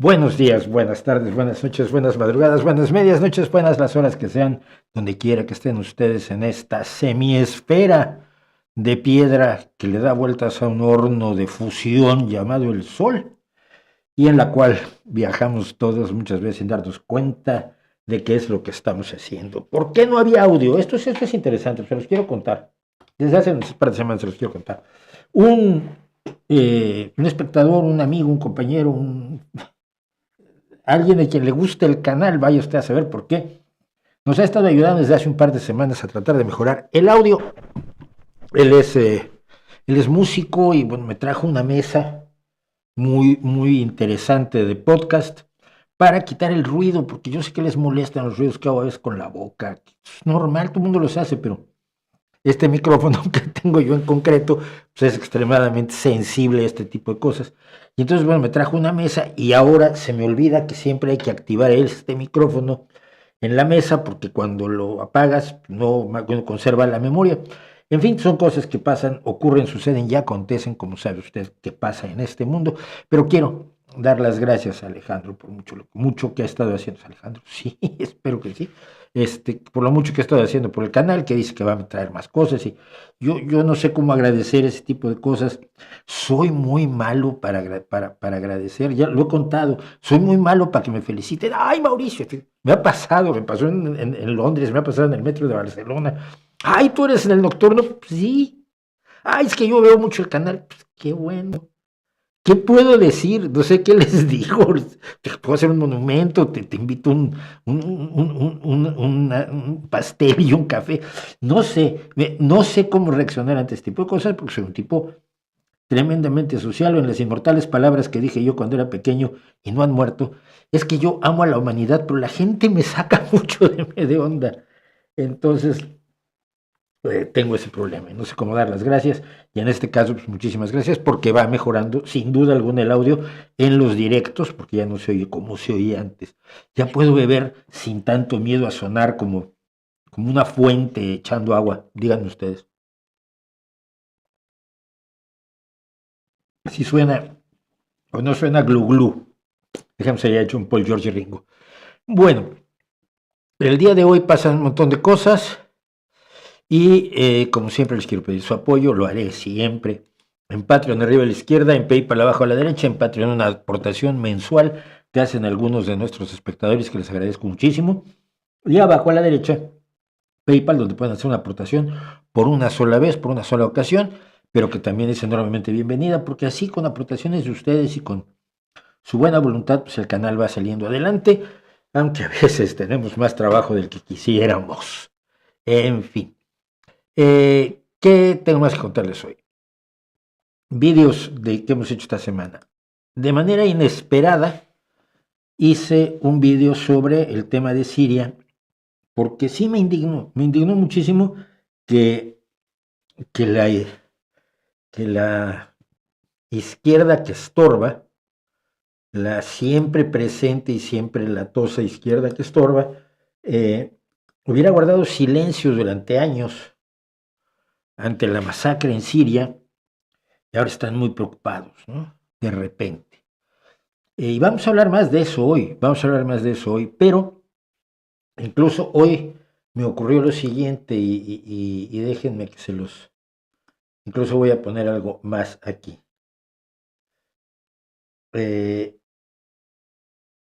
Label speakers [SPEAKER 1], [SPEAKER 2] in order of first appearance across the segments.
[SPEAKER 1] Buenos días, buenas tardes, buenas noches, buenas madrugadas, buenas medias noches, buenas las horas que sean, donde quiera que estén ustedes en esta semiesfera de piedra que le da vueltas a un horno de fusión llamado el Sol, y en la cual viajamos todos muchas veces sin darnos cuenta de qué es lo que estamos haciendo. ¿Por qué no había audio? Esto es interesante, se los quiero contar. Desde hace un par de semanas se los quiero contar. Un espectador, un amigo, un compañero, alguien a quien le guste el canal, vaya usted a saber por qué, nos ha estado ayudando desde hace un par de semanas a tratar de mejorar el audio. Él es, él es músico y bueno, me trajo una mesa muy interesante de podcast para quitar el ruido, porque yo sé que les molestan los ruidos que hago a veces con la boca. Es normal, todo el mundo los hace, pero este micrófono que tengo yo en concreto pues es extremadamente sensible a este tipo de cosas. Y entonces, bueno, me trajo una mesa y ahora se me olvida que siempre hay que activar este micrófono en la mesa porque cuando lo apagas no conserva la memoria. En fin, son cosas que pasan, ocurren, suceden y acontecen, como sabe usted que pasa en este mundo. Pero quiero dar las gracias a Alejandro por mucho que ha estado haciendo. Alejandro, sí, espero que sí. Por lo mucho que he estado haciendo por el canal, que dice que va a traer más cosas. Y yo no sé cómo agradecer ese tipo de cosas. Soy muy malo para agradecer, ya lo he contado. Soy muy malo para que me feliciten. Ay, Mauricio, me ha pasado, me pasó en Londres, me ha pasado en el metro de Barcelona. Ay, tú eres en el nocturno. Pues sí. Ay, es que yo veo mucho el canal. Pues qué bueno. ¿Qué puedo decir? No sé qué les digo. Te puedo hacer un monumento, te invito un pastel y un café. No sé cómo reaccionar ante este tipo de cosas porque soy un tipo tremendamente social. O en las inmortales palabras que dije yo cuando era pequeño y no han muerto, es que yo amo a la humanidad, pero la gente me saca mucho de onda. Entonces, tengo ese problema y no sé cómo dar las gracias. Y en este caso, pues muchísimas gracias porque va mejorando sin duda alguna el audio en los directos, porque ya no se oye como se oía antes. Ya puedo beber sin tanto miedo a sonar como una fuente echando agua. Díganme ustedes. Si suena o no suena glu glu. Dejemos haya hecho un Paul George Ringo. Bueno, el día de hoy pasan un montón de cosas. Y como siempre les quiero pedir su apoyo, lo haré siempre. En Patreon arriba a la izquierda, en PayPal abajo a la derecha, en Patreon una aportación mensual que hacen algunos de nuestros espectadores que les agradezco muchísimo. Y abajo a la derecha, PayPal, donde pueden hacer una aportación por una sola vez, por una sola ocasión, pero que también es enormemente bienvenida, porque así con aportaciones de ustedes y con su buena voluntad, pues el canal va saliendo adelante, aunque a veces tenemos más trabajo del que quisiéramos. En fin. ¿Qué tengo más que contarles hoy? Vídeos de que hemos hecho esta semana. De manera inesperada hice un vídeo sobre el tema de Siria, porque sí me indignó muchísimo que, que, la, que la izquierda que estorba, la siempre presente y siempre latosa izquierda que estorba, hubiera guardado silencio durante años ante la masacre en Siria. Y ahora están muy preocupados, ¿no? De repente. Y vamos a hablar más de eso hoy, pero incluso hoy me ocurrió lo siguiente y déjenme que se los... Incluso voy a poner algo más aquí.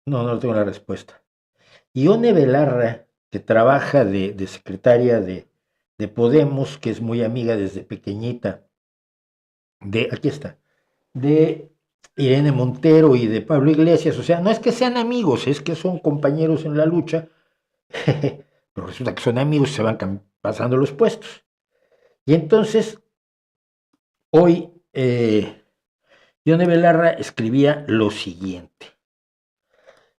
[SPEAKER 1] No tengo la respuesta. Ione Belarra, que trabaja de secretaria de Podemos, que es muy amiga desde pequeñita, aquí está, de Irene Montero y de Pablo Iglesias. O sea, no es que sean amigos, es que son compañeros en la lucha, pero resulta que son amigos y se van pasando los puestos. Y entonces, hoy, Ione Belarra escribía lo siguiente,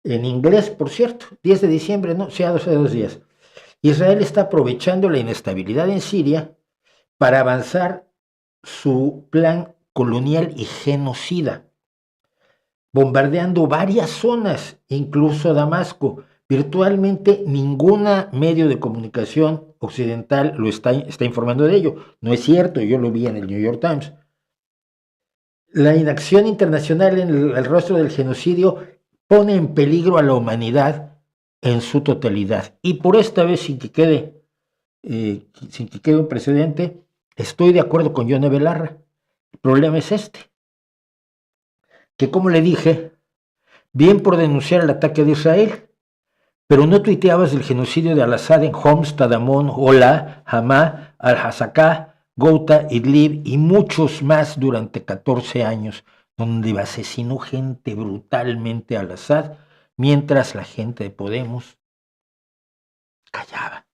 [SPEAKER 1] en inglés, por cierto, 10 de diciembre, no, sea hace 2 días. Israel está aprovechando la inestabilidad en Siria para avanzar su plan colonial y genocida, bombardeando varias zonas, incluso Damasco. Virtualmente ningún medio de comunicación occidental lo está informando de ello. No es cierto, yo lo vi en el New York Times. La inacción internacional en el rostro del genocidio pone en peligro a la humanidad en su totalidad. Y por esta vez, sin que quede un precedente, estoy de acuerdo con Yone Belarra. El problema es que como le dije, bien por denunciar el ataque de Israel, pero no tuiteabas del genocidio de Al-Assad en Homs, Tadamón, Ola, Hamá, Al-Hasakah, Ghouta, Idlib y muchos más durante 14 años, donde asesinó gente brutalmente a Al-Assad, mientras la gente de Podemos callaba.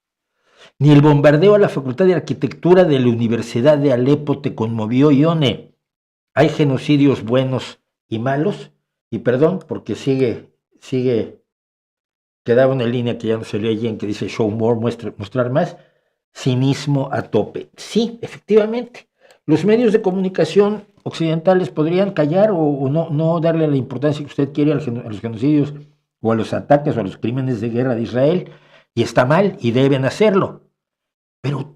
[SPEAKER 1] Ni el bombardeo a la Facultad de Arquitectura de la Universidad de Alepo te conmovió, Ione. Hay genocidios buenos y malos, y perdón, porque sigue, quedaba una línea que ya no se lee allí en que dice show more, mostrar más, cinismo a tope. Sí, efectivamente, los medios de comunicación occidentales podrían callar o no darle la importancia que usted quiere a los genocidios o a los ataques o a los crímenes de guerra de Israel, y está mal y deben hacerlo. Pero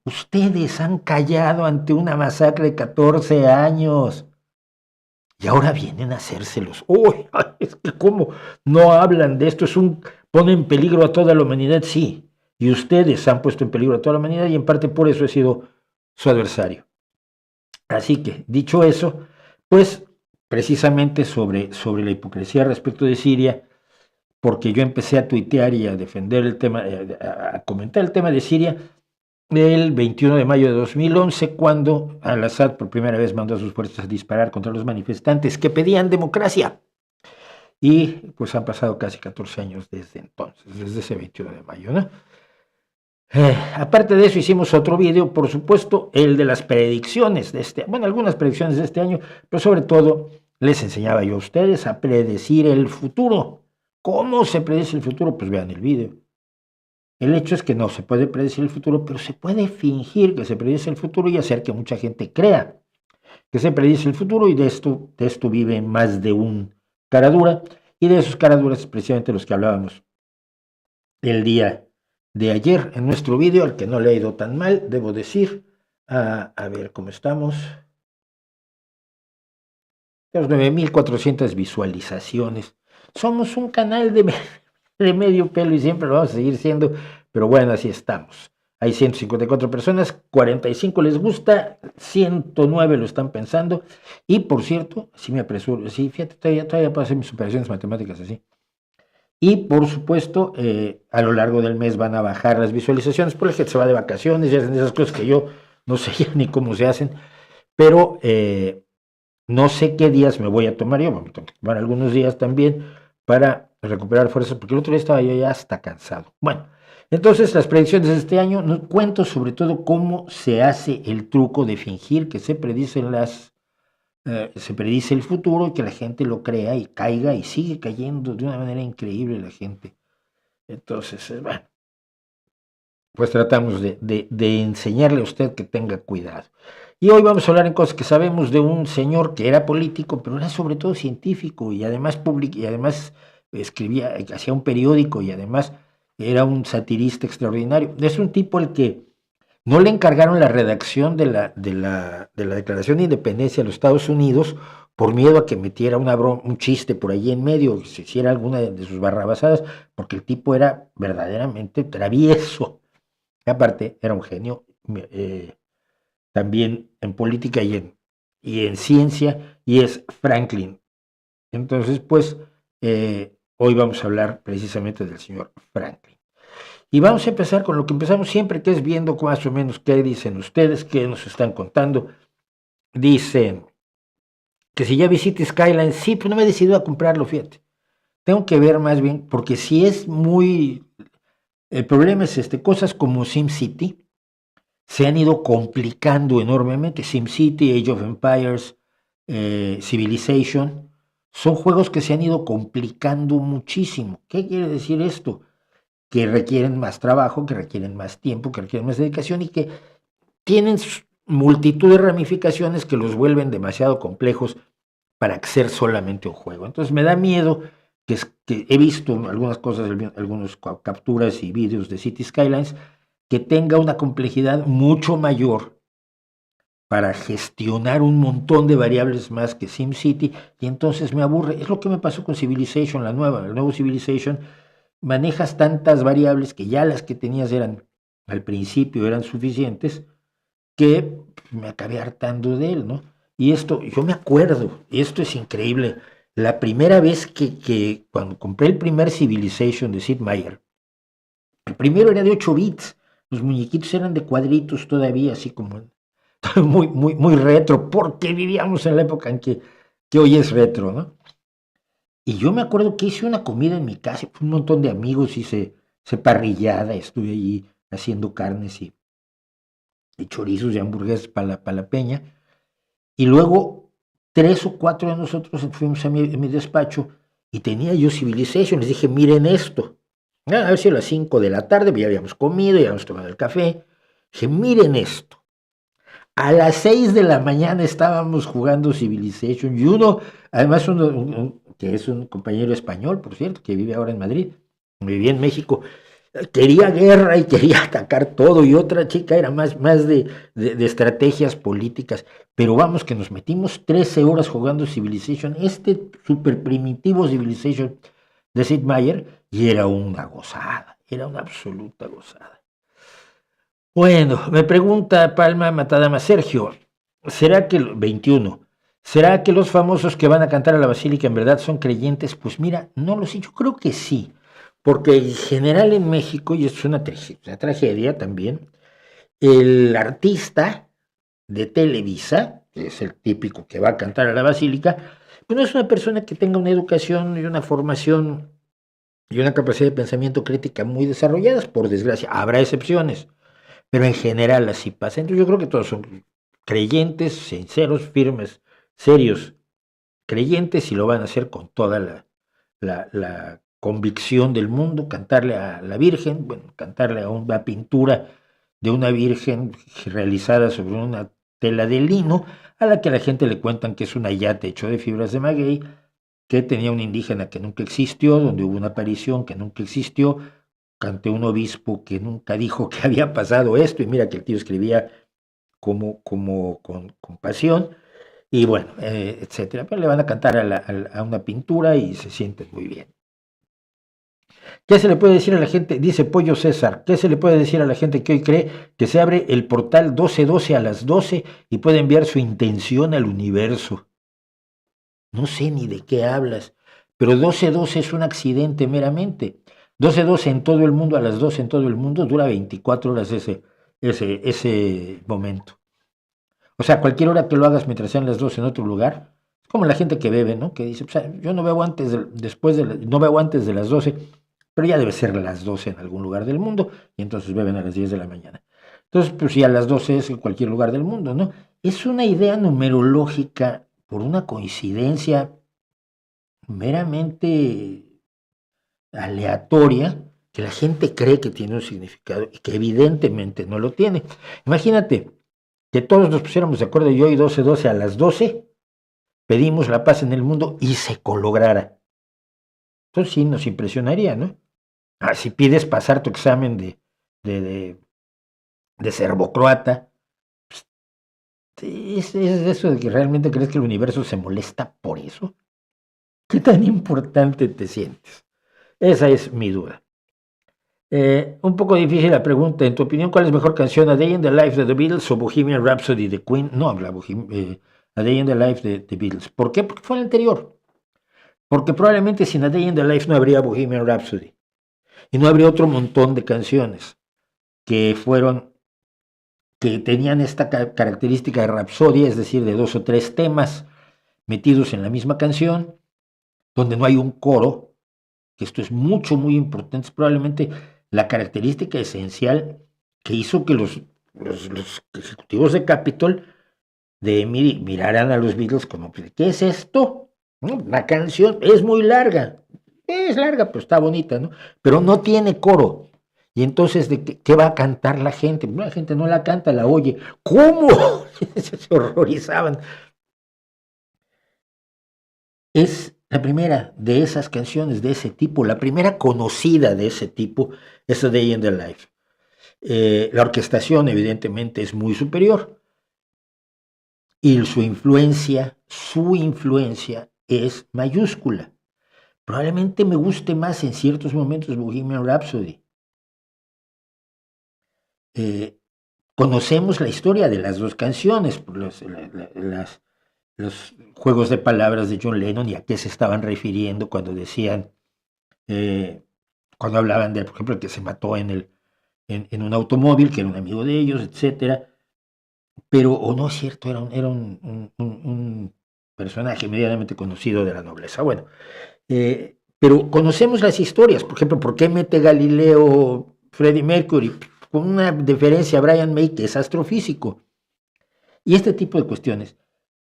[SPEAKER 1] ustedes han callado ante una masacre de 14 años. Y ahora vienen a hacérselos. ¡Uy! Es que cómo no hablan de esto. Pone en peligro a toda la humanidad, sí. Y ustedes han puesto en peligro a toda la humanidad y en parte por eso he sido su adversario. Así que, dicho eso, pues precisamente sobre la hipocresía respecto de Siria, porque yo empecé a tuitear y a defender el tema, a comentar el tema de Siria, el 21 de mayo de 2011, cuando Al-Assad por primera vez mandó a sus fuerzas a disparar contra los manifestantes que pedían democracia. Y pues han pasado casi 14 años desde entonces, desde ese 21 de mayo, ¿no? Aparte de eso hicimos otro video, por supuesto, el de las predicciones de algunas predicciones de este año, pero sobre todo les enseñaba yo a ustedes a predecir el futuro. ¿Cómo se predice el futuro? Pues vean el video. El hecho es que no se puede predecir el futuro, pero se puede fingir que se predice el futuro y hacer que mucha gente crea que se predice el futuro, y de esto vive más de un caradura, y de esos caraduras es precisamente los que hablábamos el día de ayer en nuestro vídeo, al que no le ha ido tan mal, debo decir. A ver cómo estamos. Tenemos 9,400 visualizaciones. Somos un canal de medio pelo y siempre lo vamos a seguir siendo, pero bueno, así estamos. Hay 154 personas, 45 les gusta, 109 lo están pensando, y por cierto, si me apresuro, sí, fíjate, todavía puedo hacer mis operaciones matemáticas así. Y por supuesto, a lo largo del mes van a bajar las visualizaciones, por la gente se va de vacaciones y hacen esas cosas que yo no sé ya ni cómo se hacen, pero no sé qué días me voy a tomar, yo me tengo que tomar algunos días también para recuperar fuerzas, porque el otro día estaba yo ya hasta cansado. Bueno, entonces las predicciones de este año, nos cuento sobre todo cómo se hace el truco de fingir que se predicen se predice el futuro y que la gente lo crea y caiga y sigue cayendo de una manera increíble la gente. Entonces, bueno, pues tratamos de enseñarle a usted que tenga cuidado. Y hoy vamos a hablar en cosas que sabemos de un señor que era político, pero era sobre todo científico y además escribía, hacía un periódico y además era un satirista extraordinario. Es un tipo al que no le encargaron la redacción de la Declaración de Independencia de los Estados Unidos por miedo a que metiera un chiste por allí en medio, se hiciera alguna de sus barrabasadas, porque el tipo era verdaderamente travieso. Y aparte, era un genio, también en política y en ciencia, y es Franklin. Entonces, pues, hoy vamos a hablar precisamente del señor Franklin. Y vamos a empezar con lo que empezamos siempre, que es viendo más o menos qué dicen ustedes, qué nos están contando. Dicen que si ya visité Skyline, sí, pero no me he decidido a comprarlo, fíjate. Tengo que ver más bien, porque si es muy... El problema es cosas como SimCity se han ido complicando enormemente. SimCity, Age of Empires, Civilization, son juegos que se han ido complicando muchísimo. ¿Qué quiere decir esto? Que requieren más trabajo, que requieren más tiempo, que requieren más dedicación y que tienen multitud de ramificaciones que los vuelven demasiado complejos para ser solamente un juego. Entonces me da miedo que he visto algunas cosas, algunas capturas y vídeos de City Skylines, que tenga una complejidad mucho mayor para gestionar un montón de variables más que SimCity, y entonces me aburre. Es lo que me pasó con Civilization, el nuevo Civilization. Manejas tantas variables que ya las que tenías eran, al principio eran suficientes, que me acabé hartando de él, ¿no? Y esto, yo me acuerdo, esto es increíble, la primera vez que cuando compré el primer Civilization de Sid Meier, el primero era de 8 bits, los muñequitos eran de cuadritos todavía, así como muy retro, porque vivíamos en la época en que hoy es retro, ¿no? Y yo me acuerdo que hice una comida en mi casa, un montón de amigos, hice parrillada, estuve allí haciendo carnes y chorizos y hamburguesas para la peña. Y luego 3 o 4 de nosotros fuimos a mi despacho y tenía yo Civilization. Les dije, miren esto. A ver si a las 5 de la tarde, ya habíamos comido, ya habíamos tomado el café. Dije, miren esto. A las 6 de la mañana estábamos jugando Civilization y uno, además que es un compañero español, por cierto, que vive ahora en Madrid, vivía en México, quería guerra y quería atacar todo, y otra chica era más de estrategias políticas. Pero vamos, que nos metimos 13 horas jugando Civilization, este super primitivo Civilization de Sid Meier, y era una gozada, era una absoluta gozada. Bueno, me pregunta Palma Matadama, Sergio, ¿será que 21? ¿Será que los famosos que van a cantar a la Basílica en verdad son creyentes? Pues mira, no lo sé, yo creo que sí, porque en general en México, y esto es una tragedia también, el artista de Televisa, que es el típico que va a cantar a la Basílica, pues no es una persona que tenga una educación y una formación y una capacidad de pensamiento crítica muy desarrolladas, por desgracia, habrá excepciones, pero en general así pasa. Entonces yo creo que todos son creyentes, sinceros, firmes, serios, creyentes, y lo van a hacer con toda la convicción del mundo, cantarle a la Virgen, bueno, cantarle a una pintura de una Virgen realizada sobre una tela de lino, a la que a la gente le cuentan que es un ayate hecho de fibras de maguey, que tenía un indígena que nunca existió, donde hubo una aparición que nunca existió, ante un obispo que nunca dijo que había pasado esto, y mira que el tío escribía con pasión, y bueno, etcétera. Pero le van a cantar a una pintura y se sienten muy bien. ¿Qué se le puede decir a la gente? Dice Pollo César, ¿qué se le puede decir a la gente que hoy cree que se abre el portal 1212 a las 12 y puede enviar su intención al universo? No sé ni de qué hablas, pero 1212 es un accidente meramente. 1212 en todo el mundo, a las 12 en todo el mundo, dura 24 horas ese momento. O sea, cualquier hora que lo hagas mientras sean las 12 en otro lugar, es como la gente que bebe, ¿no? Que dice, pues, yo no bebo no bebo antes de las 12, pero ya debe ser las 12 en algún lugar del mundo, y entonces beben a las 10 de la mañana. Entonces, pues si a las 12 es en cualquier lugar del mundo, ¿no? Es una idea numerológica por una coincidencia meramente aleatoria, que la gente cree que tiene un significado y que evidentemente no lo tiene. Imagínate que todos nos pusiéramos de acuerdo, yo y 1212 a las 12, pedimos la paz en el mundo y se lograra. Entonces sí nos impresionaría, ¿no? Si pides pasar tu examen de serbocroata, pues, ¿es eso de que realmente crees que el universo se molesta por eso? ¿Qué tan importante te sientes? Esa es mi duda. Un poco difícil la pregunta. En tu opinión, ¿cuál es mejor canción? ¿A Day in the Life de The Beatles o Bohemian Rhapsody de Queen? No, A Day in the Life de The Beatles. ¿Por qué? Porque fue el anterior. Porque probablemente sin A Day in the Life no habría Bohemian Rhapsody. Y no habría otro montón de canciones que tenían esta característica de rapsodia, es decir, de 2 o 3 temas metidos en la misma canción, donde no hay un coro, que esto es muy importante, es probablemente la característica esencial que hizo que los ejecutivos de Capitol miraran a los Beatles como, ¿qué es esto? La canción es muy larga, pero está bonita, ¿no? Pero no tiene coro. Y entonces, ¿de qué va a cantar la gente? La gente no la canta, la oye. ¿Cómo? Se horrorizaban. Es la primera de esas canciones de ese tipo, la primera conocida de ese tipo, es A Day in the Life. La orquestación evidentemente es muy superior, y su influencia es mayúscula. Probablemente me guste más en ciertos momentos Bohemian Rhapsody. Conocemos la historia de las dos canciones, por los juegos de palabras de John Lennon y a qué se estaban refiriendo cuando decían, cuando hablaban de, por ejemplo, el que se mató en un automóvil, que era un amigo de ellos, etcétera. Pero, o no es cierto, era un personaje medianamente conocido de la nobleza. Bueno, pero conocemos las historias, por ejemplo, ¿por qué mete Galileo Freddie Mercury? Con una deferencia a Brian May, que es astrofísico. Y este tipo de cuestiones.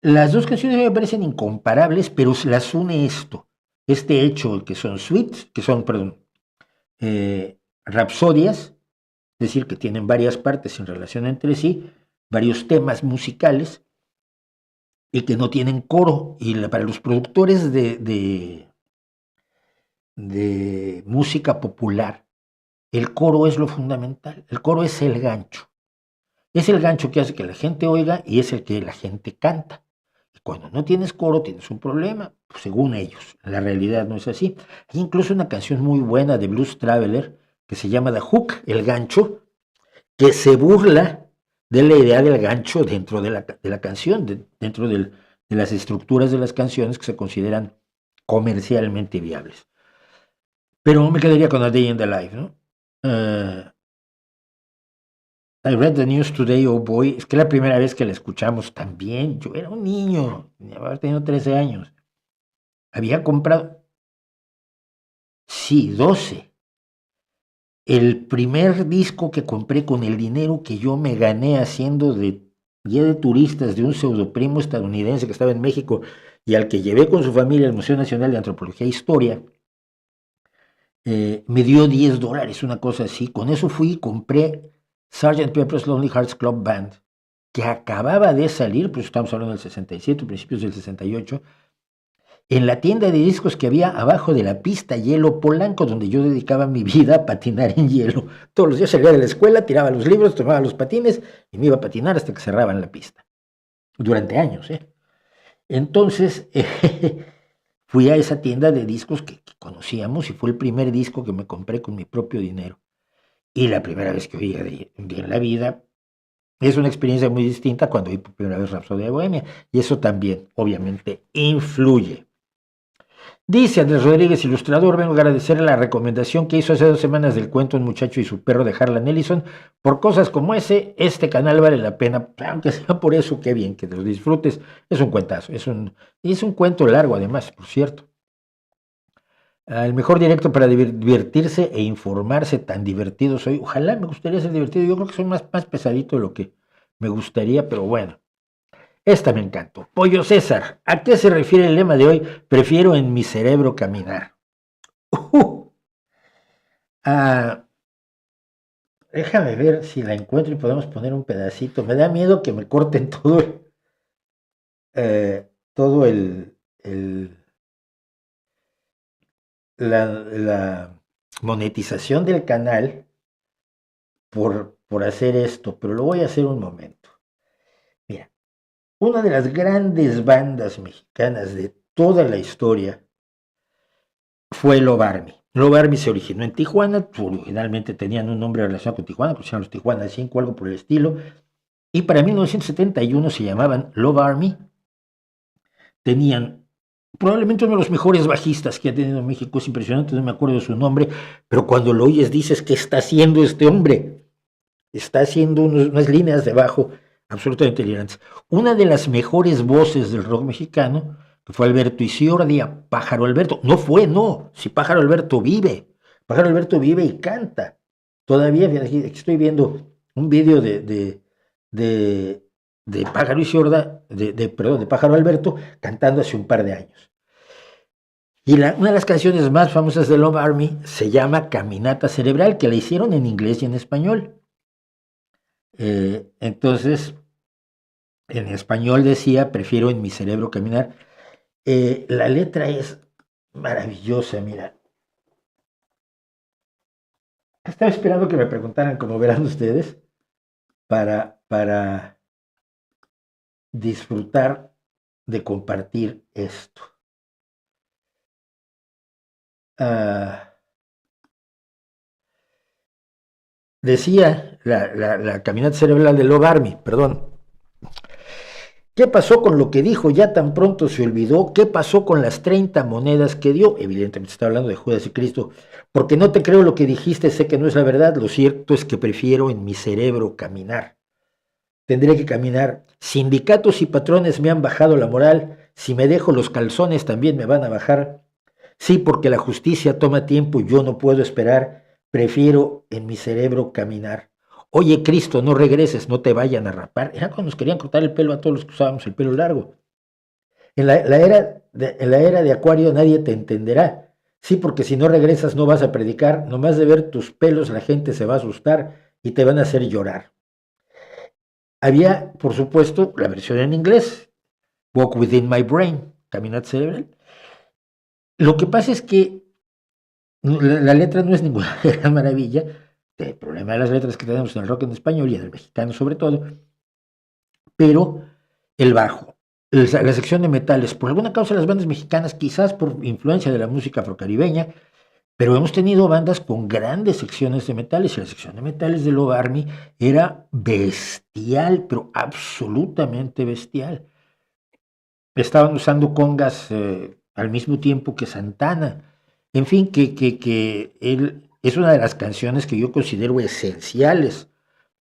[SPEAKER 1] Las dos canciones me parecen incomparables, pero las une esto, este hecho que son suites, que son, perdón, rapsodias, es decir, que tienen varias partes en relación entre sí, varios temas musicales, y que no tienen coro. Y para los productores de música popular, el coro es lo fundamental, el coro es el gancho. Es el gancho que hace que la gente oiga y es el que la gente canta. Y cuando no tienes coro tienes un problema, pues, según ellos. En la realidad no es así. Hay incluso una canción muy buena de Blues Traveler que se llama The Hook, el gancho, que se burla de la idea del gancho dentro de la canción, dentro de las estructuras de las canciones que se consideran comercialmente viables. Pero me quedaría con A Day in the Life, ¿no? I read the news today, oh boy. Es que la primera vez que la escuchamos también, yo era un niño, había tenido 13 años. Había comprado, sí, 12. El primer disco que compré con el dinero que yo me gané haciendo de guía de turistas de un pseudoprimo estadounidense que estaba en México y al que llevé con su familia al Museo Nacional de Antropología e Historia, me dio $10, una cosa así. Con eso fui y compré Sgt. Pepper's Lonely Hearts Club Band, que acababa de salir, pues estamos hablando del 67, principios del 68, en la tienda de discos que había abajo de la pista Hielo Polanco, donde yo dedicaba mi vida a patinar en hielo. Todos los días salía de la escuela, tiraba los libros, tomaba los patines y me iba a patinar hasta que cerraban la pista. Durante años, ¿eh? Entonces, fui a esa tienda de discos que conocíamos y fue el primer disco que me compré con mi propio dinero. Y la primera vez que oía en la vida, es una experiencia muy distinta cuando oí por primera vez Rhapsody de Bohemia. Y eso también, obviamente, influye. Dice Andrés Rodríguez, ilustrador, vengo a agradecer la recomendación que hizo hace 2 semanas del cuento Un muchacho y su perro de Harlan Ellison. Por cosas como este canal vale la pena, aunque sea por eso, qué bien que te lo disfrutes. Es un cuentazo, es un cuento largo además, por cierto. El mejor directo para divertirse e informarse, tan divertido soy. Ojalá me gustaría ser divertido, yo creo que soy más pesadito de lo que me gustaría, pero bueno. Esta me encantó. Pollo César, ¿a qué se refiere el lema de hoy? Prefiero en mi cerebro caminar. Ah, déjame ver si la encuentro y podemos poner un pedacito. Me da miedo que me corten todo la monetización del canal por hacer esto, pero lo voy a hacer un momento. Mira, una de las grandes bandas mexicanas de toda la historia fue Love Army. Love Army se originó en Tijuana, originalmente tenían un nombre relacionado con Tijuana, pues eran los Tijuana 5, algo por el estilo, y para 1971 se llamaban Love Army. Tenían probablemente uno de los mejores bajistas que ha tenido México, es impresionante, no me acuerdo de su nombre, pero cuando lo oyes dices, ¿qué está haciendo este hombre? Está haciendo unas líneas de bajo absolutamente delirantes. Una de las mejores voces del rock mexicano, que fue Alberto Isiordia, Pájaro Alberto. No fue, no, si Pájaro Alberto vive. Pájaro Alberto vive y canta. Todavía, aquí estoy viendo un vídeo de Pájaro Isiorda, perdón, de Pájaro Alberto, cantando hace un par de años. Y una de las canciones más famosas de Love Army se llama Caminata Cerebral, que la hicieron en inglés y en español. Entonces, en español decía, prefiero en mi cerebro caminar. La letra es maravillosa, mira. Estaba esperando que me preguntaran, como verán ustedes, para disfrutar de compartir esto. Decía la caminata cerebral de Love Army, perdón. ¿Qué pasó con lo que dijo? Ya tan pronto se olvidó. ¿Qué pasó con las 30 monedas que dio? Evidentemente está hablando de Judas y Cristo. Porque no te creo lo que dijiste, sé que no es la verdad. Lo cierto es que prefiero en mi cerebro caminar. Tendré que caminar. Sindicatos y patrones me han bajado la moral. Si me dejo los calzones también me van a bajar. Sí, porque la justicia toma tiempo y yo no puedo esperar. Prefiero en mi cerebro caminar. Oye, Cristo, no regreses, no te vayan a rapar. Era cuando nos querían cortar el pelo a todos los que usábamos el pelo largo. En la era de Acuario nadie te entenderá. Sí, porque si no regresas no vas a predicar. Nomás de ver tus pelos la gente se va a asustar y te van a hacer llorar. Había, por supuesto, la versión en inglés, Walk Within My Brain, Caminata Cerebral. Lo que pasa es que la letra no es ninguna gran maravilla. El problema de las letras que tenemos en el rock en español y en el mexicano sobre todo, pero el bajo, la sección de metales, por alguna causa las bandas mexicanas, quizás por influencia de la música afrocaribeña, pero hemos tenido bandas con grandes secciones de metales y la sección de metales de Love Army era bestial, pero absolutamente bestial. Estaban usando congas al mismo tiempo que Santana. En fin, que él es una de las canciones que yo considero esenciales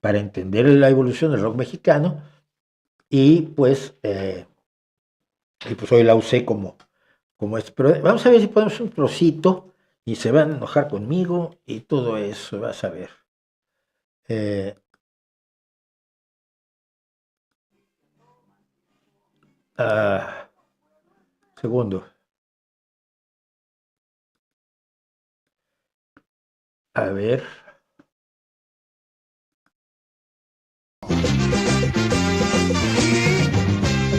[SPEAKER 1] para entender la evolución del rock mexicano y pues hoy la usé como esto. Pero vamos a ver si ponemos un trocito y se van a enojar conmigo y todo eso, vas a ver. Segundo. A ver.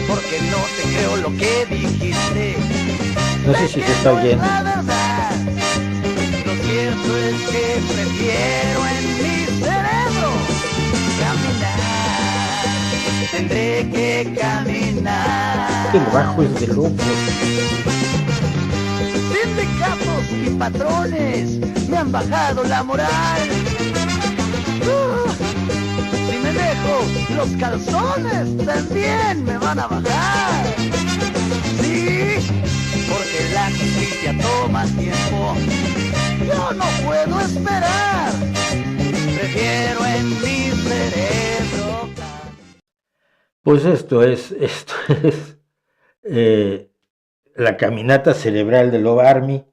[SPEAKER 2] Porque no te creo lo que dijiste.
[SPEAKER 1] No sé si se está oyendo.
[SPEAKER 2] Lo cierto es que prefiero en mi cerebro caminar. Tendré que caminar.
[SPEAKER 1] El bajo es de loco.
[SPEAKER 2] Sindicatos y patrones me han bajado la moral. Si me dejo los calzones también me van a bajar. Sí, porque la justicia toma tiempo. Yo no puedo esperar. Prefiero en mi cerebro.
[SPEAKER 1] Pues esto es la caminata cerebral de Love Army.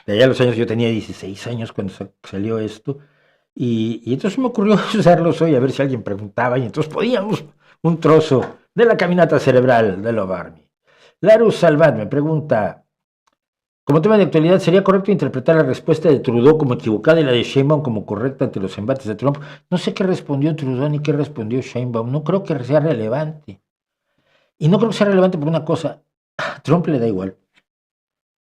[SPEAKER 1] De allá a los años, yo tenía 16 años cuando salió esto. Y entonces me ocurrió usarlos hoy a ver si alguien preguntaba. Y entonces podíamos un trozo de la caminata cerebral de Love Army. Larus Salvat me pregunta: como tema de actualidad, ¿sería correcto interpretar la respuesta de Trudeau como equivocada y la de Sheinbaum como correcta ante los embates de Trump? No sé qué respondió Trudeau ni qué respondió Sheinbaum. No creo que sea relevante. Y no creo que sea relevante por una cosa. A Trump le da igual.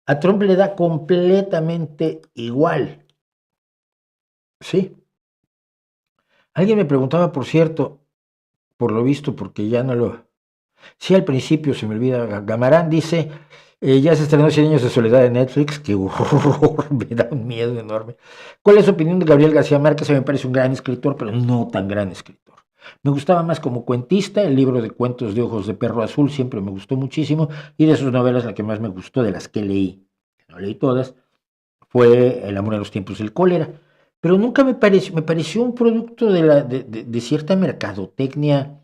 [SPEAKER 1] A Trump le da completamente igual. Sí. Alguien me preguntaba, por cierto, por lo visto, porque ya no lo... Sí, al principio se me olvida. Gamarán dice... ya se estrenó 100 años de soledad en Netflix, que me da un miedo enorme. ¿Cuál es su opinión de Gabriel García Márquez? A mí me parece un gran escritor, pero no tan gran escritor. Me gustaba más como cuentista, el libro de cuentos de Ojos de Perro Azul siempre me gustó muchísimo, y de sus novelas la que más me gustó, de las que leí, no leí todas, fue El amor en los tiempos del cólera. Pero nunca me pareció un producto de cierta mercadotecnia,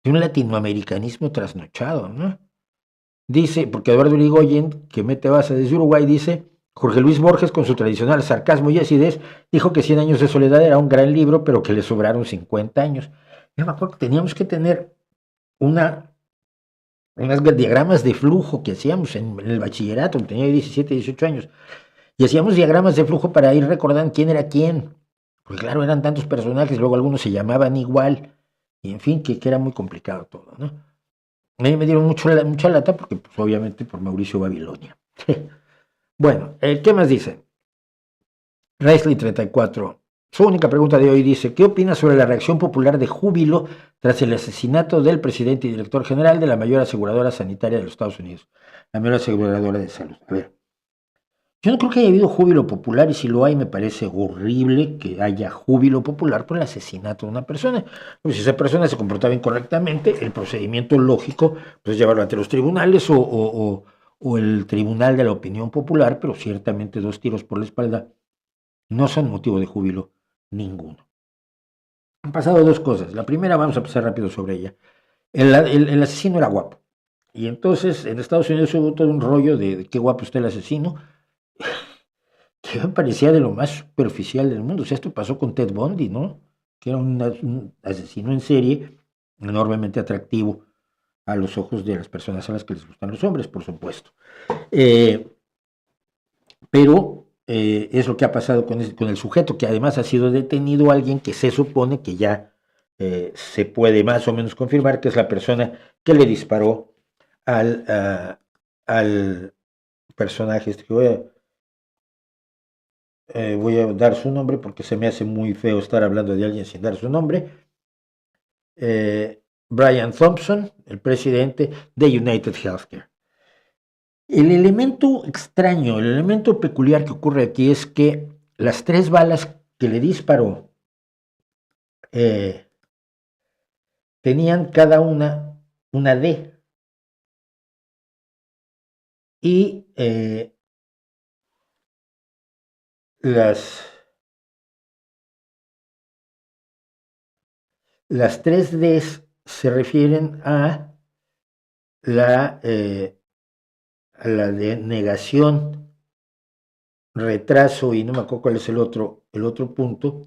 [SPEAKER 1] de un latinoamericanismo trasnochado, ¿no? Dice, porque Eduardo Irigoyen, que mete base desde Uruguay, dice: Jorge Luis Borges, con su tradicional sarcasmo y acidez, dijo que 100 años de soledad era un gran libro, pero que le sobraron 50 años. Yo me acuerdo que teníamos que tener unos diagramas de flujo que hacíamos en el bachillerato, tenía 17, 18 años, y hacíamos diagramas de flujo para ir recordando quién era quién, porque claro, eran tantos personajes, luego algunos se llamaban igual, y en fin, que era muy complicado todo, ¿no? A mí me dieron mucha lata porque, pues, obviamente, por Mauricio Babilonia. Bueno, ¿qué más dice? Raisley 34. Su única pregunta de hoy dice, ¿qué opina sobre la reacción popular de júbilo tras el asesinato del presidente y director general de la mayor aseguradora sanitaria de los Estados Unidos, la mayor aseguradora de salud? A ver, yo no creo que haya habido júbilo popular, y si lo hay me parece horrible que haya júbilo popular por el asesinato de una persona. Pues si esa persona se comportaba incorrectamente, el procedimiento lógico pues, es llevarlo ante los tribunales o el tribunal de la opinión popular, pero ciertamente 2 tiros por la espalda no son motivo de júbilo ninguno. Han pasado 2 cosas. La primera, vamos a pasar rápido sobre ella. El asesino era guapo. Y entonces en Estados Unidos hubo todo un rollo de qué guapo está el asesino, que me parecía de lo más superficial del mundo. O sea, esto pasó con Ted Bundy, ¿no? Que era un asesino en serie enormemente atractivo a los ojos de las personas a las que les gustan los hombres, por supuesto. Pero es lo que ha pasado con el sujeto, que además ha sido detenido alguien que se supone que ya se puede más o menos confirmar que es la persona que le disparó al personaje este que voy a dar su nombre porque se me hace muy feo estar hablando de alguien sin dar su nombre. Brian Thompson, el presidente de United Healthcare. El elemento extraño, el elemento peculiar que ocurre aquí es que las 3 balas que le disparó tenían cada una D. Y las 3 Ds se refieren a la denegación, retraso y no me acuerdo cuál es el otro punto,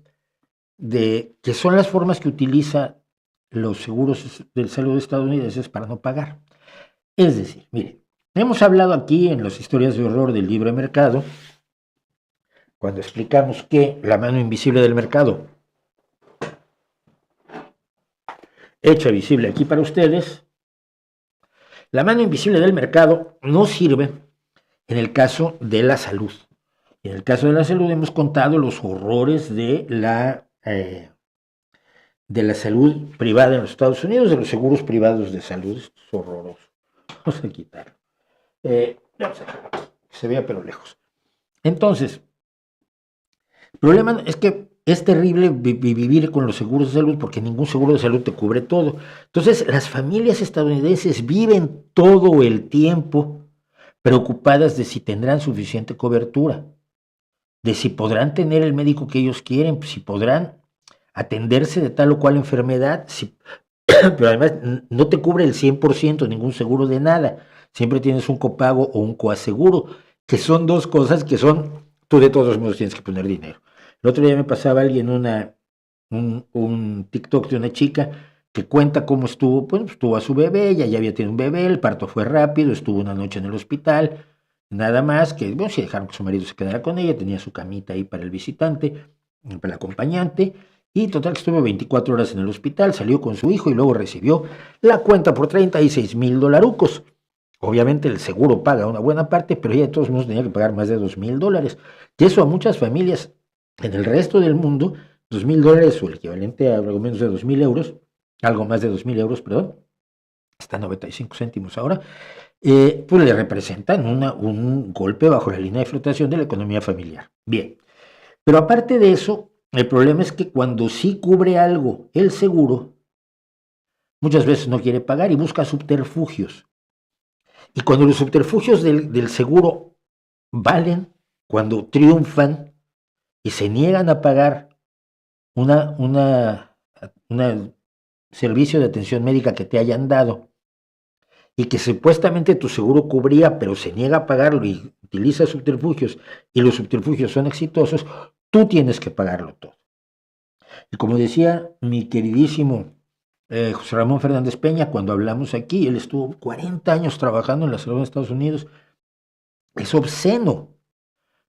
[SPEAKER 1] de que son las formas que utiliza los seguros de salud estadounidenses para no pagar. Es decir, mire, hemos hablado aquí en las historias de horror del libre mercado, cuando explicamos que la mano invisible del mercado, hecha visible aquí para ustedes, la mano invisible del mercado no sirve en el caso de la salud. En el caso de la salud hemos contado los horrores de la salud privada en los Estados Unidos, de los seguros privados de salud. Esto es horroroso. Vamos a quitarlo. Vamos a dejarlo aquí, que se vea pero lejos. Entonces, el problema es que es terrible vivir con los seguros de salud porque ningún seguro de salud te cubre todo. Entonces, las familias estadounidenses viven todo el tiempo preocupadas de si tendrán suficiente cobertura, de si podrán tener el médico que ellos quieren, si podrán atenderse de tal o cual enfermedad, pero además no te cubre el 100% ningún seguro de nada. Siempre tienes un copago o un coaseguro, que son 2 cosas que tú de todos modos tienes que poner dinero. El otro día me pasaba alguien un TikTok de una chica que cuenta cómo estuvo, pues tuvo a su bebé, ella ya había tenido un bebé, el parto fue rápido, estuvo una noche en el hospital, nada más que, bueno, sí dejaron que su marido se quedara con ella, tenía su camita ahí para el visitante, para el acompañante, y total que estuvo 24 horas en el hospital, salió con su hijo y luego recibió la cuenta por $36,000. Obviamente el seguro paga una buena parte, pero ella de todos modos tenía que pagar más de $2,000, y eso a muchas familias en el resto del mundo, $2,000 o el equivalente a algo menos de 2,000 euros, algo más de 2,000 euros, perdón, está 95 céntimos ahora, pues le representan un golpe bajo la línea de flotación de la economía familiar. Bien, pero aparte de eso, el problema es que cuando sí cubre algo el seguro, muchas veces no quiere pagar y busca subterfugios. Y cuando los subterfugios del seguro valen, cuando triunfan y se niegan a pagar un servicio de atención médica que te hayan dado y que supuestamente tu seguro cubría, pero se niega a pagarlo y utiliza subterfugios y los subterfugios son exitosos, tú tienes que pagarlo todo. Y como decía mi queridísimo José Ramón Fernández Peña, cuando hablamos aquí, él estuvo 40 años trabajando en la salud de Estados Unidos, es obsceno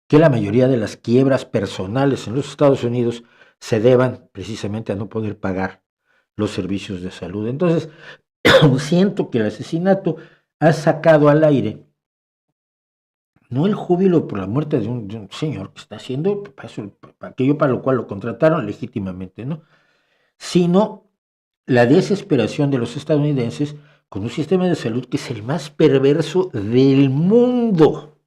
[SPEAKER 1] que la mayoría de las quiebras personales en los Estados Unidos se deban precisamente a no poder pagar los servicios de salud. Entonces, siento que el asesinato ha sacado al aire no el júbilo por la muerte de un señor que está haciendo aquello para lo cual lo contrataron legítimamente, ¿no? Sino la desesperación de los estadounidenses con un sistema de salud que es el más perverso del mundo,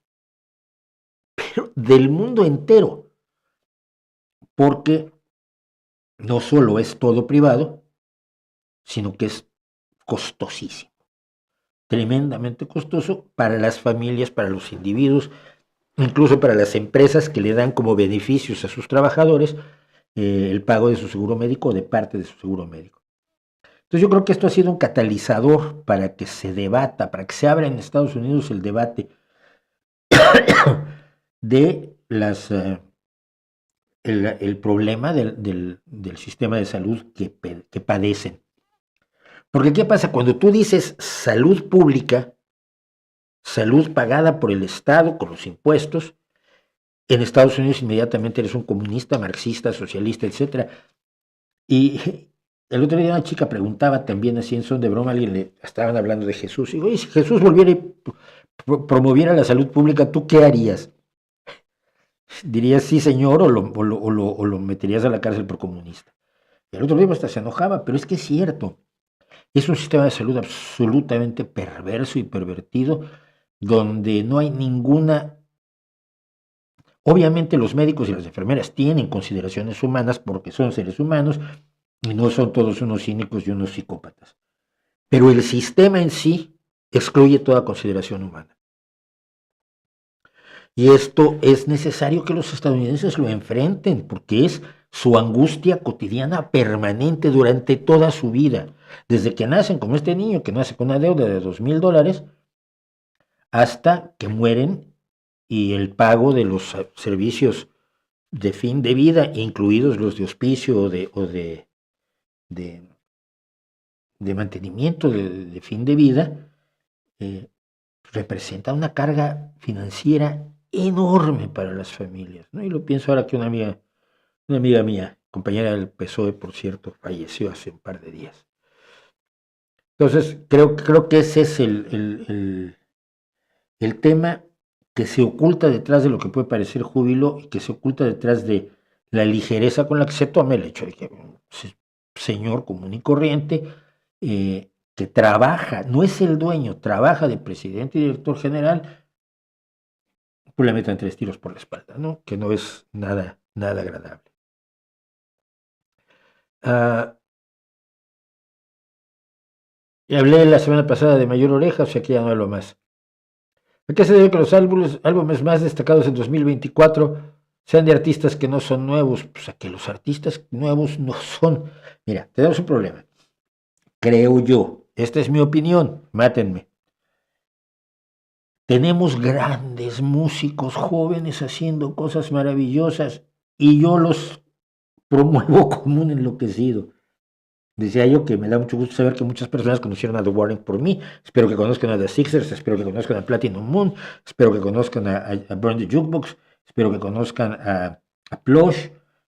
[SPEAKER 1] pero del mundo entero, porque no solo es todo privado, sino que es costosísimo, tremendamente costoso para las familias, para los individuos, incluso para las empresas que le dan como beneficios a sus trabajadores el pago de su seguro médico o de parte de su seguro médico. Entonces yo creo que esto ha sido un catalizador para que se debata, para que se abra en Estados Unidos el debate de el problema del sistema de salud que padecen. Porque ¿qué pasa? Cuando tú dices salud pública, salud pagada por el Estado con los impuestos, en Estados Unidos inmediatamente eres un comunista, marxista, socialista, etc. Y el otro día una chica preguntaba también así en son de broma, alguien le estaban hablando de Jesús, y digo, oye, si Jesús volviera y promoviera la salud pública, ¿tú qué harías? ¿Dirías sí, señor, o lo meterías a la cárcel por comunista? Y el otro día hasta se enojaba, pero es que es cierto. Es un sistema de salud absolutamente perverso y pervertido, donde no hay ninguna... Obviamente los médicos y las enfermeras tienen consideraciones humanas porque son seres humanos y no son todos unos cínicos y unos psicópatas. Pero el sistema en sí excluye toda consideración humana. Y esto es necesario que los estadounidenses lo enfrenten porque es su angustia cotidiana permanente durante toda su vida. Desde que nacen, como este niño que nace con una deuda de $2,000, hasta que mueren y el pago de los servicios de fin de vida, incluidos los de hospicio o de mantenimiento de fin de vida, representa una carga financiera enorme para las familias, ¿no? Y lo pienso ahora que una amiga mía, compañera del PSOE, por cierto, falleció hace un par de días. Entonces, creo que ese es el tema que se oculta detrás de lo que puede parecer júbilo y que se oculta detrás de la ligereza con la que se toma el hecho de que un señor común y corriente que trabaja, no es el dueño, trabaja de presidente y director general, pues le metan 3 tiros por la espalda, ¿no? Que no es nada agradable. Hablé la semana pasada de Mayor Oreja, o sea que ya no hablo más. ¿A qué se debe que los álbumes más destacados en 2024 sean de artistas que no son nuevos? Pues a que los artistas nuevos no son. Mira, tenemos un problema. Creo yo, esta es mi opinión, mátenme. Tenemos grandes músicos jóvenes haciendo cosas maravillosas y yo los promuevo como un enloquecido. Decía yo que me da mucho gusto saber que muchas personas conocieron a The Warren por mí. Espero que conozcan a The Sixers, espero que conozcan a Platinum Moon, espero que conozcan a Burn the Jukebox, espero que conozcan a Plush,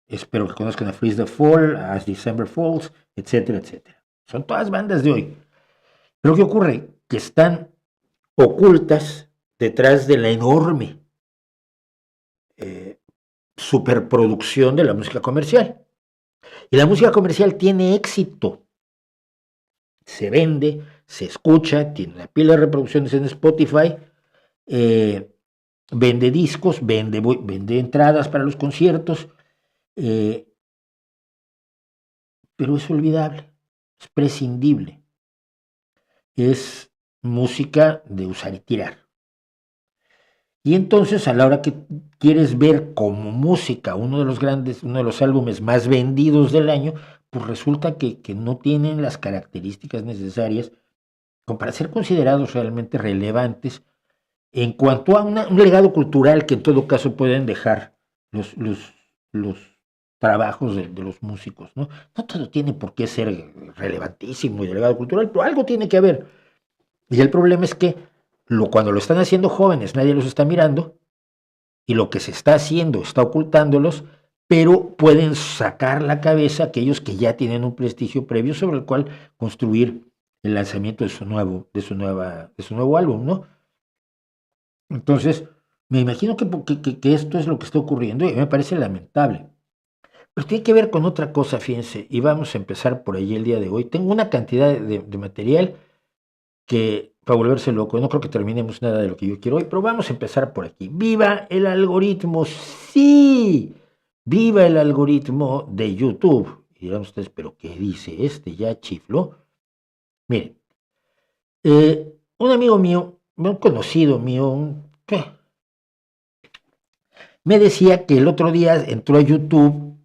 [SPEAKER 1] espero que conozcan a Freeze the Fall, a As December Falls, etcétera, etcétera. Son todas bandas de hoy. Pero ¿qué ocurre? Que están ocultas detrás de la enorme superproducción de la música comercial. Y la música comercial tiene éxito. Se vende, se escucha, tiene una pila de reproducciones en Spotify, vende discos, vende entradas para los conciertos, pero es olvidable, es prescindible. Es música de usar y tirar. Y entonces a la hora que quieres ver como música uno de los álbumes más vendidos del año, pues resulta que no tienen las características necesarias como para ser considerados realmente relevantes en cuanto a un legado cultural que en todo caso pueden dejar los trabajos de los músicos, ¿no? No todo tiene por qué ser relevantísimo y de legado cultural, pero algo tiene que haber. Y el problema es que cuando lo están haciendo jóvenes, nadie los está mirando, y lo que se está haciendo está ocultándolos, pero pueden sacar la cabeza aquellos que ya tienen un prestigio previo sobre el cual construir el lanzamiento de su nuevo álbum, ¿no? Entonces, Me imagino que esto es lo que está ocurriendo y me parece lamentable. Pero tiene que ver con otra cosa, fíjense, y vamos a empezar por ahí el día de hoy. Tengo una cantidad de material que para volverse loco, no creo que terminemos nada de lo que yo quiero hoy, pero vamos a empezar por aquí. ¡Viva el algoritmo! ¡Sí! ¡Viva el algoritmo de YouTube! Y dirán ustedes, ¿pero qué dice este? ¿Ya chifló? Miren, un amigo mío, un conocido mío, me decía que el otro día entró a YouTube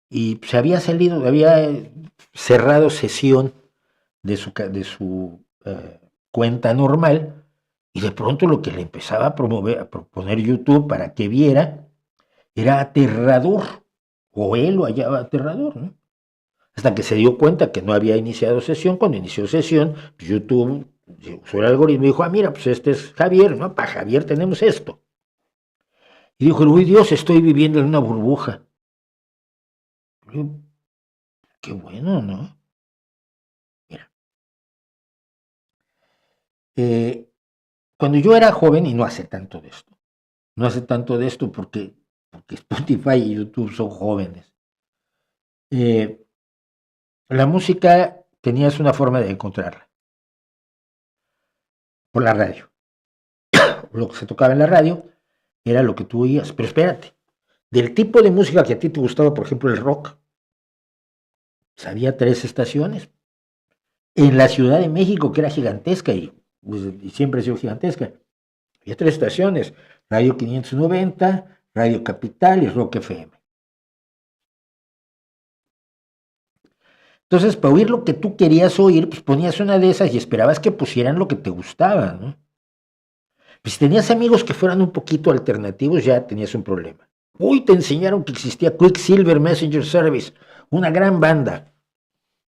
[SPEAKER 1] y se había salido, había cerrado sesión de su cuenta normal y de pronto lo que le empezaba a proponer YouTube para que viera era aterrador, o él lo hallaba aterrador, ¿no? Hasta que se dio cuenta que no había iniciado sesión. Cuando inició sesión, pues YouTube usó el algoritmo y dijo, mira, pues este es Javier, ¿no? Para Javier tenemos esto. Y dijo, uy Dios, estoy viviendo en una burbuja. Qué bueno, ¿no? Mira. Cuando yo era joven, y no hace tanto de esto, no hace tanto de esto porque Spotify y YouTube son jóvenes, la música tenías una forma de encontrarla, por la radio. Lo que se tocaba en la radio era lo que tú oías, pero espérate, del tipo de música que a ti te gustaba, por ejemplo el rock, pues había 3 estaciones. En la Ciudad de México, que era gigantesca y siempre ha sido gigantesca, había 3 estaciones, Radio 590, Radio Capital y Rock FM. Entonces, para oír lo que tú querías oír, pues ponías una de esas y esperabas que pusieran lo que te gustaba, ¿no? Pues si tenías amigos que fueran un poquito alternativos, ya tenías un problema. Uy, te enseñaron que existía Quicksilver Messenger Service, una gran banda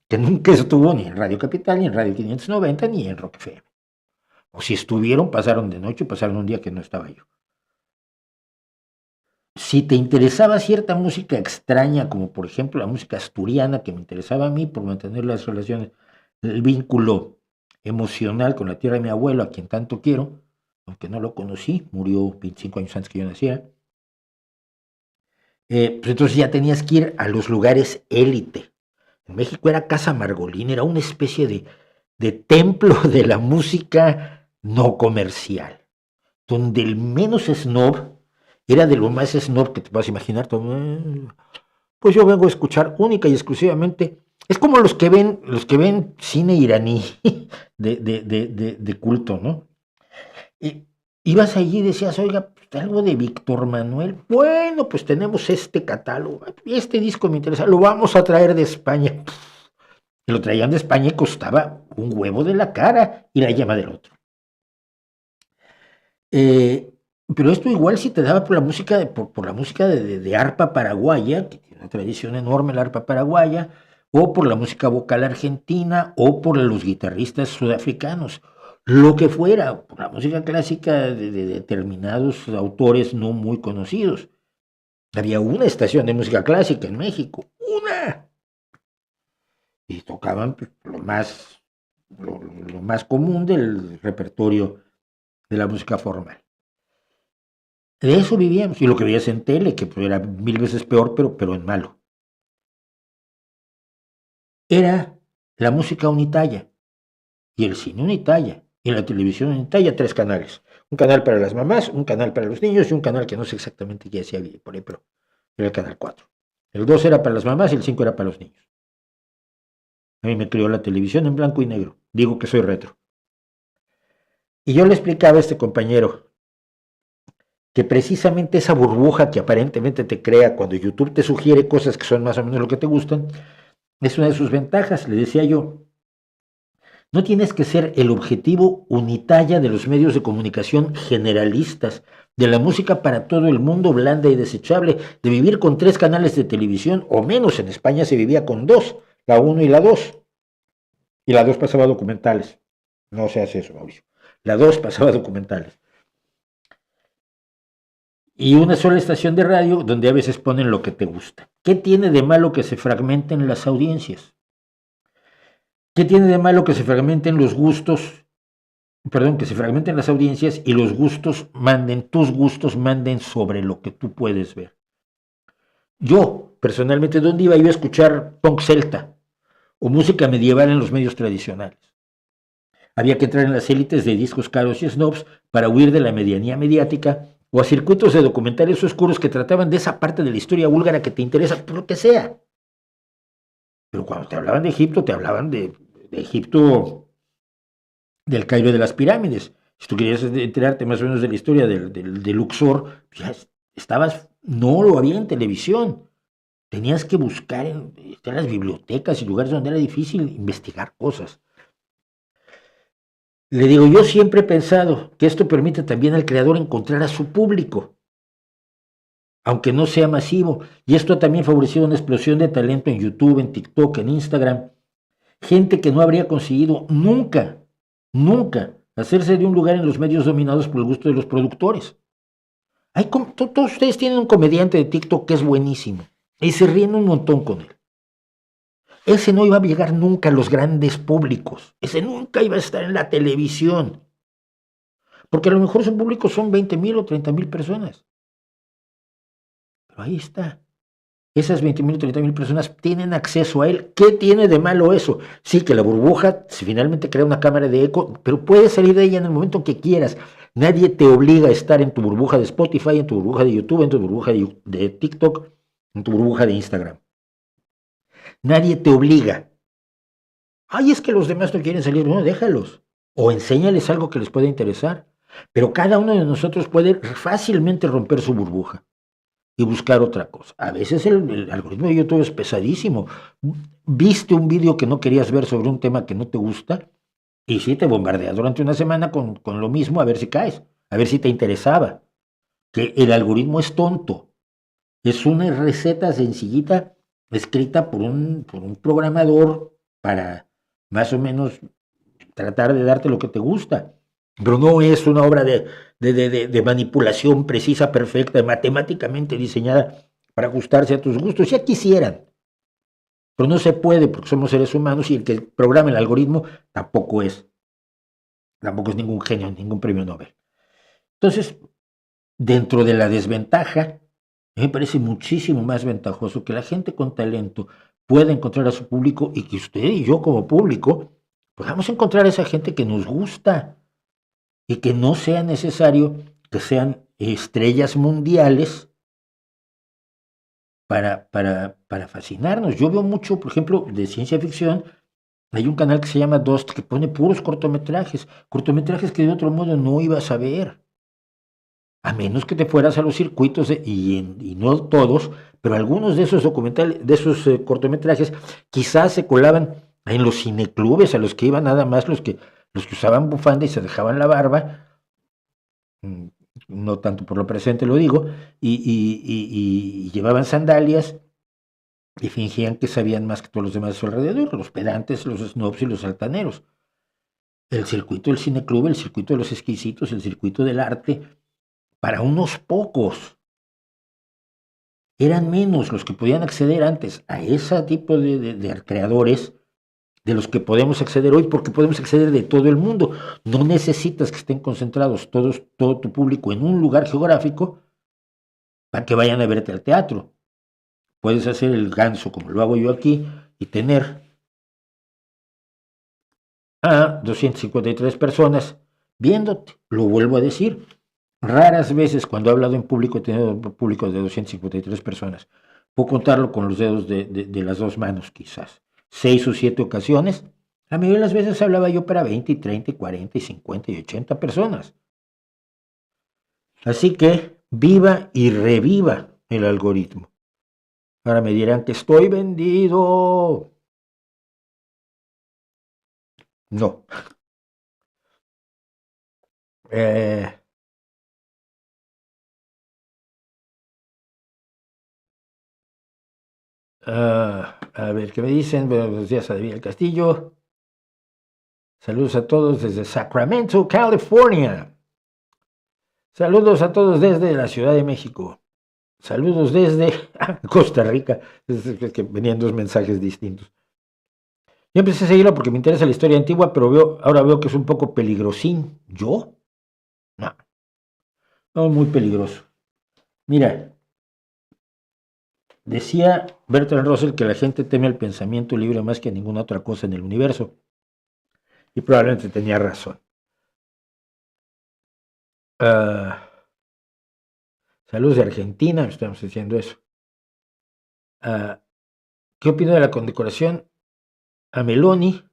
[SPEAKER 1] que nunca estuvo ni en Radio Capital, ni en Radio 590, ni en Rock FM. O si estuvieron, pasaron de noche, pasaron un día que no estaba yo. Si te interesaba cierta música extraña, como por ejemplo la música asturiana, que me interesaba a mí por mantener las relaciones, el vínculo emocional con la tierra de mi abuelo, a quien tanto quiero, aunque no lo conocí, murió 25 años antes que yo naciera, pues entonces ya tenías que ir a los lugares élite. En México era Casa Margolín, era una especie de templo de la música no comercial, donde el menos snob era de lo más snob que te vas a imaginar. Pues yo vengo a escuchar única y exclusivamente. Es como los que ven cine iraní de culto, ¿no? Y ibas allí y decías, oiga, pues, algo de Víctor Manuel. Bueno, pues tenemos este catálogo. Este disco me interesa, lo vamos a traer de España. Y lo traían de España y costaba un huevo de la cara y la llama del otro. Pero esto igual si te daba por la música por la música de arpa paraguaya, que tiene una tradición enorme la arpa paraguaya, o por la música vocal argentina, o por los guitarristas sudafricanos, lo que fuera, por la música clásica de determinados autores no muy conocidos. Había una estación de música clásica en México, una, y tocaban pues, lo más común del repertorio de la música formal. De eso vivíamos, y lo que veías en tele, que era 1000 veces peor, pero en malo. Era la música unitalla, y el cine unitalla, y la televisión unitalla, 3 canales. Un canal para las mamás, un canal para los niños, y un canal que no sé exactamente qué hacía por ahí, pero era el canal 4. El 2 era para las mamás y el 5 era para los niños. A mí me crió la televisión en blanco y negro. Digo que soy retro. Y yo le explicaba a este compañero que precisamente esa burbuja que aparentemente te crea cuando YouTube te sugiere cosas que son más o menos lo que te gustan, es una de sus ventajas. Le decía yo, no tienes que ser el objetivo unitalla de los medios de comunicación generalistas, de la música para todo el mundo blanda y desechable, de vivir con 3 canales de televisión, o menos. En España se vivía con 2, la 1 y la 2. Y la 2 pasaba documentales. No se hace eso, Mauricio. La 2 pasaba documentales. Y una sola estación de radio donde a veces ponen lo que te gusta. ¿Qué tiene de malo que se fragmenten las audiencias? ¿Qué tiene de malo que se fragmenten los gustos perdón, que se fragmenten las audiencias y los gustos manden, tus gustos manden sobre lo que tú puedes ver. Yo, personalmente, ¿dónde iba yo a escuchar punk celta o música medieval en los medios tradicionales? Había que entrar en las élites de discos caros y snobs para huir de la medianía mediática o a circuitos de documentales oscuros que trataban de esa parte de la historia búlgara que te interesa, por lo que sea. Pero cuando te hablaban de Egipto, te hablaban de Egipto, del Cairo de las pirámides. Si tú querías enterarte más o menos de la historia de Luxor, ya estabas, no lo había en televisión. Tenías que buscar en las bibliotecas y lugares donde era difícil investigar cosas. Le digo, yo siempre he pensado que esto permite también al creador encontrar a su público, aunque no sea masivo. Y esto ha también favorecido una explosión de talento en YouTube, en TikTok, en Instagram. Gente que no habría conseguido nunca hacerse de un lugar en los medios dominados por el gusto de los productores. Todos ustedes tienen un comediante de TikTok que es buenísimo y se ríen un montón con él. Ese no iba a llegar nunca a los grandes públicos. Ese nunca iba a estar en la televisión. Porque a lo mejor su público son 20,000 o 30,000 personas. Pero ahí está. Esas 20,000 o 30,000 personas tienen acceso a él. ¿Qué tiene de malo eso? Sí, que la burbuja finalmente crea una cámara de eco, pero puedes salir de ella en el momento que quieras. Nadie te obliga a estar en tu burbuja de Spotify, en tu burbuja de YouTube, en tu burbuja de TikTok, en tu burbuja de Instagram. Nadie te obliga. Ay, es que los demás no quieren salir. No, déjalos. O enséñales algo que les pueda interesar. Pero cada uno de nosotros puede fácilmente romper su burbuja y buscar otra cosa. A veces el algoritmo de YouTube es pesadísimo. Viste un vídeo que no querías ver sobre un tema que no te gusta y sí te bombardea durante una semana con lo mismo a ver si caes, a ver si te interesaba. Que el algoritmo es tonto. Es una receta sencillita escrita por un programador para más o menos tratar de darte lo que te gusta. Pero no es una obra de manipulación precisa, perfecta, matemáticamente diseñada para ajustarse a tus gustos. Ya quisieran, pero no se puede porque somos seres humanos y el que programa el algoritmo tampoco es ningún genio, ningún premio Nobel. Entonces, dentro de la desventaja, me parece muchísimo más ventajoso que la gente con talento pueda encontrar a su público y que usted y yo como público podamos encontrar a esa gente que nos gusta y que no sea necesario que sean estrellas mundiales para fascinarnos. Yo veo mucho, por ejemplo, de ciencia ficción. Hay un canal que se llama Dust que pone puros cortometrajes que de otro modo no ibas a ver. A menos que te fueras a los circuitos, y no todos, pero algunos de esos documentales, de esos cortometrajes, quizás se colaban en los cineclubes a los que iban nada más los que usaban bufanda y se dejaban la barba, no tanto por lo presente lo digo, y llevaban sandalias y fingían que sabían más que todos los demás de su alrededor, los pedantes, los snobs y los altaneros. El circuito del cineclub, el circuito de los exquisitos, el circuito del arte, para unos pocos. Eran menos los que podían acceder antes a ese tipo de creadores de los que podemos acceder hoy, porque podemos acceder de todo el mundo. No necesitas que estén concentrados todo tu público en un lugar geográfico para que vayan a verte al teatro. Puedes hacer el ganso como lo hago yo aquí y tener a 253 personas viéndote. Lo vuelvo a decir. Raras veces cuando he hablado en público he tenido público de 253 personas. Puedo contarlo con los dedos de las dos manos quizás. 6 o 7 ocasiones. La mayoría de las veces hablaba yo para 20, y 30, y 40, y 50, y 80 personas. Así que viva y reviva el algoritmo. Ahora me dirán que estoy vendido. No. A ver, ¿qué me dicen? Buenos días a David del Castillo. Saludos a todos desde Sacramento, California. Saludos a todos desde la Ciudad de México. Saludos desde Costa Rica. Es que venían dos mensajes distintos. Yo empecé a seguirlo porque me interesa la historia antigua, pero ahora veo que es un poco peligrosín. ¿Yo? No, no, muy peligroso. Mira, decía Bertrand Russell que la gente teme al pensamiento libre más que a ninguna otra cosa en el universo. Y probablemente tenía razón. Saludos de Argentina, estamos diciendo eso. ¿Qué opina de la condecoración a Meloni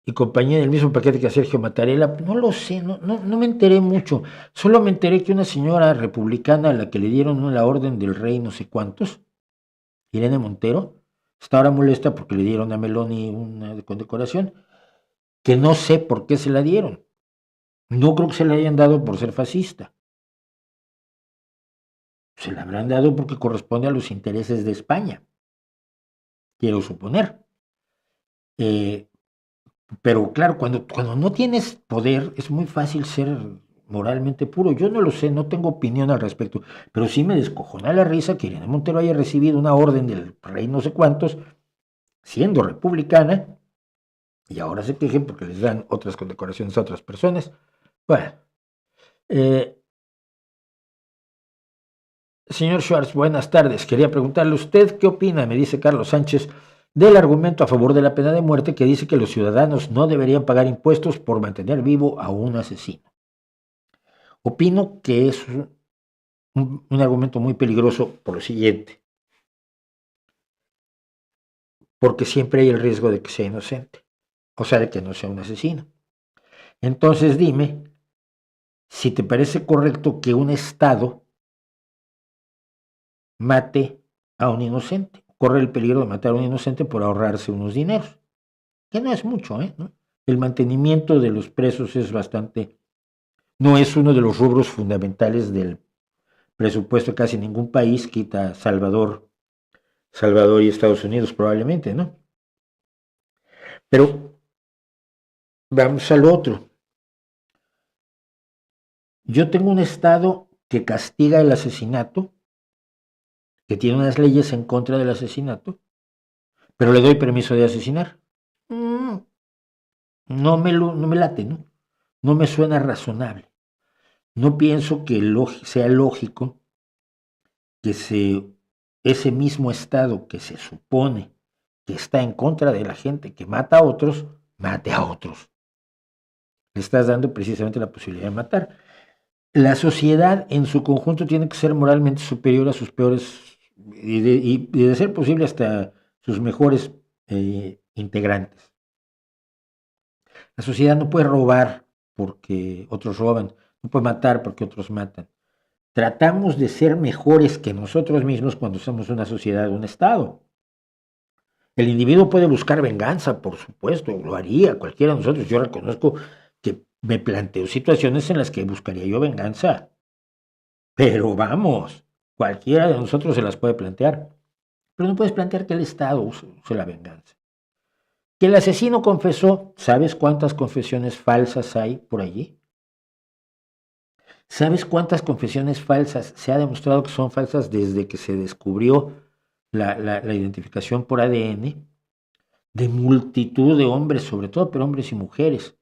[SPEAKER 1] y compañía del mismo paquete que a Sergio Mattarella? No lo sé, no me enteré mucho. Solo me enteré que una señora republicana a la que le dieron la orden del rey no sé cuántos, Irene Montero, está ahora molesta porque le dieron a Meloni una condecoración, que no sé por qué se la dieron. No creo que se la hayan dado por ser fascista. Se la habrán dado porque corresponde a los intereses de España, quiero suponer. Pero claro, cuando no tienes poder es muy fácil ser moralmente puro. Yo no lo sé, no tengo opinión al respecto, pero sí me descojona la risa que Irene Montero haya recibido una orden del rey no sé cuántos, siendo republicana, y ahora se quejen porque les dan otras condecoraciones a otras personas. Bueno, señor Schwartz, buenas tardes. Quería preguntarle a usted qué opina, me dice Carlos Sánchez, del argumento a favor de la pena de muerte que dice que los ciudadanos no deberían pagar impuestos por mantener vivo a un asesino. Opino que es un argumento muy peligroso por lo siguiente, porque siempre hay el riesgo de que sea inocente, o sea, de que no sea un asesino. Entonces dime si te parece correcto que un Estado mate a un inocente, corre el peligro de matar a un inocente por ahorrarse unos dineros, que no es mucho, ¿no? El mantenimiento de los presos es bastante, no es uno de los rubros fundamentales del presupuesto de casi ningún país, quita Salvador y Estados Unidos probablemente, ¿no? Pero vamos al otro. Yo tengo un Estado que castiga el asesinato, que tiene unas leyes en contra del asesinato, pero le doy permiso de asesinar. No me late, ¿no? No me suena razonable. No pienso que sea lógico que ese mismo Estado que se supone que está en contra de la gente que mata a otros, mate a otros. Le estás dando precisamente la posibilidad de matar. La sociedad en su conjunto tiene que ser moralmente superior a sus peores y de ser posible hasta sus mejores integrantes. La sociedad no puede robar porque otros roban, no puede matar porque otros matan. Tratamos de ser mejores que nosotros mismos cuando somos una sociedad, un Estado. El individuo puede buscar venganza, por supuesto, lo haría cualquiera de nosotros. Yo reconozco que me planteo situaciones en las que buscaría yo venganza. Pero vamos, cualquiera de nosotros se las puede plantear. Pero no puedes plantear que el Estado use la venganza. Que el asesino confesó, ¿sabes cuántas confesiones falsas hay por allí? ¿Sabes cuántas confesiones falsas se ha demostrado que son falsas desde que se descubrió la identificación por ADN? De multitud de hombres, sobre todo, pero hombres y mujeres,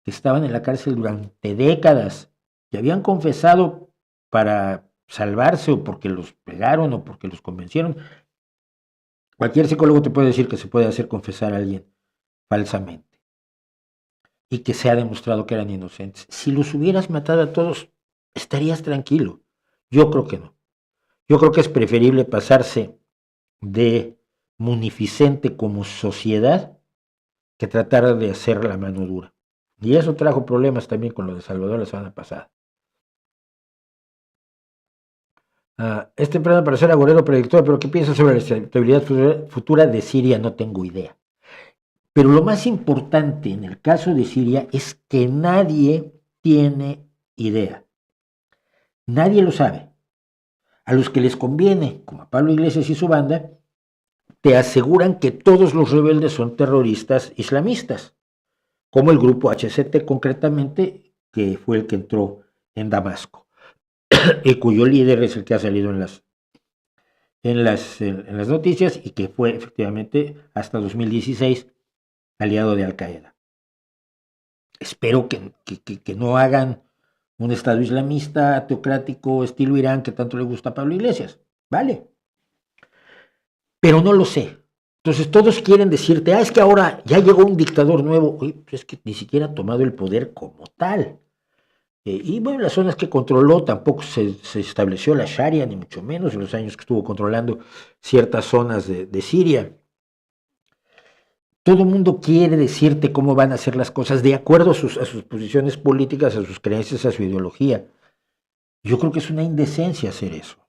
[SPEAKER 1] que estaban en la cárcel durante décadas, que habían confesado para salvarse o porque los pegaron o porque los convencieron. Cualquier psicólogo te puede decir que se puede hacer confesar a alguien falsamente y que se ha demostrado que eran inocentes. Si los hubieras matado a todos, estarías tranquilo. Yo creo que no. Yo creo que es preferible pasarse de munificente como sociedad que tratar de hacer la mano dura. Y eso trajo problemas también con lo de Salvador la semana pasada. Este plano para ser agorero predictor, pero ¿qué piensas sobre la estabilidad futura de Siria? No tengo idea. Pero lo más importante en el caso de Siria es que nadie tiene idea. Nadie lo sabe. A los que les conviene, como a Pablo Iglesias y su banda, te aseguran que todos los rebeldes son terroristas islamistas, como el grupo HCT concretamente, que fue el que entró en Damasco, y cuyo líder es el que ha salido en las noticias y que fue efectivamente hasta 2016 aliado de Al-Qaeda. Espero que no hagan un Estado islamista, teocrático, estilo Irán, que tanto le gusta a Pablo Iglesias. Vale. Pero no lo sé. Entonces todos quieren decirte, es que ahora ya llegó un dictador nuevo. Oye, pues es que ni siquiera ha tomado el poder como tal. Y bueno, las zonas que controló tampoco se estableció la Sharia, ni mucho menos en los años que estuvo controlando ciertas zonas de Siria. Todo el mundo quiere decirte cómo van a ser las cosas de acuerdo a sus posiciones políticas, a sus creencias, a su ideología. Yo creo que es una indecencia hacer eso.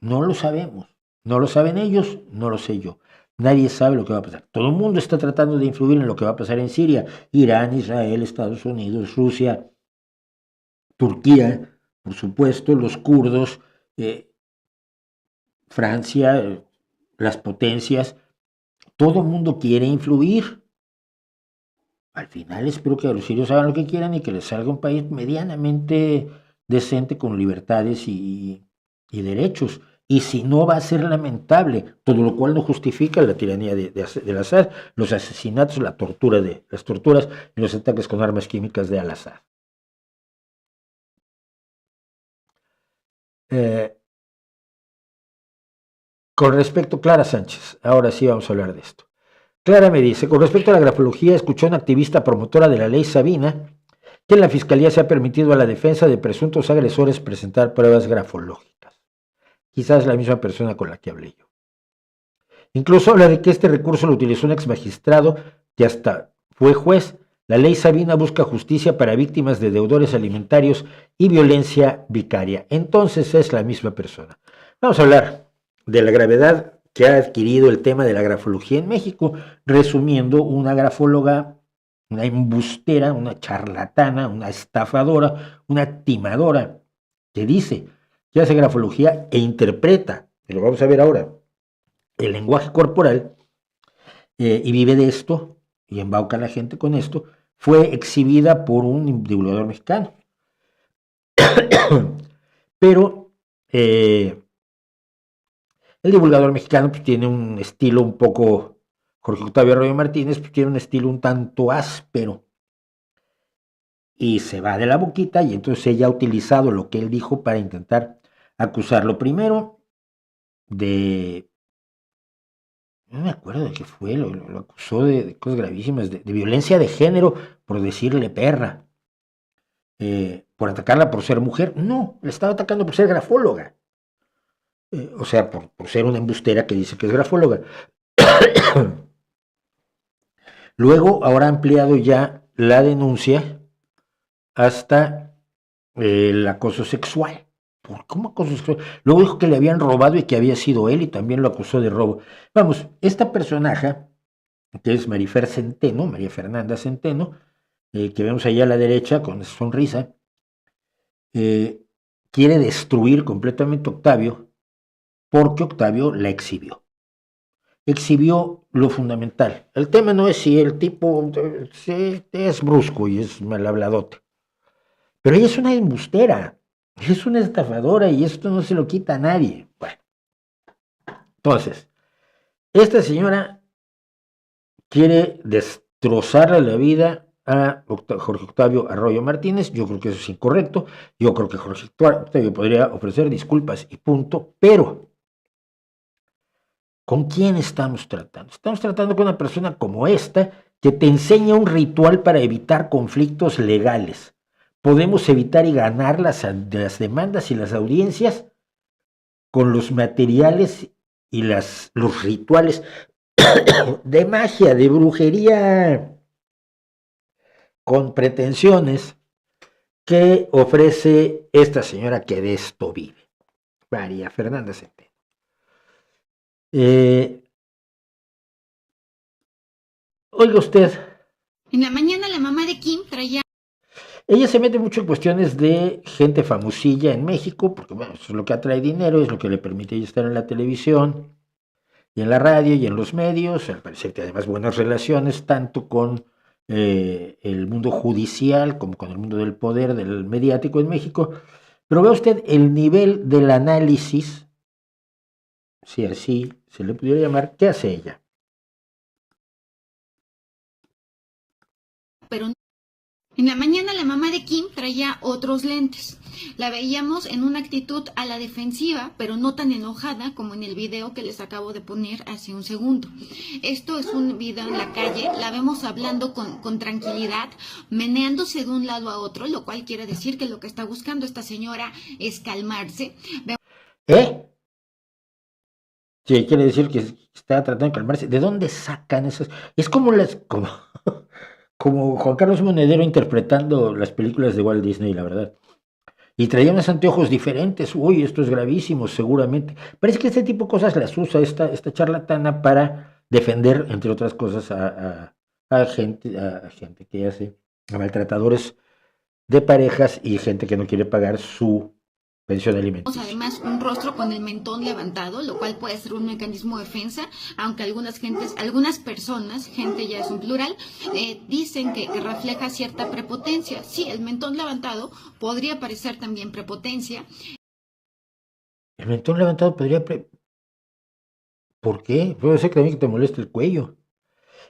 [SPEAKER 1] No lo sabemos. No lo saben ellos, no lo sé yo. Nadie sabe lo que va a pasar. Todo el mundo está tratando de influir en lo que va a pasar en Siria. Irán, Israel, Estados Unidos, Rusia, Turquía, por supuesto, los kurdos, Francia, las potencias. Todo el mundo quiere influir. Al final espero que los sirios hagan lo que quieran y que les salga un país medianamente decente con libertades y derechos. Y si no, va a ser lamentable, todo lo cual no justifica la tiranía de Al-Assad, los asesinatos, las torturas y los ataques con armas químicas de Al-Assad. Con respecto, Clara Sánchez, ahora sí vamos a hablar de esto. Clara me dice, con respecto a la grafología, escuchó a una activista promotora de la ley Sabina que en la fiscalía se ha permitido a la defensa de presuntos agresores presentar pruebas grafológicas. Quizás la misma persona con la que hablé yo. Incluso habla de que este recurso lo utilizó un ex magistrado que hasta fue juez. La ley Sabina busca justicia para víctimas de deudores alimentarios y violencia vicaria. Entonces es la misma persona. Vamos a hablar de la gravedad que ha adquirido el tema de la grafología en México, resumiendo, una grafóloga, una embustera, una charlatana, una estafadora, una timadora, que dice que hace grafología e interpreta, y lo vamos a ver ahora, el lenguaje corporal, y vive de esto, y embauca a la gente con esto, fue exhibida por un divulgador mexicano. Pero el divulgador mexicano pues, tiene un estilo un poco, Jorge Octavio Arroyo Martínez, pues, tiene un estilo un tanto áspero. Y se va de la boquita y entonces ella ha utilizado lo que él dijo para intentar acusarlo primero de... No me acuerdo de qué fue, lo acusó de cosas gravísimas, de violencia de género por decirle perra, por atacarla por ser mujer. No, le estaba atacando por ser grafóloga. O sea, por ser una embustera que dice que es grafóloga. Luego, ahora ha ampliado ya la denuncia hasta el acoso sexual. ¿Cómo acoso sexual? Luego dijo que le habían robado y que había sido él y también lo acusó de robo. Vamos, esta personaje, que es María Fernanda Centeno, que vemos allá a la derecha con esa sonrisa, quiere destruir completamente a Octavio porque Octavio la exhibió. Exhibió lo fundamental. El tema no es si el tipo es brusco y es malhabladote, pero ella es una embustera, es una estafadora y esto no se lo quita a nadie. Bueno, entonces, esta señora quiere destrozarle la vida a Jorge Octavio Arroyo Martínez. Yo creo que eso es incorrecto. Yo creo que Jorge Octavio podría ofrecer disculpas y punto, pero ¿con quién estamos tratando? Estamos tratando con una persona como esta que te enseña un ritual para evitar conflictos legales. Podemos evitar y ganar las demandas y las audiencias con los materiales y los rituales de magia, de brujería, con pretensiones que ofrece esta señora que de esto vive, María Fernanda Centeno. Oiga usted.
[SPEAKER 3] En la mañana la mamá de Kim traía...
[SPEAKER 1] Ella se mete mucho en cuestiones de gente famosilla en México, porque bueno, eso es lo que atrae dinero, es lo que le permite ella estar en la televisión, y en la radio, y en los medios, al parecer que además buenas relaciones, tanto con el mundo judicial como con el mundo del poder, del mediático en México. Pero vea usted el nivel del análisis si así se le pudiera llamar, ¿qué hace ella?
[SPEAKER 3] pero en la mañana la mamá de Kim traía otros lentes. La veíamos en una actitud a la defensiva, pero no tan enojada como en el video que les acabo de poner hace un segundo. Esto es un video en la calle, la vemos hablando con tranquilidad, meneándose de un lado a otro, lo cual quiere decir que lo que está buscando esta señora es calmarse.
[SPEAKER 1] ¿Eh? Sí, quiere decir que está tratando de calmarse. ¿De dónde sacan esas? Es como como Juan Carlos Monedero interpretando las películas de Walt Disney, la verdad. Y traía unos anteojos diferentes. Uy, esto es gravísimo, seguramente. Parece que este tipo de cosas las usa esta charlatana para defender, entre otras cosas, a gente que hace, a maltratadores de parejas y gente que no quiere pagar su pensión alimenticia.
[SPEAKER 3] Además, un rostro con el mentón levantado, lo cual puede ser un mecanismo de defensa, aunque algunas personas, gente ya es un plural, dicen que refleja cierta prepotencia. Sí, el mentón levantado podría parecer también prepotencia.
[SPEAKER 1] El mentón levantado podría... ¿Por qué? Puede ser que también te moleste el cuello.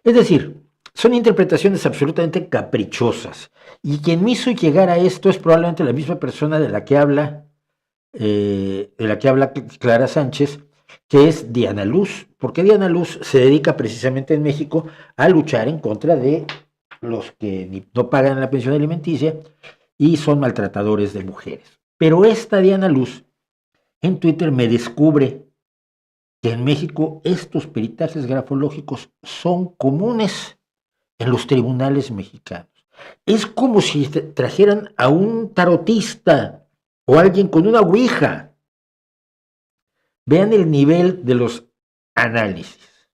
[SPEAKER 1] Es decir, son interpretaciones absolutamente caprichosas. Y quien me hizo llegar a esto es probablemente la misma persona de la que habla Clara Sánchez, que es Diana Luz, porque Diana Luz se dedica precisamente en México a luchar en contra de los que no pagan la pensión alimenticia y son maltratadores de mujeres. Pero esta Diana Luz en Twitter me descubre que en México estos peritajes grafológicos son comunes en los tribunales mexicanos. Es como si trajeran a un tarotista o alguien con una ouija. Vean el nivel de los análisis.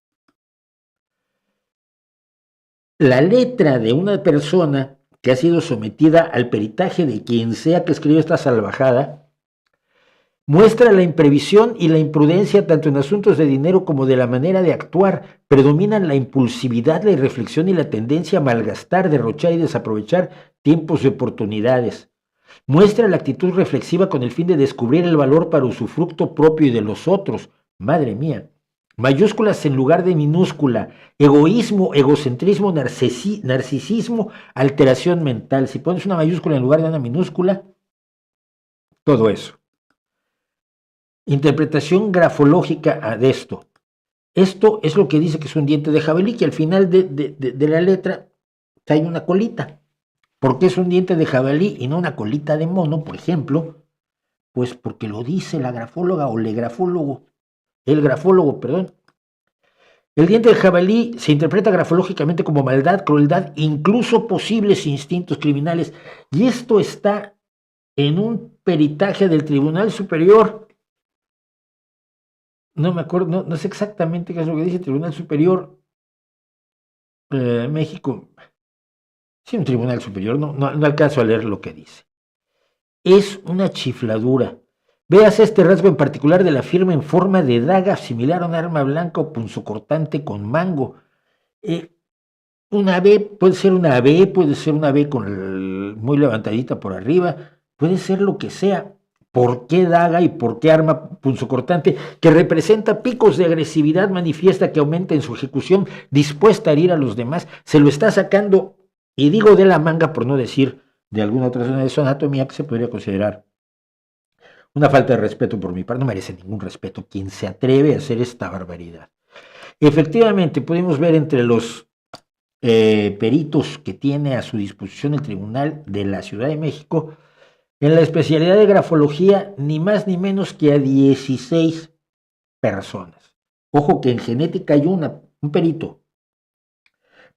[SPEAKER 1] La letra de una persona que ha sido sometida al peritaje de quien sea que escribió esta salvajada muestra la imprevisión y la imprudencia tanto en asuntos de dinero como de la manera de actuar. Predominan la impulsividad, la irreflexión y la tendencia a malgastar, derrochar y desaprovechar tiempos y oportunidades. Muestra la actitud reflexiva con el fin de descubrir el valor para usufructo propio y de los otros. Madre mía. Mayúsculas en lugar de minúscula. Egoísmo, egocentrismo, narcisismo, alteración mental. Si pones una mayúscula en lugar de una minúscula, todo eso. Interpretación grafológica de esto. Esto es lo que dice que es un diente de jabalí, que al final de la letra hay una colita. ¿Por qué es un diente de jabalí y no una colita de mono, por ejemplo? Pues porque lo dice la grafóloga o el grafólogo, perdón. El diente de jabalí se interpreta grafológicamente como maldad, crueldad, incluso posibles instintos criminales. Y esto está en un peritaje del Tribunal Superior. No me acuerdo, no sé exactamente qué es lo que dice el Tribunal Superior México. Sí, un Tribunal Superior, no alcanzo a leer lo que dice. Es una chifladura. Veas este rasgo en particular de la firma en forma de daga, similar a un arma blanca o punzocortante con mango. Una B, puede ser una B muy levantadita por arriba, puede ser lo que sea. ¿Por qué daga y por qué arma punzocortante que representa picos de agresividad manifiesta que aumenta en su ejecución, dispuesta a herir a los demás? Se lo está sacando, y digo de la manga por no decir de alguna otra zona de su anatomía que se podría considerar una falta de respeto por mi parte. No merece ningún respeto quien se atreve a hacer esta barbaridad. Efectivamente, pudimos ver entre los peritos que tiene a su disposición el Tribunal de la Ciudad de México, en la especialidad de grafología, ni más ni menos que a 16 personas. Ojo que en genética hay un perito,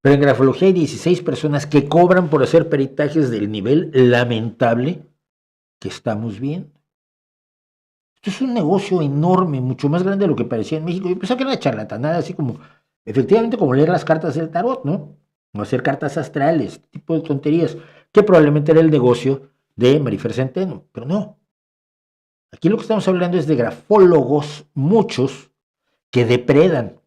[SPEAKER 1] pero en grafología hay 16 personas que cobran por hacer peritajes del nivel lamentable que estamos viendo. Esto es un negocio enorme, mucho más grande de lo que parecía en México. Yo pensaba que era una charlatanada, así como, efectivamente, como leer las cartas del tarot, ¿no? O hacer cartas astrales, tipo de tonterías, que probablemente era el negocio de Marifer Centeno, pero no. Aquí lo que estamos hablando es de grafólogos, muchos, que depredan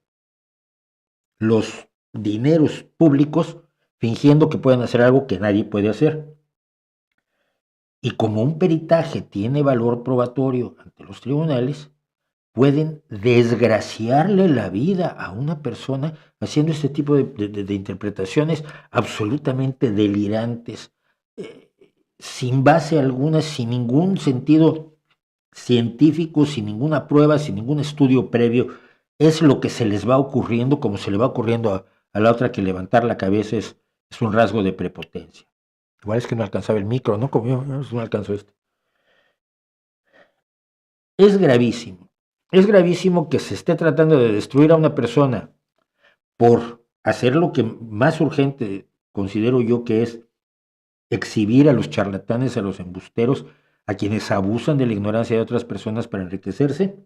[SPEAKER 1] los dineros públicos fingiendo que pueden hacer algo que nadie puede hacer. Y como un peritaje tiene valor probatorio ante los tribunales, pueden desgraciarle la vida a una persona haciendo este tipo de interpretaciones absolutamente delirantes, sin base alguna, sin ningún sentido científico, sin ninguna prueba, sin ningún estudio previo. Es lo que se les va ocurriendo, como se le va ocurriendo a la otra, que levantar la cabeza es un rasgo de prepotencia. Igual es que no alcanzaba el micro, ¿no? Como yo no alcanzo este. Es gravísimo. Es gravísimo que se esté tratando de destruir a una persona por hacer lo que más urgente considero yo, que es exhibir a los charlatanes, a los embusteros, a quienes abusan de la ignorancia de otras personas para enriquecerse.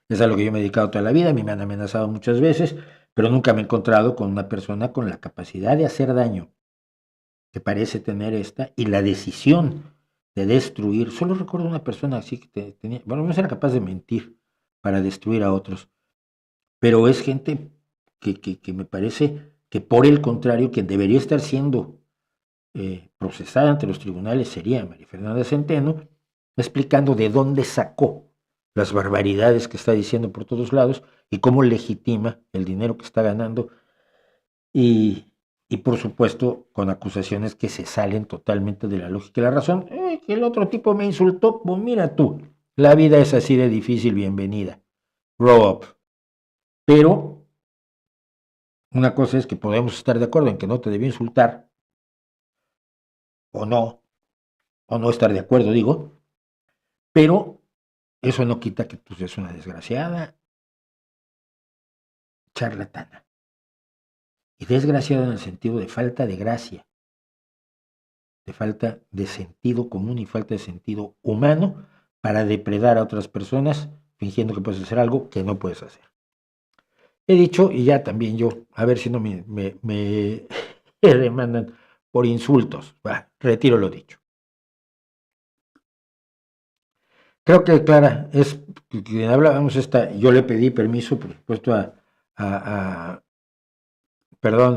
[SPEAKER 1] Es a lo que yo me he dedicado toda la vida. A mí me han amenazado muchas veces, pero nunca me he encontrado con una persona con la capacidad de hacer daño que parece tener esta, y la decisión de destruir. Solo recuerdo una persona así que tenía, bueno, no era capaz de mentir para destruir a otros, pero es gente que me parece que, por el contrario, quien debería estar siendo procesada ante los tribunales sería María Fernanda Centeno, explicando de dónde sacó las barbaridades que está diciendo por todos lados y cómo legitima el dinero que está ganando, y por supuesto con acusaciones que se salen totalmente de la lógica y la razón. Que el otro tipo me insultó, pues mira tú, la vida es así de difícil, bienvenida, grow up. Pero una cosa es que podemos estar de acuerdo en que no te debió insultar, o no estar de acuerdo, digo, pero eso no quita que tú seas una desgraciada charlatana. Y desgraciada en el sentido de falta de gracia, de falta de sentido común y falta de sentido humano para depredar a otras personas fingiendo que puedes hacer algo que no puedes hacer. He dicho, y ya también yo, a ver si no me demandan por insultos. Retiro lo dicho. Creo que Clara es quien hablábamos esta. Yo le pedí permiso, por supuesto,
[SPEAKER 3] Pero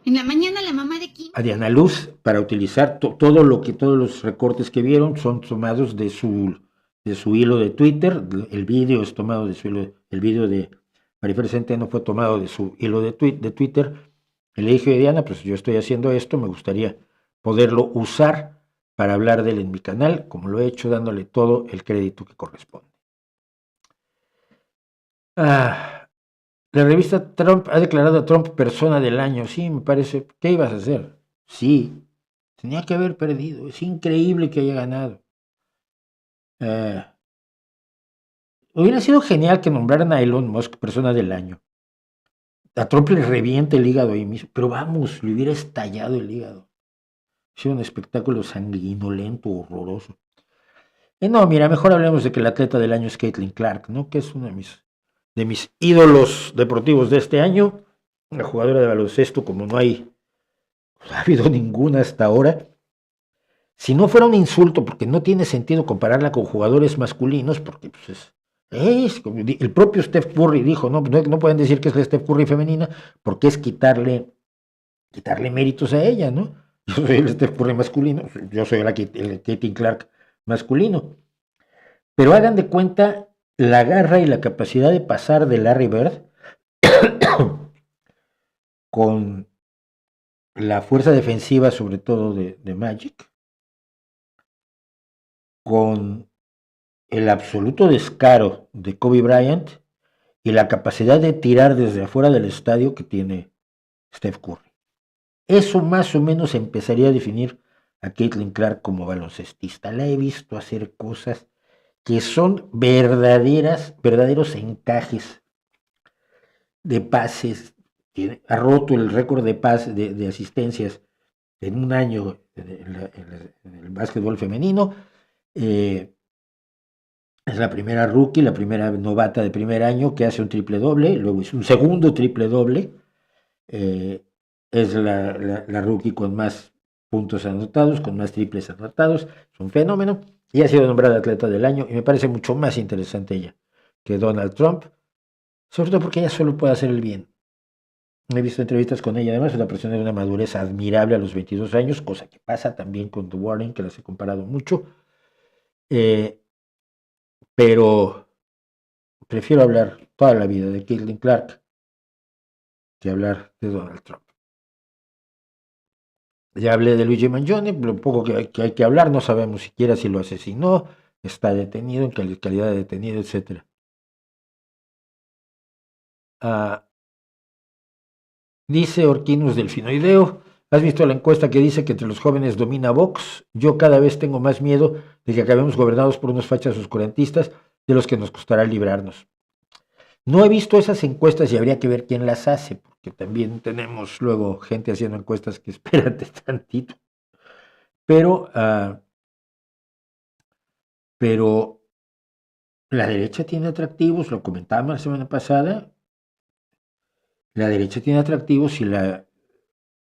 [SPEAKER 3] en la mañana la mamá de Kim,
[SPEAKER 1] a Diana Luz, para utilizar todos los recortes que vieron son tomados de su hilo de Twitter. El vídeo es tomado de su hilo, el vídeo de Marifer Centeno fue tomado de su hilo de Twitter. Y le dije a Diana, pues yo estoy haciendo esto, me gustaría poderlo usar para hablar de él en mi canal, como lo he hecho, dándole todo el crédito que corresponde. La revista Trump ha declarado a Trump persona del año. Sí, me parece. ¿Qué ibas a hacer? Sí, tenía que haber perdido. Es increíble que haya ganado. Hubiera sido genial que nombraran a Elon Musk persona del año. A Trump le revienta el hígado ahí mismo, pero vamos, le hubiera estallado el hígado. Ha sido un espectáculo sanguinolento, horroroso. No, mira, mejor hablemos de que el atleta del año es Caitlin Clark, ¿no? Que es uno de mis ídolos deportivos de este año. Una jugadora de baloncesto como no ha habido ninguna hasta ahora. Si no fuera un insulto, porque no tiene sentido compararla con jugadores masculinos, porque pues como el propio Steph Curry dijo, no pueden decir que es la Steph Curry femenina, porque es quitarle méritos a ella, ¿no? Yo soy el Steph Curry masculino, yo soy el Caitlin Clark masculino. Pero hagan de cuenta la garra y la capacidad de pasar de Larry Bird con la fuerza defensiva, sobre todo de Magic, con el absoluto descaro de Kobe Bryant y la capacidad de tirar desde afuera del estadio que tiene Steph Curry. Eso más o menos empezaría a definir a Caitlin Clark como baloncestista. La he visto hacer cosas que son verdaderos encajes de pases. Ha roto el récord de asistencias en un año en el básquetbol femenino. Es la primera rookie, la primera novata de primer año que hace un triple doble, luego hizo un segundo triple doble. Es la rookie con más puntos anotados, con más triples anotados. Es un fenómeno. Y ha sido nombrada atleta del año, y me parece mucho más interesante ella que Donald Trump, sobre todo porque ella solo puede hacer el bien. He visto entrevistas con ella, además es una persona de una madurez admirable a los 22 años, cosa que pasa también con The Warren, que las he comparado mucho. pero prefiero hablar toda la vida de Caitlin Clark que hablar de Donald Trump. Ya hablé de Luigi Mangione, lo poco que hay que hablar, no sabemos siquiera si lo asesinó, está detenido, en calidad de detenido, etc. Dice Orquinus Delfinoideo, ¿has visto la encuesta que dice que entre los jóvenes domina Vox? Yo cada vez tengo más miedo de que acabemos gobernados por unos fachas oscurantistas de los que nos costará librarnos. No he visto esas encuestas y habría que ver quién las hace, porque también tenemos luego gente haciendo encuestas que espérate tantito. Pero la derecha tiene atractivos, lo comentábamos la semana pasada, la derecha tiene atractivos si la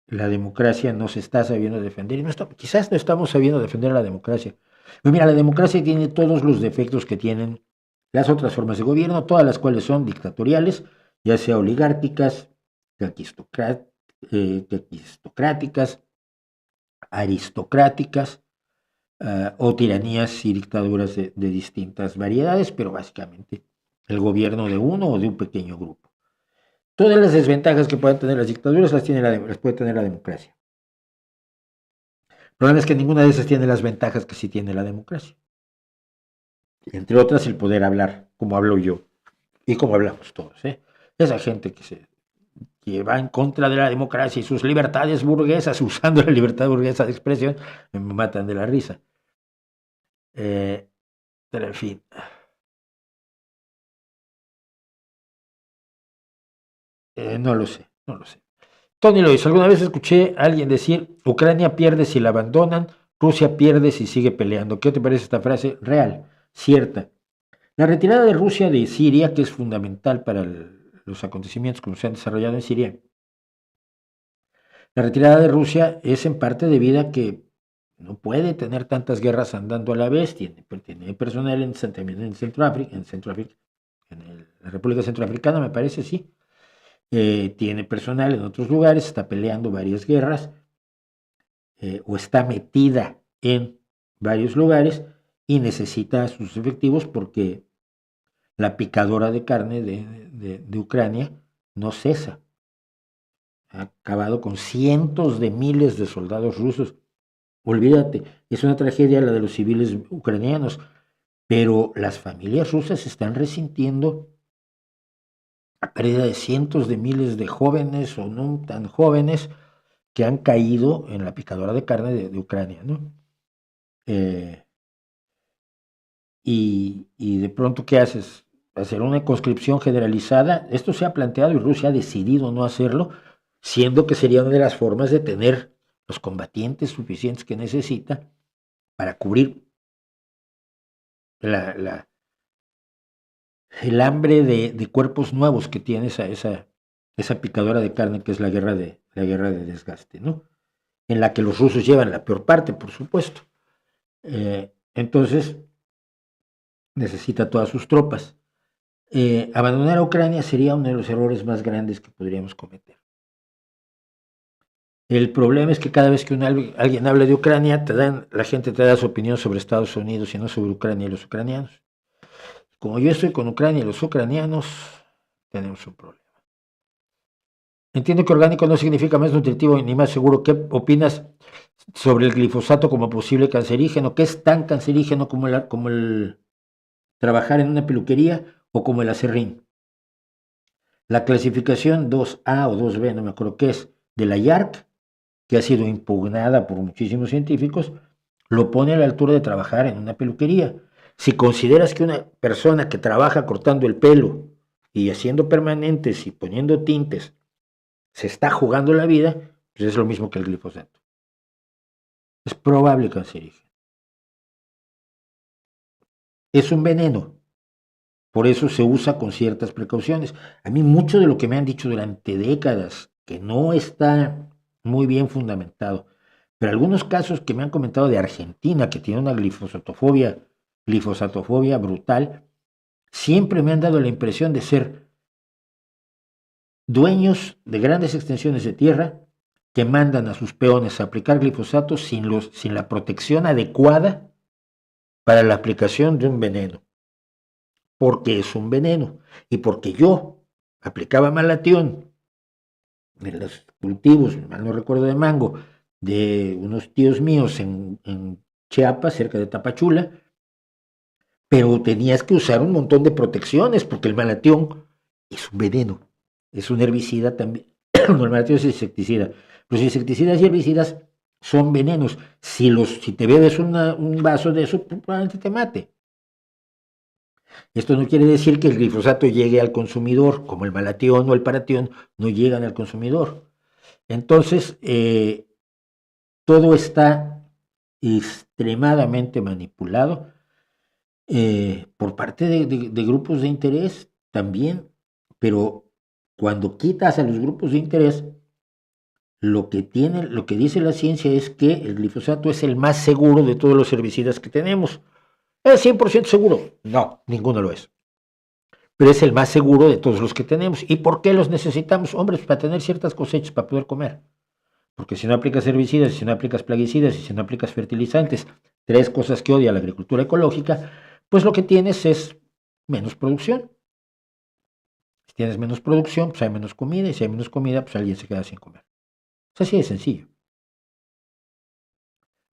[SPEAKER 1] democracia no se está sabiendo defender. Quizás no estamos sabiendo defender a la democracia. Pero mira, la democracia tiene todos los defectos que tienen las otras formas de gobierno, todas las cuales son dictatoriales, ya sea oligárquicas, tequistocráticas, aristocráticas, o tiranías y dictaduras de distintas variedades, pero básicamente el gobierno de uno o de un pequeño grupo. Todas las desventajas que puedan tener las dictaduras las puede tener la democracia. El problema es que ninguna de esas tiene las ventajas que sí tiene la democracia. Entre otras, el poder hablar, como hablo yo, y como hablamos todos. Esa gente que va en contra de la democracia y sus libertades burguesas, usando la libertad burguesa de expresión, me matan de la risa. Pero en fin. No lo sé. Tony Lois, alguna vez escuché a alguien decir, Ucrania pierde si la abandonan, Rusia pierde si sigue peleando. ¿Qué te parece esta frase? Real, cierta. La retirada de Rusia de Siria, que es fundamental para los acontecimientos que se han desarrollado en Siria, la retirada de Rusia es en parte debido a que no puede tener tantas guerras andando a la vez, tiene personal en Centroáfrica, en la República Centroafricana, me parece, sí. Tiene personal en otros lugares, está peleando varias guerras, o está metida en varios lugares y necesita sus efectivos porque la picadora de carne de Ucrania no cesa. Ha acabado con cientos de miles de soldados rusos. Olvídate, es una tragedia la de los civiles ucranianos, pero las familias rusas están resintiendo la pérdida de cientos de miles de jóvenes o no tan jóvenes que han caído en la picadora de carne de Ucrania, ¿no? Y de pronto, ¿qué haces? Hacer una conscripción generalizada. Esto se ha planteado y Rusia ha decidido no hacerlo, siendo que sería una de las formas de tener los combatientes suficientes que necesita para cubrir el hambre de cuerpos nuevos que tiene esa picadora de carne que es la guerra de desgaste, ¿no? En la que los rusos llevan la peor parte, por supuesto. Entonces, necesita todas sus tropas. Abandonar a Ucrania sería uno de los errores más grandes que podríamos cometer. El problema es que cada vez que alguien habla de Ucrania, la gente te da su opinión sobre Estados Unidos y no sobre Ucrania y los ucranianos. Como yo estoy con Ucrania y los ucranianos, tenemos un problema. Entiendo que orgánico no significa más nutritivo ni más seguro. ¿Qué opinas sobre el glifosato como posible cancerígeno? ¿Qué es tan cancerígeno como el trabajar en una peluquería o como el aserrín? La clasificación 2A o 2B, no me acuerdo qué es, de la IARC, que ha sido impugnada por muchísimos científicos, lo pone a la altura de trabajar en una peluquería. Si consideras que una persona que trabaja cortando el pelo y haciendo permanentes y poniendo tintes se está jugando la vida, pues es lo mismo que el glifosato. Es probable cancerígeno. Es un veneno. Por eso se usa con ciertas precauciones. A mí mucho de lo que me han dicho durante décadas, que no está muy bien fundamentado, pero algunos casos que me han comentado de Argentina, que tiene una glifosatofobia brutal, siempre me han dado la impresión de ser dueños de grandes extensiones de tierra que mandan a sus peones a aplicar glifosato sin la protección adecuada para la aplicación de un veneno. porque es un veneno y porque yo aplicaba malatión en los cultivos, mal no recuerdo, de mango, de unos tíos míos en Chiapas, cerca de Tapachula, pero tenías que usar un montón de protecciones porque el malatión es un veneno, es un herbicida también. No, el malatión es insecticida. Los insecticidas y herbicidas son venenos. Si te bebes un vaso de eso, probablemente te mate. Esto no quiere decir que el glifosato llegue al consumidor, como el malatión o el paratión no llegan al consumidor. Entonces, todo está extremadamente manipulado por parte de grupos de interés también, pero cuando quitas a los grupos de interés, lo que dice la ciencia es que el glifosato es el más seguro de todos los herbicidas que tenemos. ¿Es 100% seguro? No, ninguno lo es. Pero es el más seguro de todos los que tenemos. ¿Y por qué los necesitamos? Hombre, para tener ciertas cosechas, para poder comer. Porque si no aplicas herbicidas, si no aplicas plaguicidas, y si no aplicas fertilizantes, 3 cosas que odia la agricultura ecológica, pues lo que tienes es menos producción. Si tienes menos producción, pues hay menos comida, y si hay menos comida, pues alguien se queda sin comer. Es así de sencillo.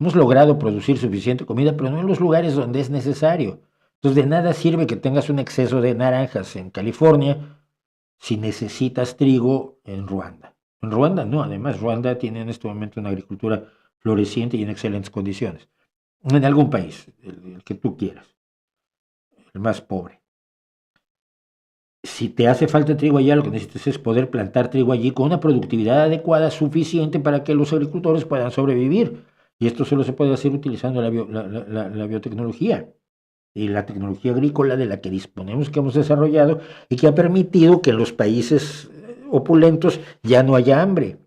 [SPEAKER 1] Hemos logrado producir suficiente comida, pero no en los lugares donde es necesario. Entonces, de nada sirve que tengas un exceso de naranjas en California si necesitas trigo en Ruanda. En Ruanda no, además Ruanda tiene en este momento una agricultura floreciente y en excelentes condiciones. En algún país, el que tú quieras, el más pobre. Si te hace falta trigo allá, lo que necesitas es poder plantar trigo allí con una productividad adecuada suficiente para que los agricultores puedan sobrevivir. Y esto solo se puede hacer utilizando la biotecnología y la tecnología agrícola de la que disponemos, que hemos desarrollado y que ha permitido que en los países opulentos ya no haya hambre.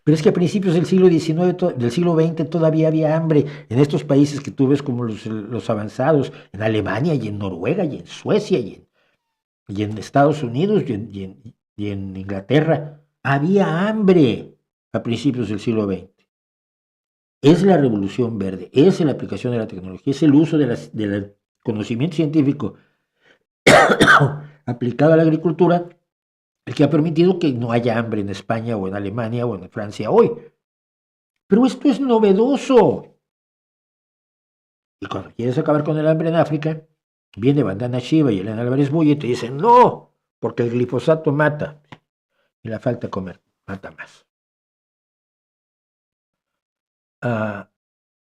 [SPEAKER 1] Pero es que a principios del siglo XIX, del siglo XX todavía había hambre en estos países que tú ves como los avanzados, en Alemania y en Noruega y en Suecia y en Estados Unidos y en Inglaterra. Había hambre a principios del siglo XX. Es la revolución verde, es la aplicación de la tecnología, es el uso del conocimiento científico aplicado a la agricultura el que ha permitido que no haya hambre en España o en Alemania o en Francia hoy. Pero esto es novedoso. Y cuando quieres acabar con el hambre en África, viene Vandana Shiva y Elena Álvarez Bulla y te dicen, no, porque el glifosato mata. Y la falta de comer mata más.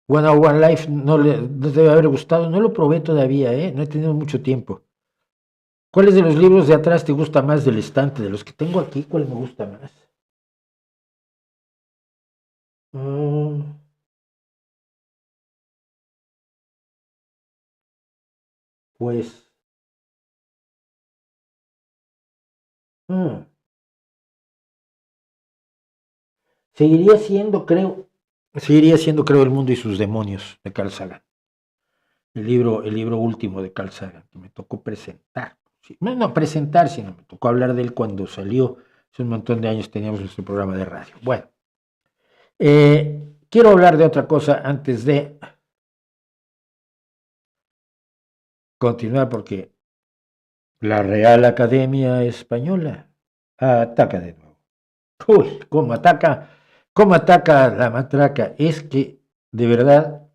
[SPEAKER 1] One Hour One Life no debe haber gustado, no lo probé todavía, no he tenido mucho tiempo. ¿Cuáles de los libros de atrás te gusta más del estante? De los que tengo aquí, ¿cuál me gusta más? Pues seguiría siendo, creo, El mundo y sus demonios, de Carl Sagan. El libro último de Carl Sagan, que me tocó presentar. No presentar, sino me tocó hablar de él cuando salió. Hace un montón de años teníamos nuestro programa de radio. Bueno, quiero hablar de otra cosa antes de continuar, porque la Real Academia Española ataca de nuevo. Uy, cómo ataca la matraca. Es que, de verdad,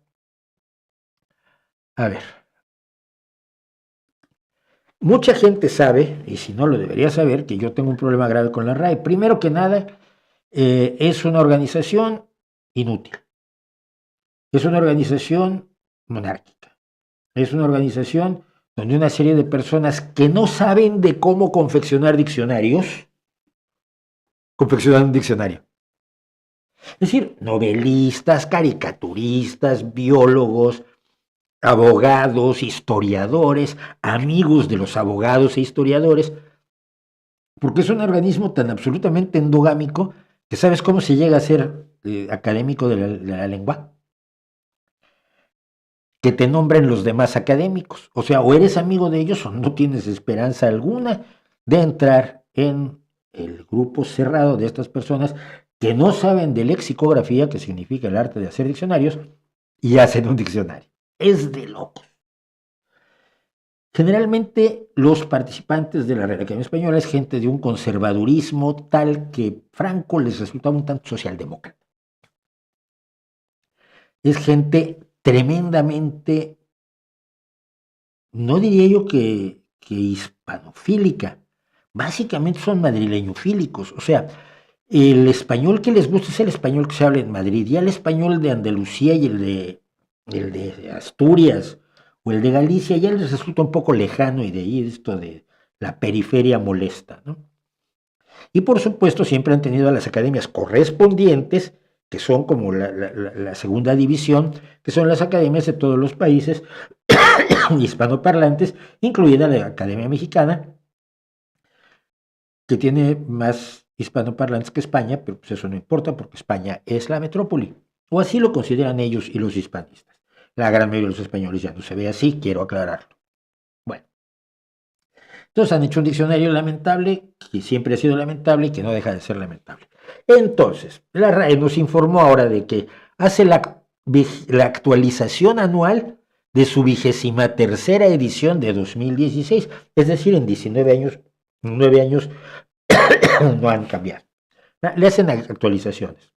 [SPEAKER 1] a ver, mucha gente sabe, y si no lo debería saber, que yo tengo un problema grave con la RAE. Primero que nada, es una organización inútil. Es una organización monárquica. Es una organización donde una serie de personas que no saben de cómo confeccionar diccionarios, confeccionan un diccionario. Es decir, novelistas, caricaturistas, biólogos, abogados, historiadores, amigos de los abogados e historiadores, porque es un organismo tan absolutamente endogámico que ¿sabes cómo se llega a ser académico de la lengua? Que te nombren los demás académicos. O sea, o eres amigo de ellos o no tienes esperanza alguna de entrar en el grupo cerrado de estas personas que no saben de lexicografía, que significa el arte de hacer diccionarios, y hacen un diccionario. Es de locos. Generalmente los participantes de la Real Academia Española es gente de un conservadurismo tal que Franco les resultaba un tanto socialdemócrata. Es gente tremendamente, no diría yo que hispanofílica, básicamente son madrileñofílicos, o sea, el español que les gusta es el español que se habla en Madrid, ya el español de Andalucía y el de Asturias o el de Galicia ya les resulta un poco lejano y de ahí esto de la periferia molesta, ¿no? Y por supuesto siempre han tenido a las academias correspondientes, que son como la segunda división, que son las academias de todos los países hispanoparlantes, incluida la Academia Mexicana, que tiene más hispanoparlantes que España, pero pues eso no importa porque España es la metrópoli, o así lo consideran ellos y los hispanistas. La gran mayoría de los españoles ya no se ve así, quiero aclararlo. Bueno, entonces han hecho un diccionario lamentable, que siempre ha sido lamentable y que no deja de ser lamentable. Entonces, la RAE nos informó ahora de que hace la actualización anual de su 23ª edición de 2016, es decir, en 19 años, 9 años no han cambiado. Le hacen actualizaciones.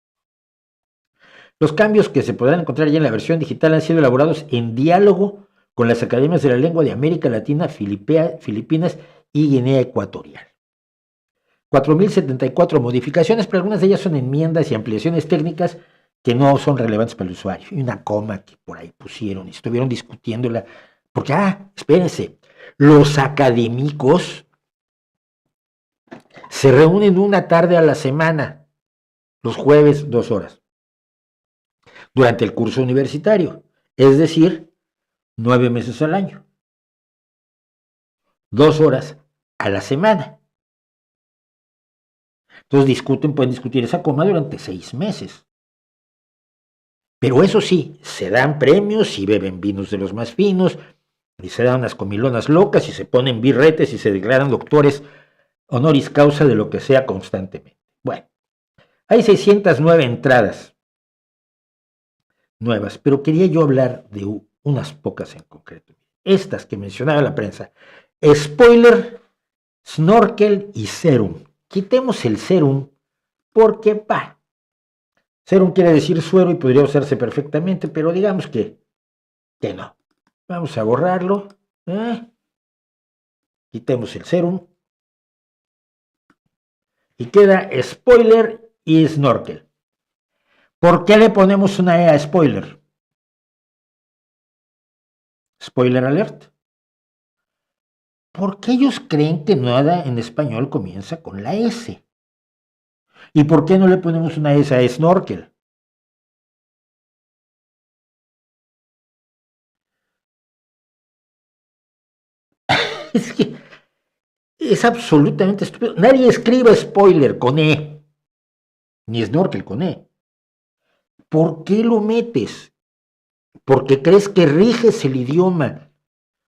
[SPEAKER 1] Los cambios que se podrán encontrar ya en la versión digital han sido elaborados en diálogo con las academias de la lengua de América Latina, Filipinas y Guinea Ecuatorial. 4.074 modificaciones, pero algunas de ellas son enmiendas y ampliaciones técnicas que no son relevantes para el usuario. Y una coma que por ahí pusieron y estuvieron discutiéndola. Porque, espérense, los académicos se reúnen una tarde a la semana, los jueves 2 horas, durante el curso universitario, es decir, 9 meses al año, 2 horas a la semana. Entonces pueden discutir esa coma durante 6 meses. Pero eso sí, se dan premios y beben vinos de los más finos, y se dan unas comilonas locas y se ponen birretes y se declaran doctores honoris causa de lo que sea constantemente. Bueno, hay 609 entradas nuevas, pero quería yo hablar de unas pocas en concreto. Estas que mencionaba la prensa: spoiler, snorkel y serum. Quitemos el serum porque, serum quiere decir suero y podría usarse perfectamente, pero digamos que no. Vamos a borrarlo. Quitemos el serum. Y queda spoiler y snorkel. ¿Por qué le ponemos una E a spoiler? Spoiler alert. Porque ellos creen que nada en español comienza con la S. ¿Y por qué no le ponemos una S a snorkel? Es que es absolutamente estúpido. Nadie escribe spoiler con E, ni snorkel con E. ¿Por qué lo metes? Porque crees que riges el idioma,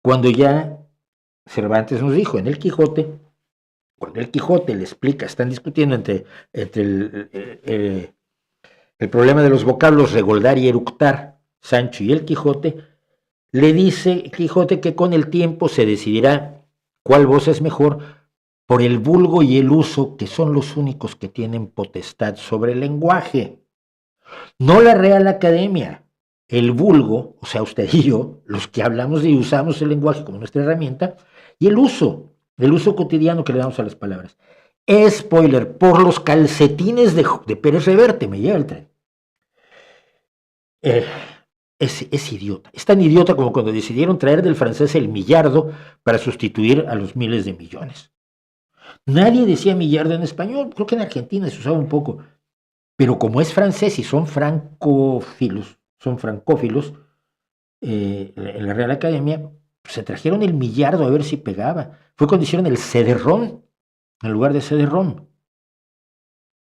[SPEAKER 1] cuando ya Cervantes nos dijo en el Quijote, cuando el Quijote le explica, están discutiendo entre el problema de los vocablos regoldar y eructar, Sancho y el Quijote, le dice Quijote que con el tiempo se decidirá cuál voz es mejor por el vulgo y el uso, que son los únicos que tienen potestad sobre el lenguaje. No la Real Academia. El vulgo, o sea, usted y yo, los que hablamos y usamos el lenguaje como nuestra herramienta, y el uso cotidiano que le damos a las palabras. Spoiler, por los calcetines de Pérez Reverte, me lleva el tren. Es idiota. Es tan idiota como cuando decidieron traer del francés el millardo para sustituir a los miles de millones. Nadie decía millardo en español, creo que en Argentina se usaba un poco, pero como es francés y son francófilos, en la Real Academia, se trajeron el millardo a ver si pegaba. Fue cuando hicieron el CD-ROM en lugar de CD-ROM.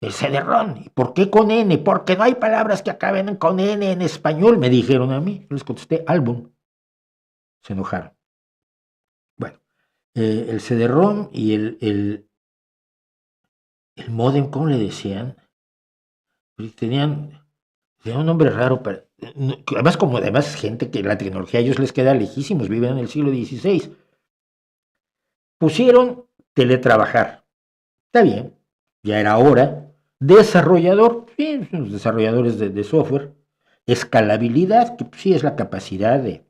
[SPEAKER 1] El CD-ROM. ¿Y por qué con N? Porque no hay palabras que acaben con N en español, me dijeron a mí. Yo les contesté álbum. Se enojaron. Bueno, el CD-ROM y el modem, ¿cómo le decían? Tenían un nombre raro para... Además, gente que la tecnología a ellos les queda lejísimos, viven en el siglo XVI. Pusieron teletrabajar. Está bien, ya era hora. Desarrollador, sí, los desarrolladores de software. Escalabilidad, que sí es la capacidad de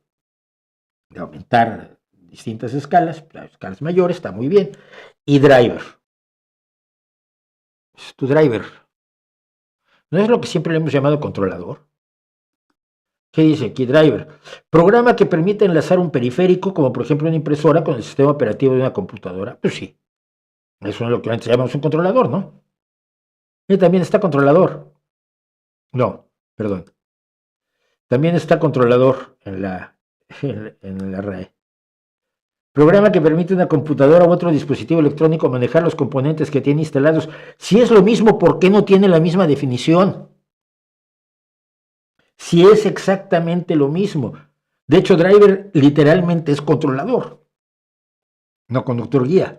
[SPEAKER 1] aumentar distintas escalas, escalas mayores, está muy bien. Y driver. Es tu driver. ¿No es lo que siempre le hemos llamado controlador? ¿Qué dice aquí? Driver. Programa que permite enlazar un periférico, como por ejemplo una impresora, con el sistema operativo de una computadora. Pues sí. Eso es lo que antes llamamos un controlador, ¿no? Y también está controlador. No, perdón. También está controlador en la RAE. Programa que permite a una computadora u otro dispositivo electrónico manejar los componentes que tiene instalados. Si es lo mismo, ¿por qué no tiene la misma definición? Si es exactamente lo mismo. De hecho, driver literalmente es controlador. No conductor guía.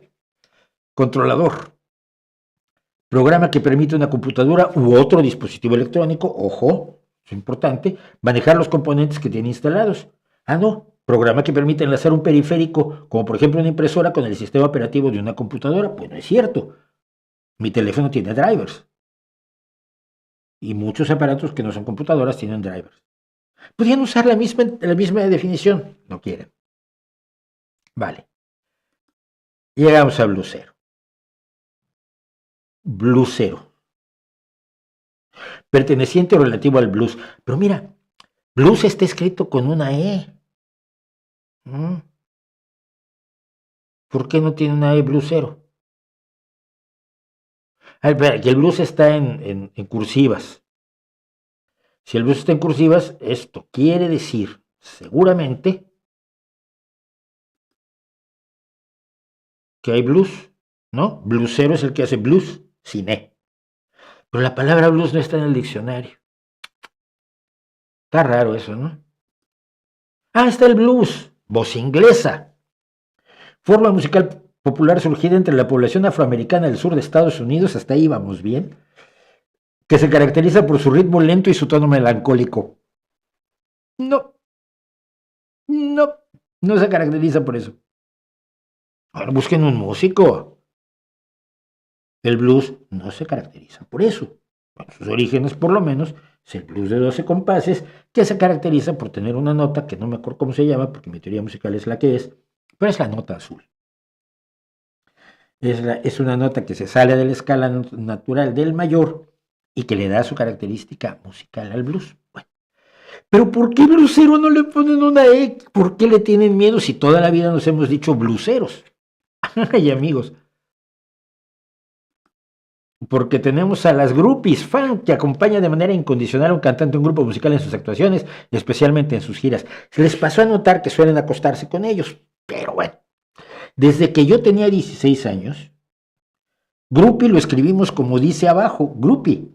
[SPEAKER 1] Controlador. Programa que permite a una computadora u otro dispositivo electrónico, ojo, es importante, manejar los componentes que tiene instalados. Ah, no. Programa que permite enlazar un periférico, como por ejemplo una impresora, con el sistema operativo de una computadora. Pues no es cierto. Mi teléfono tiene drivers. Y muchos aparatos que no son computadoras tienen drivers. Podrían usar la misma definición. No quieren. Vale. Llegamos a blusero. Blusero. Perteneciente o relativo al blues. Pero mira, blues está escrito con una E. ¿Por qué no tiene una E blusero? Que el blues está en cursivas. Si el blues está en cursivas, esto quiere decir, seguramente, que hay blues, ¿no? Blusero es el que hace blues sin E. Pero la palabra blues no está en el diccionario. Está raro eso, ¿no? Ah, está el blues, voz inglesa. Forma musical popular surgida entre la población afroamericana del sur de Estados Unidos, hasta ahí vamos bien, que se caracteriza por su ritmo lento y su tono melancólico. No se caracteriza por eso. Ahora busquen un músico. El blues no se caracteriza por eso. Bueno, sus orígenes, por lo menos, es el blues de 12 compases, que se caracteriza por tener una nota que no me acuerdo cómo se llama, porque mi teoría musical es la que es, pero es la nota azul. Es una nota que se sale de la escala natural del mayor y que le da su característica musical al blues. Bueno, pero ¿por qué blusero no le ponen una E? ¿Por qué le tienen miedo si toda la vida nos hemos dicho bluseros? Ay, amigos. Porque tenemos a las groupies, fan que acompaña de manera incondicional a un cantante o un grupo musical en sus actuaciones, especialmente en sus giras. Se les pasó a notar que suelen acostarse con ellos, pero bueno. Desde que yo tenía 16 años, groupie lo escribimos como dice abajo, groupie.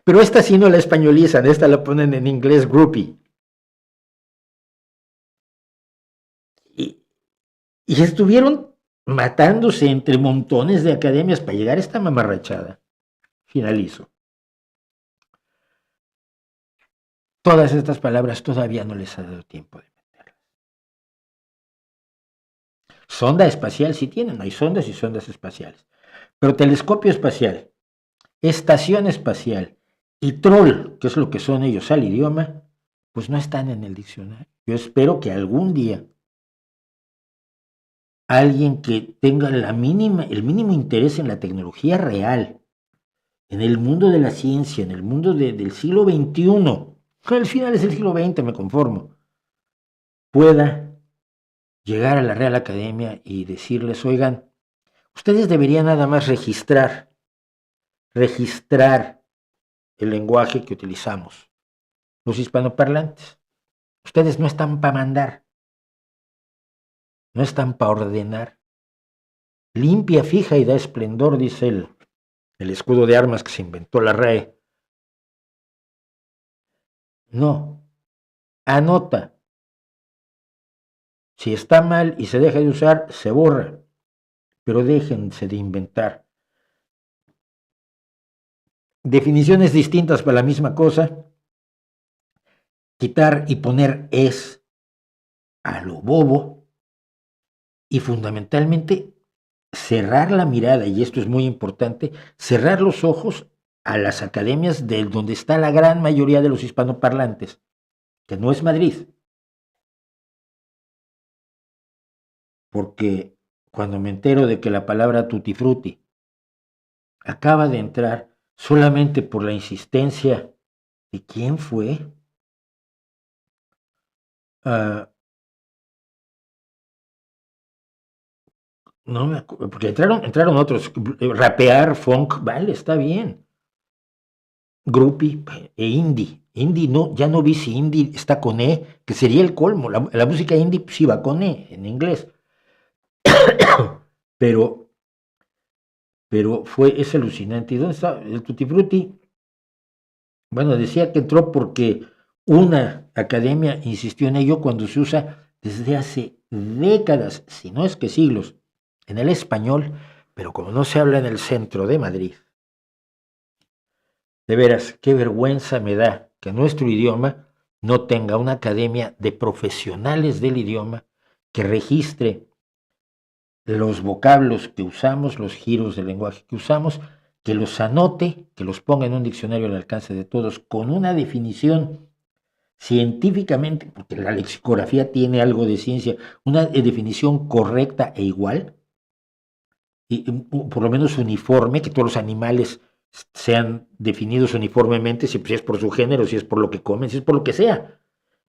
[SPEAKER 1] Pero esta sí no la españolizan, esta la ponen en inglés groupie. Y estuvieron matándose entre montones de academias para llegar a esta mamarrachada. Finalizo. Todas estas palabras todavía no les ha dado tiempo de meterlas. Sonda espacial sí tienen, hay sondas y sondas espaciales. Pero telescopio espacial, estación espacial y troll, que es lo que son ellos al idioma, pues no están en el diccionario. Yo espero que algún día alguien que tenga el mínimo interés en la tecnología real, en el mundo de la ciencia, en el mundo del siglo XXI, al final es el siglo XX, me conformo, pueda llegar a la Real Academia y decirles, oigan, ustedes deberían nada más registrar el lenguaje que utilizamos, los hispanoparlantes. Ustedes no están para mandar, no están para ordenar. Limpia, fija y da esplendor, dice el escudo de armas que se inventó la RAE. No, anota. Si está mal y se deja de usar, se borra. Pero déjense de inventar. Definiciones distintas para la misma cosa. Quitar y poner es a lo bobo. y fundamentalmente cerrar la mirada, y esto es muy importante, cerrar los ojos a las academias de donde está la gran mayoría de los hispanoparlantes, que no es Madrid. Porque cuando me entero de que la palabra tutti frutti acaba de entrar solamente por la insistencia de quién fue, no me acuerdo, porque entraron otros, rapear, funk, vale, está bien. Groupie e indie. Indie no, ya no vi si indie está con E, que sería el colmo. La música indie pues, sí va con E en inglés. pero es alucinante. ¿Y dónde está el Tutti Frutti? Bueno, decía que entró porque una academia insistió en ello cuando se usa desde hace décadas, si no es que siglos, en el español, pero como no se habla en el centro de Madrid. De veras, qué vergüenza me da que nuestro idioma no tenga una academia de profesionales del idioma que registre los vocablos que usamos, los giros del lenguaje que usamos, que los anote, que los ponga en un diccionario al alcance de todos, con una definición científicamente, porque la lexicografía tiene algo de ciencia, una definición correcta e igual, y por lo menos uniforme, que todos los animales sean definidos uniformemente, si es por su género, si es por lo que comen, si es por lo que sea.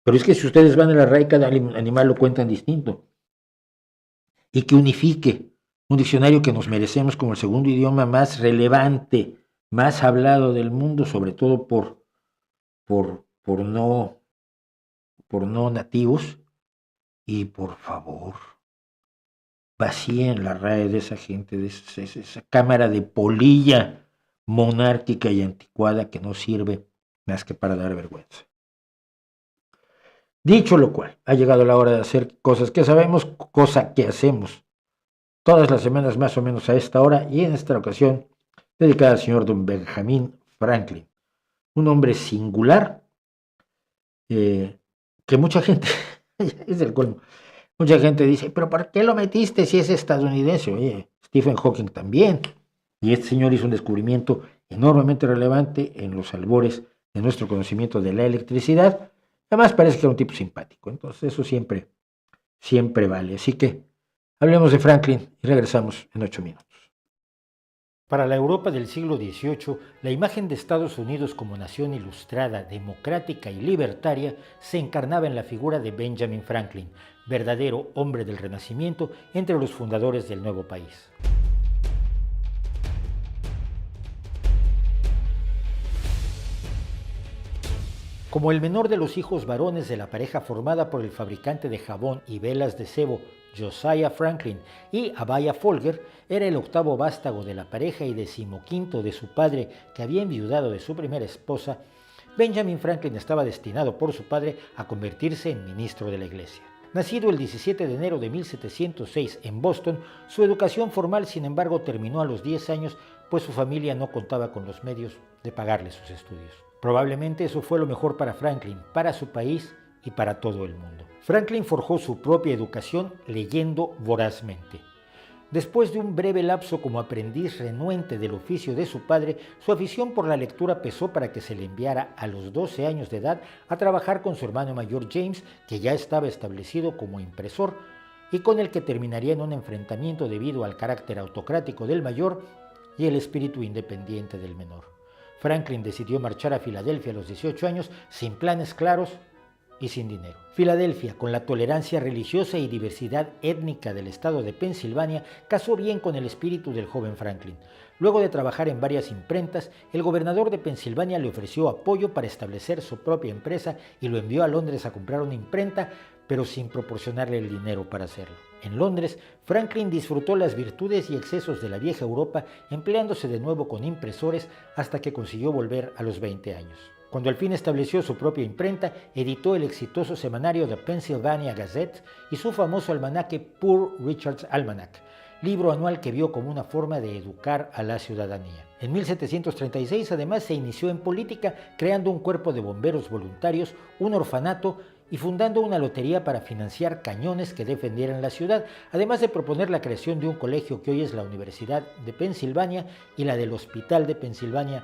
[SPEAKER 1] Pero es que si ustedes van a la RAE, cada animal lo cuentan distinto. Y que unifique un diccionario que nos merecemos como el segundo idioma más relevante, más hablado del mundo, sobre todo por no nativos. Y por favor, vacíen la RAE de esa gente, de esa cámara de polilla monárquica y anticuada que no sirve más que para dar vergüenza. Dicho lo cual, ha llegado la hora de hacer cosas que sabemos, cosa que hacemos todas las semanas más o menos a esta hora, y en esta ocasión dedicada al señor don Benjamin Franklin, un hombre singular que mucha gente, es el colmo, mucha gente dice, pero ¿por qué lo metiste si es estadounidense? Oye, Stephen Hawking también. Y este señor hizo un descubrimiento enormemente relevante en los albores de nuestro conocimiento de la electricidad. Además parece que era un tipo simpático, entonces eso siempre vale. Así que hablemos de Franklin y regresamos en 8 minutos. Para la Europa del siglo XVIII, la imagen de Estados Unidos como nación ilustrada, democrática y libertaria se encarnaba en la figura de Benjamin Franklin, verdadero hombre del Renacimiento entre los fundadores del nuevo país. Como el menor de los hijos varones de la pareja formada por el fabricante de jabón y velas de sebo Josiah Franklin y Abaya Folger, era el octavo vástago de la pareja y 15º de su padre, que había enviudado de su primera esposa, Benjamin Franklin estaba destinado por su padre a convertirse en ministro de la Iglesia. Nacido el 17 de enero de 1706 en Boston, su educación formal, sin embargo, terminó a los 10 años, pues su familia no contaba con los medios de pagarle sus estudios. Probablemente eso fue lo mejor para Franklin, para su país y para todo el mundo. Franklin forjó su propia educación leyendo vorazmente. Después de un breve lapso como aprendiz renuente del oficio de su padre, su afición por la lectura pesó para que se le enviara a los 12 años de edad a trabajar con su hermano mayor James, que ya estaba establecido como impresor, y con el que terminaría en un enfrentamiento debido al carácter autocrático del mayor y el espíritu independiente del menor. Franklin decidió marchar a Filadelfia a los 18 años sin planes claros y sin dinero. Filadelfia, con la tolerancia religiosa y diversidad étnica del estado de Pensilvania, casó bien con el espíritu del joven Franklin. Luego de trabajar en varias imprentas, el gobernador de Pensilvania le ofreció apoyo para establecer su propia empresa y lo envió a Londres a comprar una imprenta, pero sin proporcionarle el dinero para hacerlo. En Londres, Franklin disfrutó las virtudes y excesos de la vieja Europa, empleándose de nuevo con impresores hasta que consiguió volver a los 20 años. Cuando al fin estableció su propia imprenta, editó el exitoso semanario The Pennsylvania Gazette y su famoso almanaque Poor Richard's Almanac, libro anual que vio como una forma de educar a la ciudadanía. En 1736 además se inició en política, creando un cuerpo de bomberos voluntarios, un orfanato y fundando una lotería para financiar cañones que defendieran la ciudad, además de proponer la creación de un colegio que hoy es la Universidad de Pensilvania y la del Hospital de Pensilvania,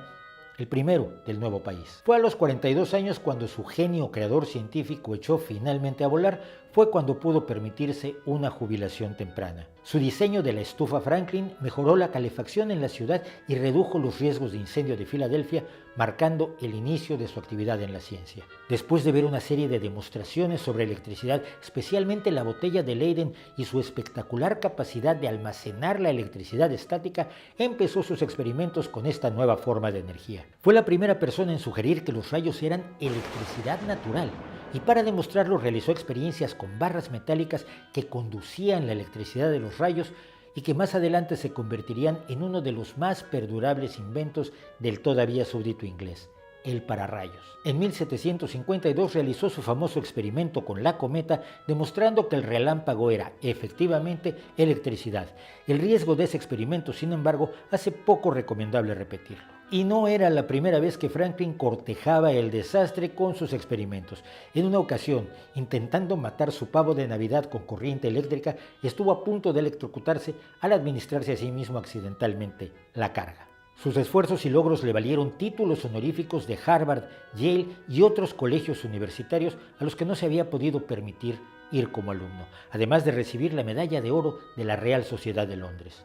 [SPEAKER 1] el primero del nuevo país. Fue a los 42 años cuando su genio creador científico echó finalmente a volar, fue cuando pudo permitirse una jubilación temprana. Su diseño de la estufa Franklin mejoró la calefacción en la ciudad y redujo los riesgos de incendio de Filadelfia, marcando el inicio de su actividad en la ciencia. Después de ver una serie de demostraciones sobre electricidad, especialmente la botella de Leyden y su espectacular capacidad de almacenar la electricidad estática, empezó sus experimentos con esta nueva forma de energía. Fue la primera persona en sugerir que los rayos eran electricidad natural, y para demostrarlo realizó experiencias con barras metálicas que conducían la electricidad de los rayos y que más adelante se convertirían en uno de los más perdurables inventos del todavía súbdito inglés, el pararrayos. En 1752 realizó su famoso experimento con la cometa, demostrando que el relámpago era efectivamente electricidad. El riesgo de ese experimento, sin embargo, hace poco recomendable repetirlo. Y no era la primera vez que Franklin cortejaba el desastre con sus experimentos. En una ocasión, intentando matar su pavo de Navidad con corriente eléctrica, estuvo a punto de electrocutarse al administrarse a sí mismo accidentalmente la carga. Sus esfuerzos y logros le valieron títulos honoríficos de Harvard, Yale y otros colegios universitarios a los que no se había podido permitir ir como alumno, además de recibir la medalla de oro de la Real Sociedad de Londres.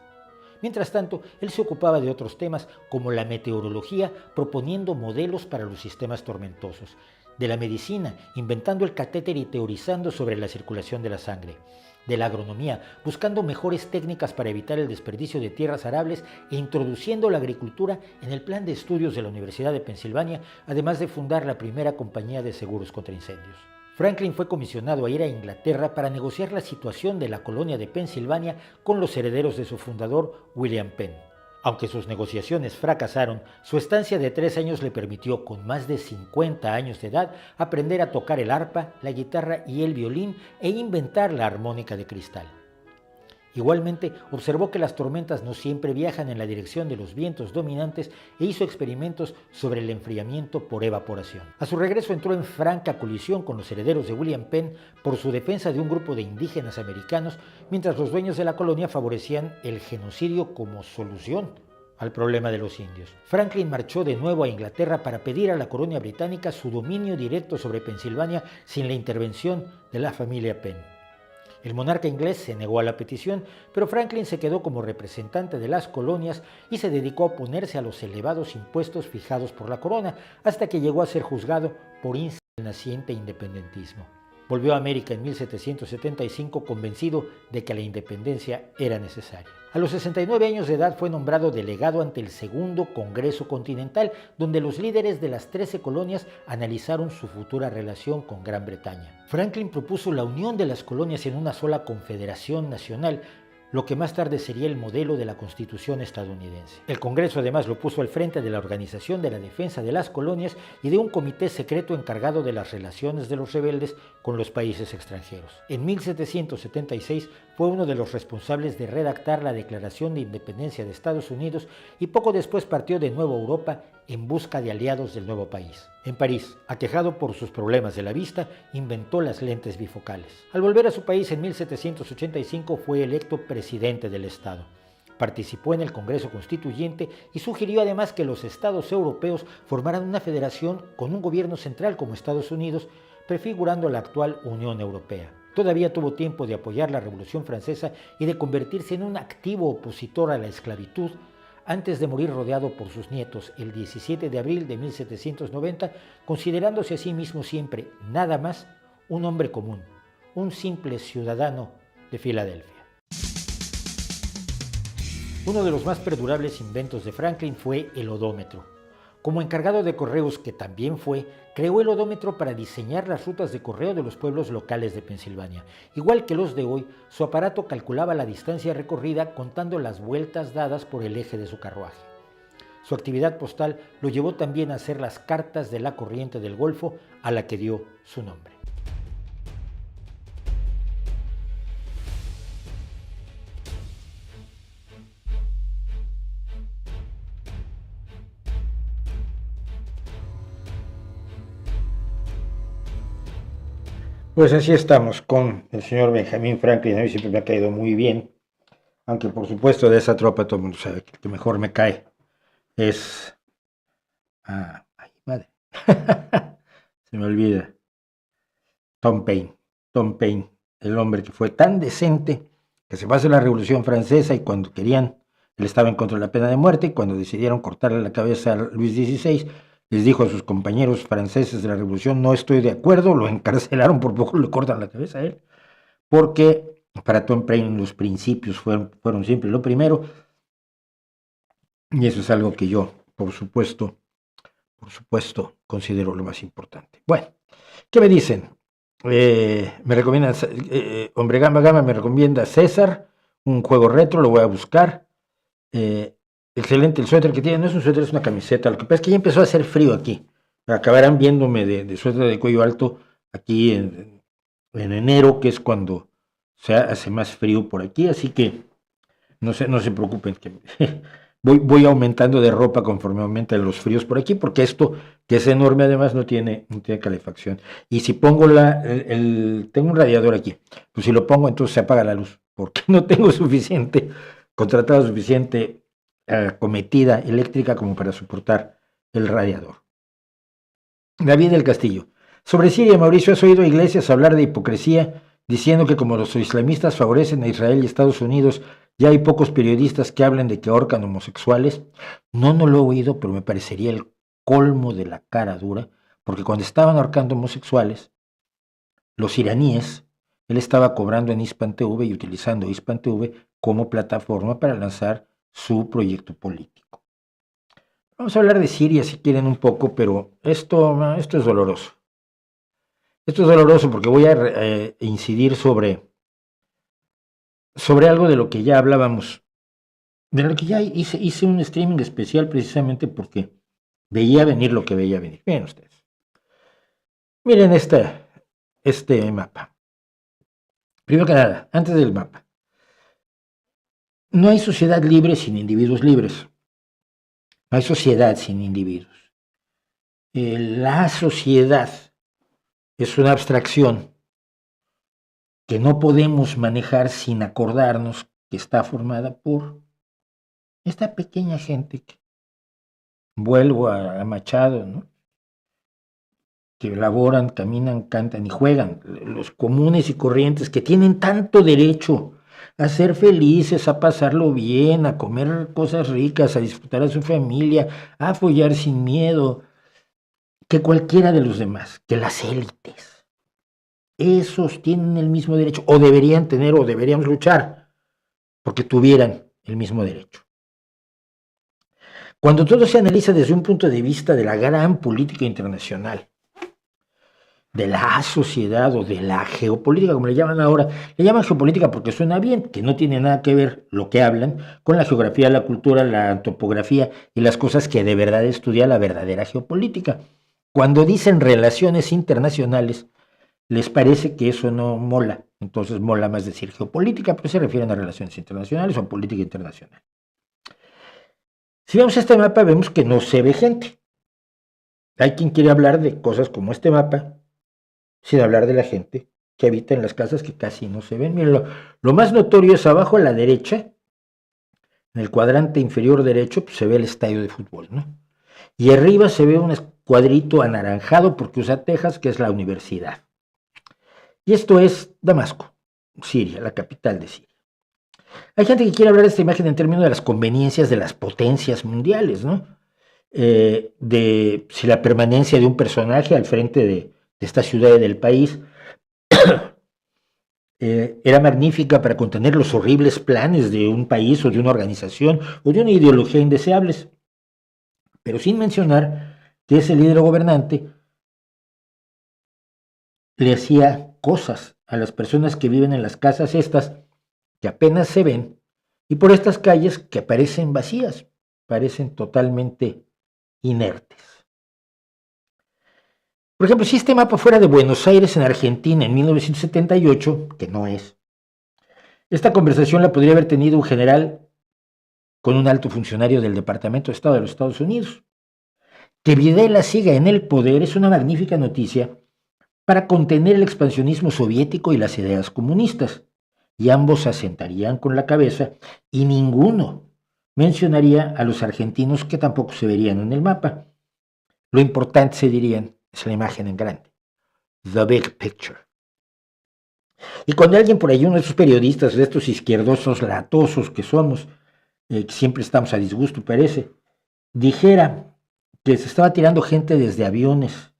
[SPEAKER 1] Mientras tanto, él se ocupaba de otros temas como la meteorología, proponiendo modelos para los sistemas tormentosos, de la medicina, inventando el catéter y teorizando sobre la circulación de la sangre, de la agronomía, buscando mejores técnicas para evitar el desperdicio de tierras arables e introduciendo la agricultura en el plan de estudios de la Universidad de Pensilvania, además de fundar la primera compañía de seguros contra incendios. Franklin fue comisionado a ir a Inglaterra para negociar la situación de la colonia de Pensilvania con los herederos de su fundador, William Penn. Aunque sus negociaciones fracasaron, su estancia de 3 años le permitió, con más de 50 años de edad, aprender a tocar el arpa, la guitarra y el violín e inventar la armónica de cristal. Igualmente, observó que las tormentas no siempre viajan en la dirección de los vientos dominantes e hizo experimentos sobre el enfriamiento por evaporación. A su regreso entró en franca colisión con los herederos de William Penn por su defensa de un grupo de indígenas americanos, mientras los dueños de la colonia favorecían el genocidio como solución al problema de los indios. Franklin marchó de nuevo a Inglaterra para pedir a la corona británica su dominio directo sobre Pensilvania sin la intervención de la familia Penn. El monarca inglés se negó a la petición, pero Franklin se quedó como representante de las colonias y se dedicó a oponerse a los elevados impuestos fijados por la corona, hasta que llegó a ser juzgado por el naciente independentismo. Volvió a América en 1775 convencido de que la independencia era necesaria. A los 69 años de edad fue nombrado delegado ante el Segundo Congreso Continental, donde los líderes de las 13 colonias analizaron su futura relación con Gran Bretaña. Franklin propuso la unión de las colonias en una sola confederación nacional, lo que más tarde sería el modelo de la Constitución estadounidense. El Congreso además lo puso al frente de la Organización de la Defensa de las Colonias y de un comité secreto encargado de las relaciones de los rebeldes con los países extranjeros. En 1776 fue uno de los responsables de redactar la Declaración de Independencia de Estados Unidos y poco después partió de nuevo a Europa en busca de aliados del nuevo país. En París, aquejado por sus problemas de la vista, inventó las lentes bifocales. Al volver a su país en 1785 fue electo presidente del Estado. Participó en el Congreso Constituyente y sugirió además que los estados europeos formaran una federación con un gobierno central como Estados Unidos, prefigurando la actual Unión Europea. Todavía tuvo tiempo de apoyar la Revolución Francesa y de convertirse en un activo opositor a la esclavitud, antes de morir rodeado por sus nietos el 17 de abril de 1790, considerándose a sí mismo siempre, nada más, un hombre común, un simple ciudadano de Filadelfia. Uno de los más perdurables inventos de Franklin fue el odómetro. Como encargado de correos que también fue, creó el odómetro para diseñar las rutas de correo de los pueblos locales de Pensilvania. Igual que los de hoy, su aparato calculaba la distancia recorrida contando las vueltas dadas por el eje de su carruaje. Su actividad postal lo llevó también a hacer las cartas de la corriente del Golfo, a la que dio su nombre. Pues así estamos con el señor Benjamín Franklin. A mí siempre me ha caído muy bien, aunque por supuesto de esa tropa todo el mundo sabe que el que mejor me cae es... ay, madre. Se me olvida. Tom Paine. Tom Paine, el hombre que fue tan decente que se pasó la Revolución Francesa y cuando querían, él estaba en contra de la pena de muerte y cuando decidieron cortarle la cabeza a Luis XVI, les dijo a sus compañeros franceses de la Revolución, no estoy de acuerdo, lo encarcelaron, por poco le cortan la cabeza a él, porque para Tom Paine los principios fueron siempre lo primero, y eso es algo que yo, por supuesto, considero lo más importante. Bueno, ¿qué me dicen? Me recomiendan, Hombre Gama Gama me recomienda César, un juego retro, lo voy a buscar. Excelente el suéter que tiene, no es un suéter, es una camiseta. Lo que pasa es que ya empezó a hacer frío aquí. Acabarán viéndome de suéter de cuello alto aquí en enero, que es cuando se hace más frío por aquí, así que no se preocupen, que voy aumentando de ropa conforme aumentan los fríos por aquí, porque esto, que es enorme, además no tiene calefacción. Y si pongo tengo un radiador aquí, pues si lo pongo entonces se apaga la luz, porque no tengo contratado suficiente cometida eléctrica como para soportar el radiador. David del Castillo. Sobre Siria, Mauricio, ¿has oído a Iglesias hablar de hipocresía, diciendo que como los islamistas favorecen a Israel y Estados Unidos, ya hay pocos periodistas que hablen de que ahorcan homosexuales? No lo he oído, pero me parecería el colmo de la cara dura, porque cuando estaban ahorcando homosexuales, los iraníes, él estaba cobrando en Hispan TV y utilizando Hispan TV como plataforma para lanzar su proyecto político. Vamos a hablar de Siria si quieren un poco, pero esto es doloroso. Esto es doloroso porque voy a incidir sobre algo de lo que ya hablábamos, de lo que ya hice un streaming especial precisamente porque veía venir lo que veía venir. Miren ustedes. Miren este mapa. Primero que nada, antes del mapa. No hay sociedad libre sin individuos libres. No hay sociedad sin individuos. La sociedad es una abstracción que no podemos manejar sin acordarnos que está formada por esta pequeña gente que, vuelvo a Machado, ¿no?, que laboran, caminan, cantan y juegan, los comunes y corrientes que tienen tanto derecho a ser felices, a pasarlo bien, a comer cosas ricas, a disfrutar a su familia, a follar sin miedo, que cualquiera de los demás, que las élites. Esos tienen el mismo derecho, o deberían tener, o deberíamos luchar porque tuvieran el mismo derecho. Cuando todo se analiza desde un punto de vista de la gran política internacional, de la sociedad o de la geopolítica, como le llaman ahora, le llaman geopolítica porque suena bien, que no tiene nada que ver lo que hablan con la geografía, la cultura, la antropografía y las cosas que de verdad estudia la verdadera geopolítica. Cuando dicen relaciones internacionales, les parece que eso no mola, entonces mola más decir geopolítica, pero se refieren a relaciones internacionales o política internacional. Si vemos este mapa, vemos que no se ve gente. Hay quien quiere hablar de cosas como este mapa, sin hablar de la gente que habita en las casas que casi no se ven. Miren, lo más notorio es abajo a la derecha, en el cuadrante inferior derecho, pues se ve el estadio de fútbol, ¿no? Y arriba se ve un cuadrito anaranjado porque usa Texas, que es la universidad. Y esto es Damasco, Siria, la capital de Siria. Hay gente que quiere hablar de esta imagen en términos de las conveniencias de las potencias mundiales, ¿no? De si la permanencia de un personaje al frente de esta ciudad del país era magnífica para contener los horribles planes de un país o de una organización o de una ideología indeseables, pero sin mencionar que ese líder gobernante le hacía cosas a las personas que viven en las casas estas que apenas se ven y por estas calles que parecen vacías, parecen totalmente inertes. Por ejemplo, si este mapa fuera de Buenos Aires en Argentina en 1978, que no es, esta conversación la podría haber tenido un general con un alto funcionario del Departamento de Estado de los Estados Unidos. Que Videla siga en el poder es una magnífica noticia para contener el expansionismo soviético y las ideas comunistas, y ambos se asentarían con la cabeza y ninguno mencionaría a los argentinos que tampoco se verían en el mapa. Lo importante, se dirían, es la imagen en grande. The big picture. Y cuando alguien por ahí, uno de esos periodistas, de estos izquierdosos latosos que somos, que siempre estamos a disgusto, parece, dijera que se estaba tirando gente desde aviones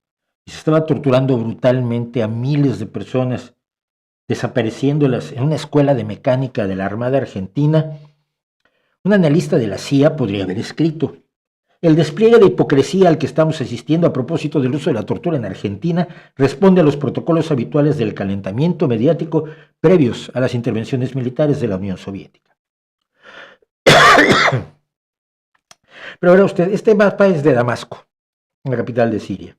[SPEAKER 1] y se estaba torturando brutalmente a miles de personas, desapareciéndolas en una escuela de mecánica de la Armada Argentina, un analista de la CIA podría haber escrito: el despliegue de hipocresía al que estamos asistiendo a propósito del uso de la tortura en Argentina responde a los protocolos habituales del calentamiento mediático previos a las intervenciones militares de la Unión Soviética. Pero ahora usted, este mapa es de Damasco, la capital de Siria.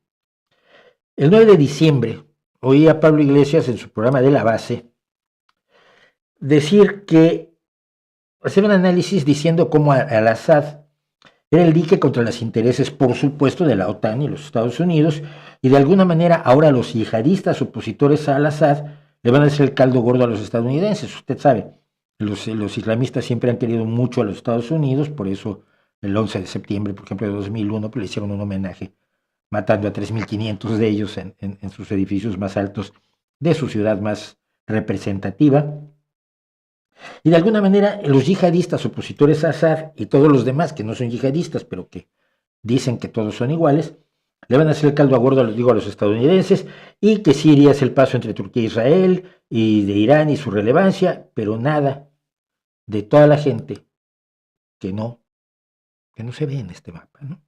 [SPEAKER 1] El 9 de diciembre oí a Pablo Iglesias en su programa de La Base decir que, hacer un análisis diciendo cómo al-Assad era el dique contra los intereses, por supuesto, de la OTAN y los Estados Unidos, y de alguna manera ahora los yihadistas opositores a al-Assad le van a hacer el caldo gordo a los estadounidenses. Usted sabe, los islamistas siempre han querido mucho a los Estados Unidos, por eso el 11 de septiembre, por ejemplo, de 2001, le hicieron un homenaje matando a 3.500 de ellos en sus edificios más altos de su ciudad más representativa. Y de alguna manera los yihadistas opositores a Assad y todos los demás que no son yihadistas, pero que dicen que todos son iguales, le van a hacer el caldo a gordo, les digo, a los estadounidenses, y que Siria es el paso entre Turquía e Israel, y de Irán y su relevancia, pero nada de toda la gente que no se ve en este mapa, ¿no?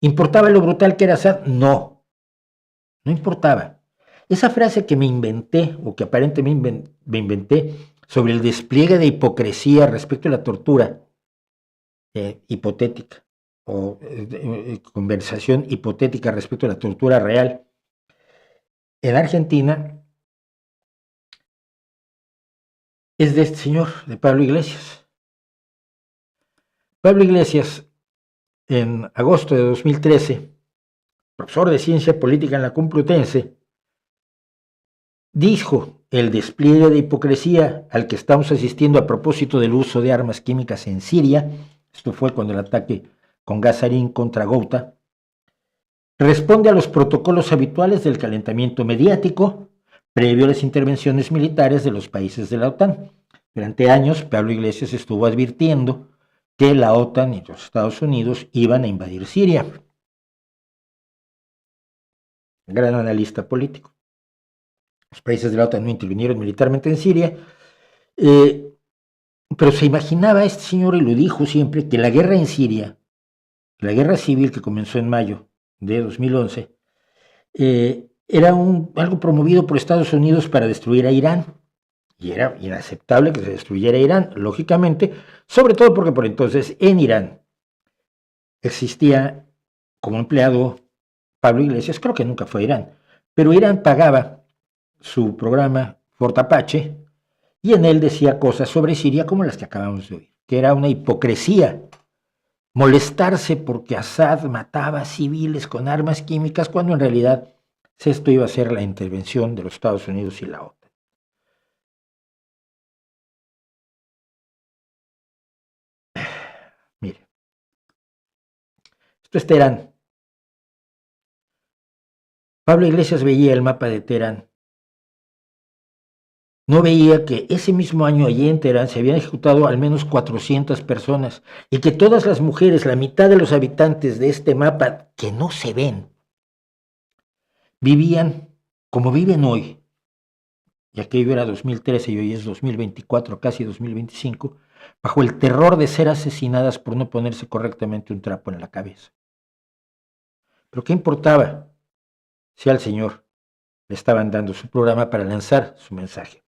[SPEAKER 1] ¿Importaba lo brutal que era Assad? No importaba. Esa frase que me inventé, o que aparentemente me inventé, sobre el despliegue de hipocresía respecto a la tortura hipotética, o conversación hipotética respecto a la tortura real, en Argentina, es de este señor, de Pablo Iglesias. Pablo Iglesias, en agosto de 2013, profesor de Ciencia Política en la Complutense, dijo: el despliegue de hipocresía al que estamos asistiendo a propósito del uso de armas químicas en Siria, esto fue cuando el ataque con gas sarín contra Ghouta, responde a los protocolos habituales del calentamiento mediático previo a las intervenciones militares de los países de la OTAN. Durante años, Pablo Iglesias estuvo advirtiendo que la OTAN y los Estados Unidos iban a invadir Siria. Gran analista político. Los países de la OTAN no intervinieron militarmente en Siria, pero se imaginaba este señor, y lo dijo siempre, que la guerra en Siria, la guerra civil que comenzó en mayo de 2011, era algo promovido por Estados Unidos para destruir a Irán, y era inaceptable que se destruyera Irán, lógicamente, sobre todo porque por entonces en Irán existía como empleado Pablo Iglesias, creo que nunca fue a Irán, pero Irán pagaba su programa Fort Apache, y en él decía cosas sobre Siria como las que acabamos de oír, que era una hipocresía molestarse porque Assad mataba civiles con armas químicas, cuando en realidad esto iba a ser la intervención de los Estados Unidos y la OTAN. Mire, esto es Teherán. Pablo Iglesias veía el mapa de Teherán. No veía que ese mismo año allí en Teherán se habían ejecutado al menos 400 personas, y que todas las mujeres, la mitad de los habitantes de este mapa que no se ven, vivían como viven hoy, y aquello era 2013 y hoy es 2024, casi 2025, bajo el terror de ser asesinadas por no ponerse correctamente un trapo en la cabeza. Pero ¿qué importaba si al señor le estaban dando su programa para lanzar su mensaje?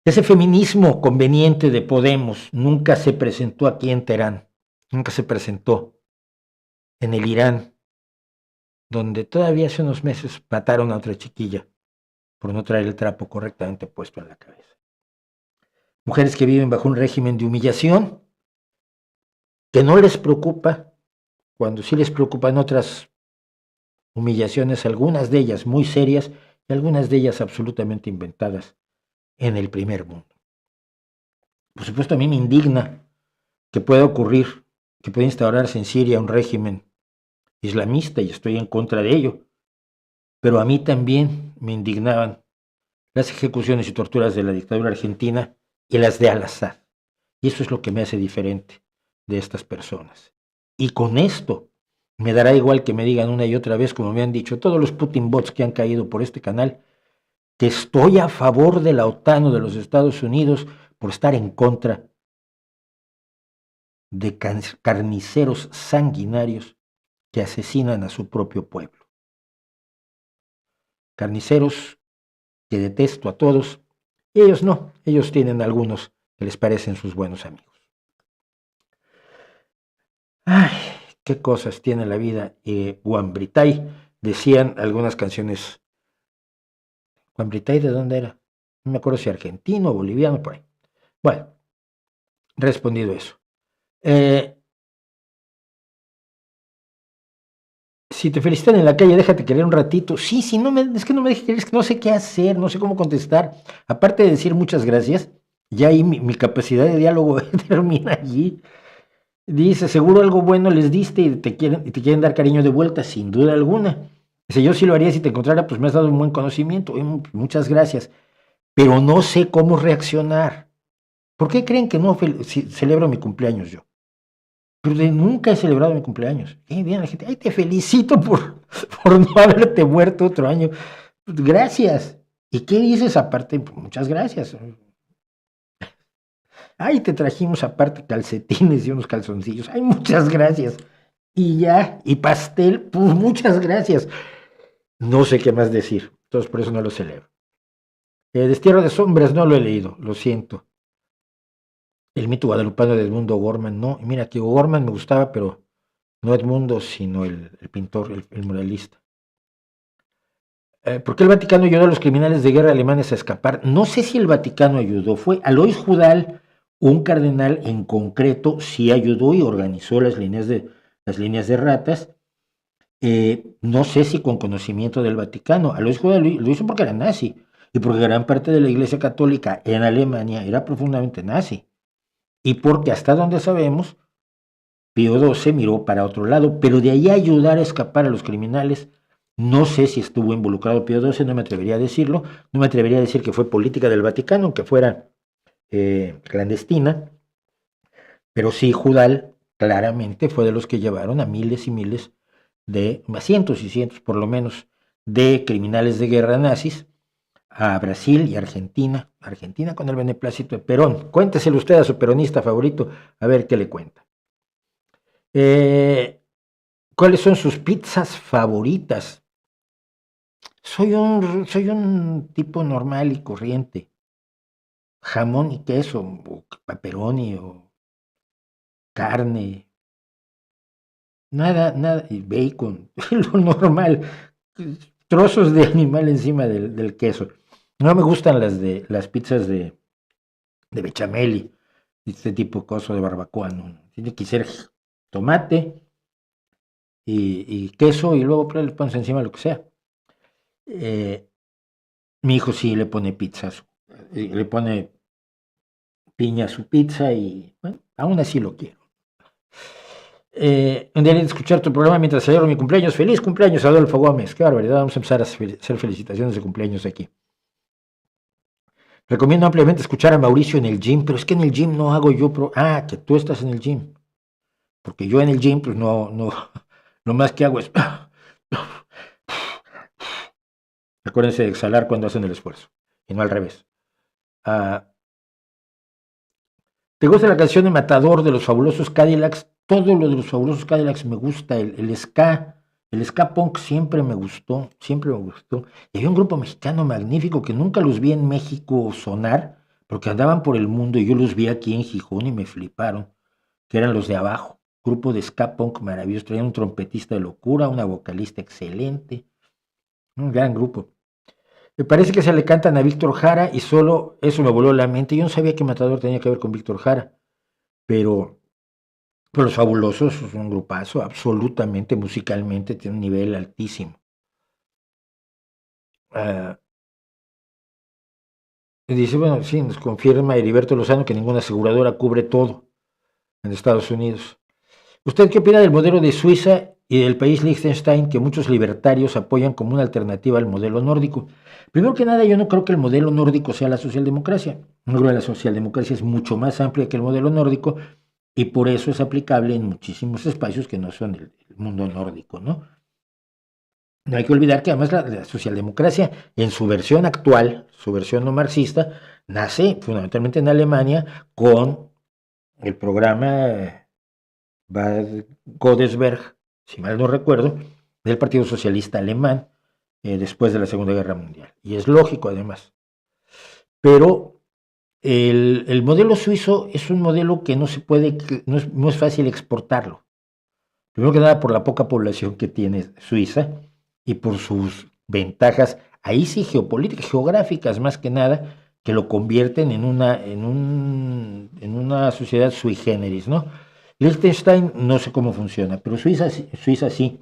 [SPEAKER 1] Ese feminismo conveniente de Podemos nunca se presentó aquí en Teherán, nunca se presentó en el Irán, donde todavía hace unos meses mataron a otra chiquilla por no traer el trapo correctamente puesto en la cabeza. Mujeres que viven bajo un régimen de humillación, que no les preocupa, cuando sí les preocupan otras humillaciones, algunas de ellas muy serias y algunas de ellas absolutamente inventadas en el primer mundo. Por supuesto, a mí me indigna que pueda ocurrir, que pueda instaurarse en Siria un régimen islamista y estoy en contra de ello, pero a mí también me indignaban las ejecuciones y torturas de la dictadura argentina y las de Al-Assad. Y eso es lo que me hace diferente de estas personas. Y con esto me dará igual que me digan una y otra vez, como me han dicho todos los Putin bots que han caído por este canal, que estoy a favor de la OTAN o de los Estados Unidos por estar en contra de carniceros sanguinarios que asesinan a su propio pueblo. Carniceros que detesto a todos, y ellos no, ellos tienen algunos que les parecen sus buenos amigos. Ay, qué cosas tiene la vida. Juan Britay, decían algunas canciones. Juan Britay, ¿de dónde era? No me acuerdo si argentino o boliviano, por ahí. Bueno, respondido eso. Si te felicitan en la calle, déjate querer un ratito. Sí, es que no me dejes querer, es que no sé qué hacer, no sé cómo contestar. Aparte de decir muchas gracias, ya ahí mi capacidad de diálogo termina allí. Dice, seguro algo bueno les diste y te quieren dar cariño de vuelta, sin duda alguna. Dice, yo sí lo haría si te encontrara, pues me has dado un buen conocimiento. Muchas gracias. Pero no sé cómo reaccionar. ¿Por qué creen que no celebro mi cumpleaños yo? Pero nunca he celebrado mi cumpleaños. Bien, la gente, ay, te felicito por no haberte muerto otro año. Gracias. ¿Y qué dices aparte? Pues muchas gracias. Ay, te trajimos aparte calcetines y unos calzoncillos. Ay, muchas gracias. Y ya, y pastel, pues muchas gracias. No sé qué más decir. Entonces por eso no lo celebro. Destierro de sombras no lo he leído, lo siento. El mito guadalupano de Edmundo Gorman, no. Mira, que Gorman me gustaba, pero no Edmundo, sino el pintor, el muralista. ¿Por qué el Vaticano ayudó a los criminales de guerra alemanes a escapar? No sé si el Vaticano ayudó, fue Alois Judal, un cardenal en concreto, sí ayudó y organizó las líneas de ratas. No sé si con conocimiento del Vaticano. Alois Judal lo hizo porque era nazi y porque gran parte de la Iglesia Católica en Alemania era profundamente nazi. Y porque hasta donde sabemos, Pío XII miró para otro lado, pero de ahí a ayudar a escapar a los criminales, no sé si estuvo involucrado Pío XII, no me atrevería a decirlo, no me atrevería a decir que fue política del Vaticano, aunque fuera clandestina, pero sí Judal claramente fue de los que llevaron a miles y miles cientos y cientos por lo menos, de criminales de guerra nazis a Brasil y Argentina con el beneplácito de Perón. Cuénteselo usted a su peronista favorito, a ver qué le cuenta. ¿Cuáles son sus pizzas favoritas? Soy un tipo normal y corriente. Jamón y queso, o pepperoni, o carne. Nada, y bacon, lo normal. Trozos de animal encima del queso. No me gustan las pizzas de bechamel y este tipo de cosas de barbacoa. No. Tiene que ser tomate y queso y luego le pones encima lo que sea. Mi hijo sí le pone pizzas, le pone piña a su pizza y bueno, aún así lo quiero. Un día de escuchar tu programa mientras celebro mi cumpleaños. Feliz cumpleaños, Adolfo Gómez. Qué barbaridad, vamos a empezar a hacer felicitaciones de cumpleaños aquí. Recomiendo ampliamente escuchar a Mauricio en el gym, pero es que en el gym no hago yo que tú estás en el gym. Porque yo en el gym, pues no, lo más que hago es acuérdense de exhalar cuando hacen el esfuerzo, y no al revés. ¿Te gusta la canción de Matador de los Fabulosos Cadillacs? Todo lo de los Fabulosos Cadillacs me gusta, el ska punk siempre me gustó. Y había un grupo mexicano magnífico que nunca los vi en México sonar, porque andaban por el mundo y yo los vi aquí en Gijón y me fliparon, que eran los de Abajo, grupo de ska punk maravilloso, traían un trompetista de locura, una vocalista excelente, un gran grupo. Me parece que se le cantan a Víctor Jara y solo eso me voló la mente. Yo no sabía que Matador tenía que ver con Víctor Jara, pero Los Fabulosos es un grupazo, absolutamente, musicalmente, tiene un nivel altísimo. Ah, y dice, bueno, sí, nos confirma Heriberto Lozano que ninguna aseguradora cubre todo en Estados Unidos. ¿Usted qué opina del modelo de Suiza y del país Liechtenstein que muchos libertarios apoyan como una alternativa al modelo nórdico? Primero que nada, yo no creo que el modelo nórdico sea la socialdemocracia. Yo creo que la socialdemocracia es mucho más amplia que el modelo nórdico y por eso es aplicable en muchísimos espacios que no son el mundo nórdico, ¿no? No hay que olvidar que además la socialdemocracia en su versión actual, su versión no marxista, nace fundamentalmente en Alemania con el programa Bad Godesberg, si mal no recuerdo, del Partido Socialista Alemán después de la Segunda Guerra Mundial. Y es lógico además. Pero el modelo suizo es un modelo que no se puede, no es fácil exportarlo. Primero que nada por la poca población que tiene Suiza y por sus ventajas, ahí sí geopolíticas, geográficas más que nada, que lo convierten en una sociedad sui generis, ¿no? Liechtenstein no sé cómo funciona, pero Suiza sí,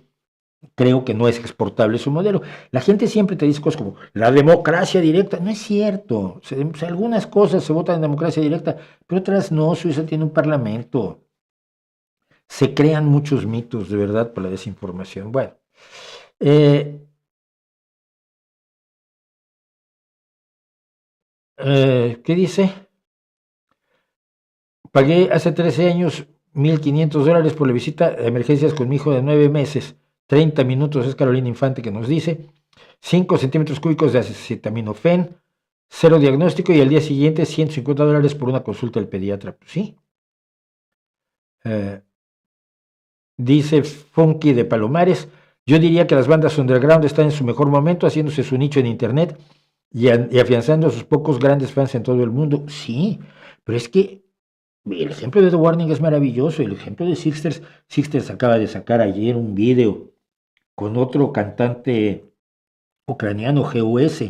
[SPEAKER 1] creo que no es exportable su modelo. La gente siempre te dice cosas como la democracia directa, no es cierto. Algunas cosas se votan en democracia directa, pero otras no. Suiza tiene un parlamento. Se crean muchos mitos, de verdad, por la desinformación. Bueno, ¿qué dice? Pagué hace 13 años $1,500 por la visita a emergencias con mi hijo de 9 meses. 30 minutos, es Carolina Infante que nos dice. 5 centímetros cúbicos de acetaminofén, cero diagnóstico y al día siguiente $150 por una consulta del pediatra. Pues sí. Dice Funky de Palomares, yo diría que las bandas underground están en su mejor momento, haciéndose su nicho en internet y afianzando a sus pocos grandes fans en todo el mundo. Sí, pero es que el ejemplo de The Warning es maravilloso. El ejemplo de Sixters acaba de sacar ayer un video con otro cantante ucraniano, GUS.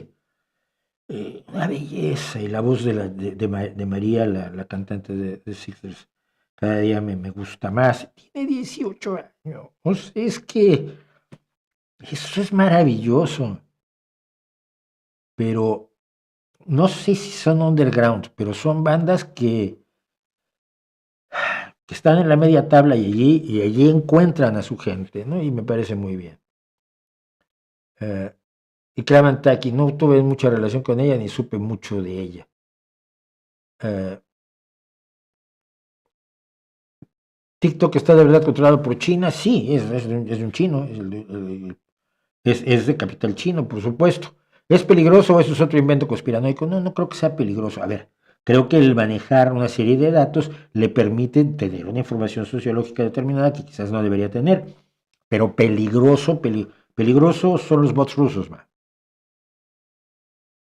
[SPEAKER 1] Una belleza. Y la voz de María, la cantante de Sixters, cada día me gusta más. Tiene 18 años. O sea, es que eso es maravilloso. Pero no sé si son underground, pero son bandas que están en la media tabla y allí encuentran a su gente, ¿no? Y me parece muy bien. Y Kraman Taki, no tuve mucha relación con ella ni supe mucho de ella. TikTok está de verdad controlado por China, sí, es de un chino, es de capital chino, por supuesto. ¿Es peligroso o eso es otro invento conspiranoico? No, no creo que sea peligroso. A ver, creo que el manejar una serie de datos le permite tener una información sociológica determinada que quizás no debería tener. Pero peligroso son los bots rusos, man.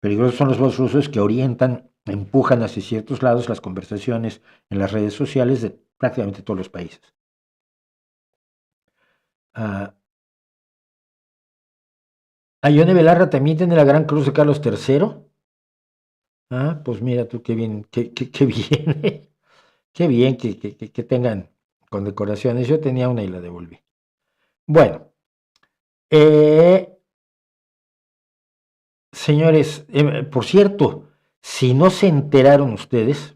[SPEAKER 1] Peligrosos son los bots rusos que orientan, empujan hacia ciertos lados las conversaciones en las redes sociales de prácticamente todos los países. Ione Belarra también tiene la Gran Cruz de Carlos III. Pues mira tú, qué bien, qué bien, qué bien que tengan condecoraciones. Yo tenía una y la devolví. Bueno, señores, por cierto, si no se enteraron ustedes,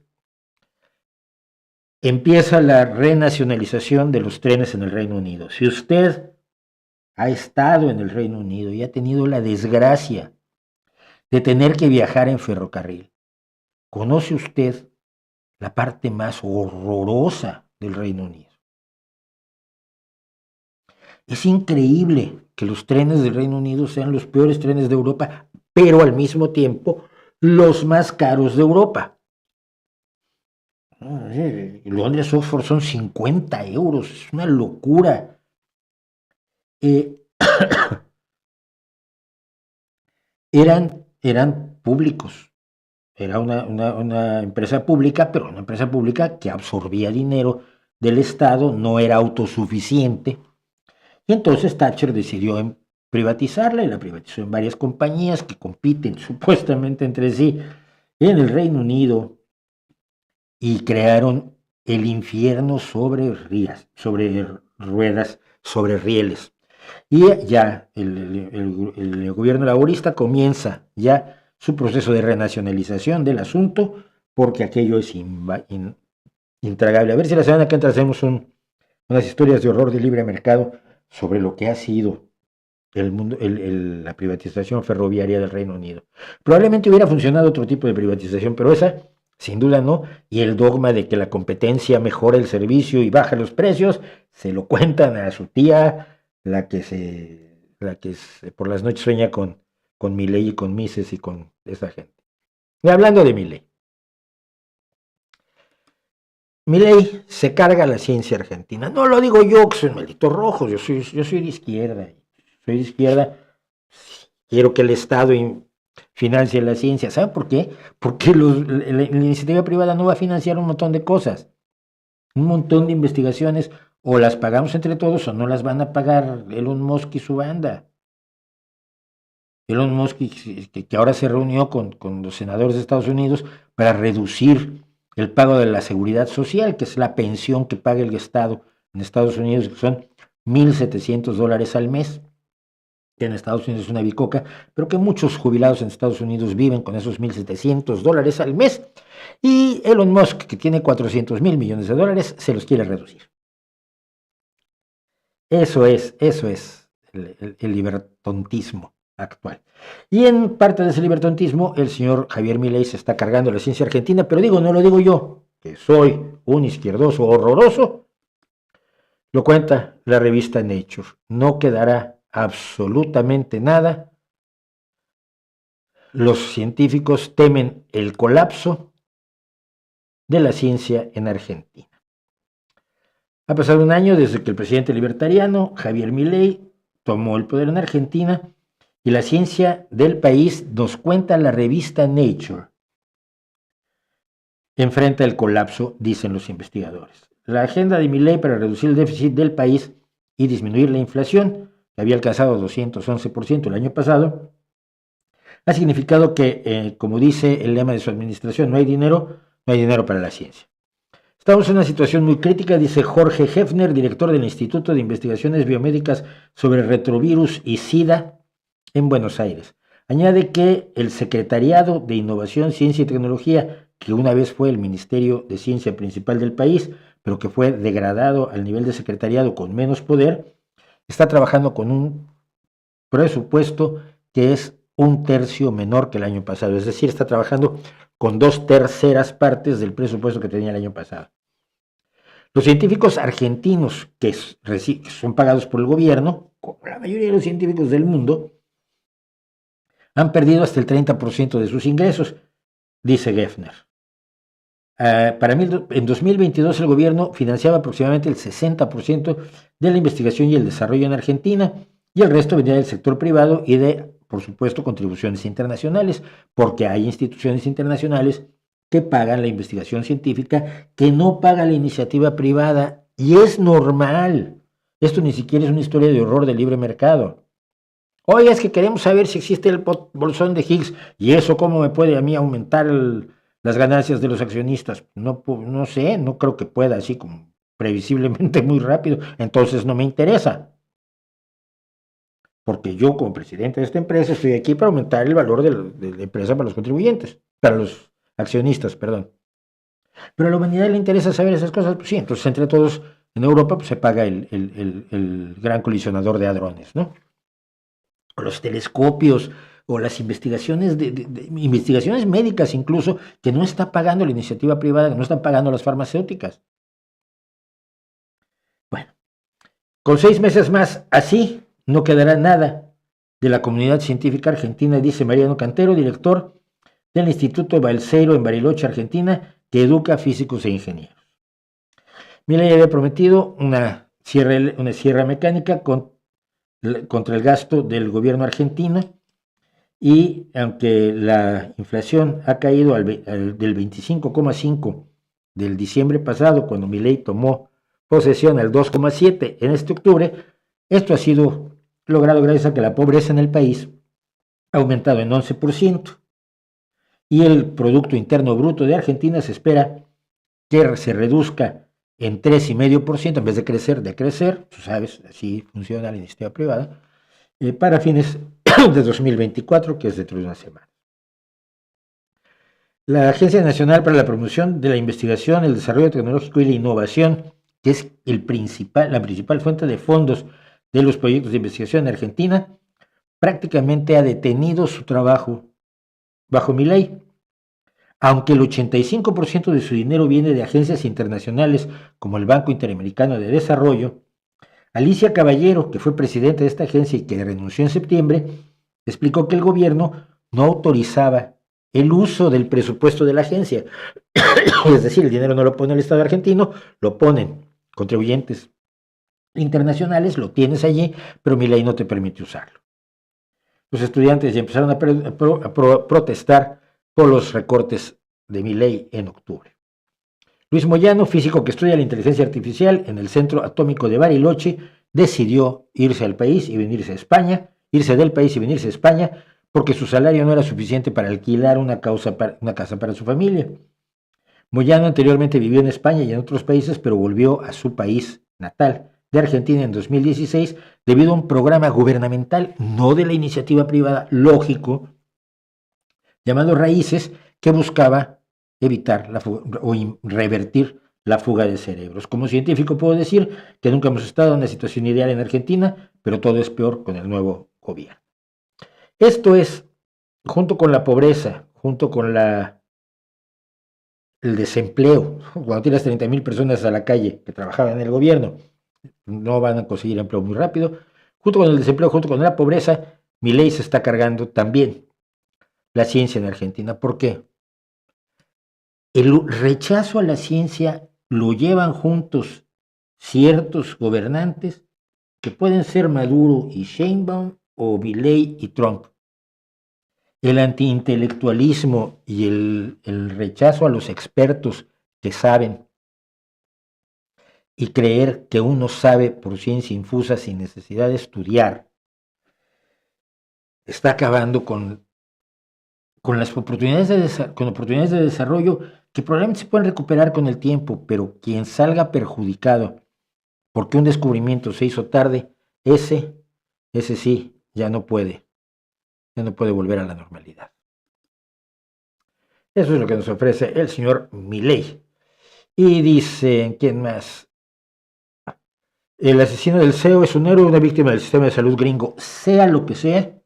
[SPEAKER 1] empieza la renacionalización de los trenes en el Reino Unido. Si usted ha estado en el Reino Unido y ha tenido la desgracia de tener que viajar en ferrocarril, ¿conoce usted la parte más horrorosa del Reino Unido? Es increíble que los trenes del Reino Unido sean los peores trenes de Europa, pero al mismo tiempo los más caros de Europa. Londres-Oxford son 50 euros, es una locura. Eran públicos, era una empresa pública, pero una empresa pública que absorbía dinero del Estado, no era autosuficiente, y entonces Thatcher decidió privatizarla y la privatizó en varias compañías que compiten supuestamente entre sí en el Reino Unido y crearon el infierno sobre ruedas, sobre rieles. Y ya el gobierno laborista comienza ya su proceso de renacionalización del asunto, porque aquello es intragable. A ver si la semana que entra hacemos unas historias de horror de libre mercado sobre lo que ha sido el mundo, la privatización ferroviaria del Reino Unido. Probablemente hubiera funcionado otro tipo de privatización, pero esa, sin duda no, y el dogma de que la competencia mejora el servicio y baja los precios, se lo cuentan a su tía, la que por las noches sueña con Milei y con Mises y con esa gente. Y hablando de Milei se carga la ciencia argentina. No lo digo yo, que soy un maldito rojo, yo soy de izquierda. Soy de izquierda, quiero que el Estado financie la ciencia. ¿Saben por qué? Porque la iniciativa privada no va a financiar un montón de cosas, un montón de investigaciones, o las pagamos entre todos o no las van a pagar Elon Musk y su banda. Elon Musk, que ahora se reunió con los senadores de Estados Unidos para reducir el pago de la seguridad social, que es la pensión que paga el Estado en Estados Unidos, que son $1,700 al mes, que en Estados Unidos es una bicoca, pero que muchos jubilados en Estados Unidos viven con esos $1,700 al mes, y Elon Musk, que tiene $400 mil millones, se los quiere reducir. Eso es el libertontismo actual. Y en parte de ese libertontismo, el señor Javier Milei se está cargando la ciencia argentina, pero no lo digo yo, que soy un izquierdoso horroroso, lo cuenta la revista Nature. No quedará absolutamente nada. Los científicos temen el colapso de la ciencia en Argentina. Ha pasado un año desde que el presidente libertariano Javier Milei tomó el poder en Argentina y la ciencia del país, nos cuenta la revista Nature, enfrenta el colapso, dicen los investigadores. La agenda de Milei para reducir el déficit del país y disminuir la inflación, que había alcanzado 211% el año pasado, ha significado que, como dice el lema de su administración, no hay dinero para la ciencia. Estamos en una situación muy crítica, dice Jorge Hefner, director del Instituto de Investigaciones Biomédicas sobre Retrovirus y SIDA en Buenos Aires. Añade que el Secretariado de Innovación, Ciencia y Tecnología, que una vez fue el Ministerio de Ciencia principal del país, pero que fue degradado al nivel de secretariado con menos poder, está trabajando con un presupuesto que es 1/3 menor que el año pasado. Es decir, está trabajando con 2/3 partes del presupuesto que tenía el año pasado. Los científicos argentinos que son pagados por el gobierno, como la mayoría de los científicos del mundo, han perdido hasta el 30% de sus ingresos, dice Geffner. En 2022 el gobierno financiaba aproximadamente el 60% de la investigación y el desarrollo en Argentina, y el resto venía del sector privado y de, por supuesto, contribuciones internacionales, porque hay instituciones internacionales que pagan la investigación científica, que no paga la iniciativa privada, y es normal. Esto ni siquiera es una historia de horror del libre mercado. Oye, es que queremos saber si existe el bolsón de Higgs, y eso cómo me puede a mí aumentar las ganancias de los accionistas. No sé, no creo que pueda, así como previsiblemente muy rápido, entonces no me interesa. Porque yo, como presidente de esta empresa, estoy aquí para aumentar el valor de la empresa para los contribuyentes, para los accionistas, perdón. Pero a la humanidad le interesa saber esas cosas, pues sí, entonces entre todos en Europa pues, se paga el gran colisionador de hadrones, ¿no? O los telescopios, o las investigaciones investigaciones médicas incluso, que no está pagando la iniciativa privada, que no están pagando las farmacéuticas. Bueno, con 6 meses más así, no quedará nada de la comunidad científica argentina, dice Mariano Cantero, director del Instituto Balseiro en Bariloche, Argentina, que educa físicos e ingenieros. Milei había prometido una sierra mecánica contra el gasto del gobierno argentino, y aunque la inflación ha caído del 25,5 del diciembre pasado, cuando Milei tomó posesión, al 2,7 en este octubre, esto ha sido logrado gracias a que la pobreza en el país ha aumentado en 11%, y el Producto Interno Bruto de Argentina se espera que se reduzca en 3,5%, en vez de crecer, tú sabes, así funciona la iniciativa privada, para fines de 2024, que es dentro de una semana. La Agencia Nacional para la Promoción de la Investigación, el Desarrollo Tecnológico y la Innovación, que es la principal fuente de fondos de los proyectos de investigación en Argentina, prácticamente ha detenido su trabajo bajo Milei. Aunque el 85% de su dinero viene de agencias internacionales como el Banco Interamericano de Desarrollo, Alicia Caballero, que fue presidenta de esta agencia y que renunció en septiembre, explicó que el gobierno no autorizaba el uso del presupuesto de la agencia. Es decir, el dinero no lo pone el Estado argentino, lo ponen contribuyentes internacionales, lo tienes allí, pero mi ley no te permite usarlo. Los estudiantes ya empezaron a protestar por los recortes de Milei en octubre. Luis Moyano, físico que estudia la inteligencia artificial en el Centro Atómico de Bariloche, decidió irse del país y venirse a España, porque su salario no era suficiente para alquilar una casa para su familia. Moyano anteriormente vivió en España y en otros países, pero volvió a su país natal de Argentina en 2016 debido a un programa gubernamental, no de la iniciativa privada, lógico, llamado Raíces, que buscaba evitar o revertir la fuga de cerebros. Como científico puedo decir que nunca hemos estado en una situación ideal en Argentina, pero todo es peor con el nuevo gobierno. Esto es, junto con la pobreza, junto con el desempleo, cuando tienes 30,000 personas a la calle que trabajaban en el gobierno, no van a conseguir empleo muy rápido, junto con el desempleo, junto con la pobreza, Milei se está cargando también la ciencia en Argentina. ¿Por qué? El rechazo a la ciencia lo llevan juntos ciertos gobernantes que pueden ser Maduro y Sheinbaum o Milei y Trump. El antiintelectualismo y el rechazo a los expertos que saben y creer que uno sabe por ciencia infusa sin necesidad de estudiar está acabando con las oportunidades de desarrollo que probablemente se pueden recuperar con el tiempo, pero quien salga perjudicado porque un descubrimiento se hizo tarde, ese sí ya no puede volver a la normalidad. Eso es lo que nos ofrece el señor Milei. Y dice, ¿quién más? El asesino del CEO es un héroe, una víctima del sistema de salud gringo. Sea lo que sea,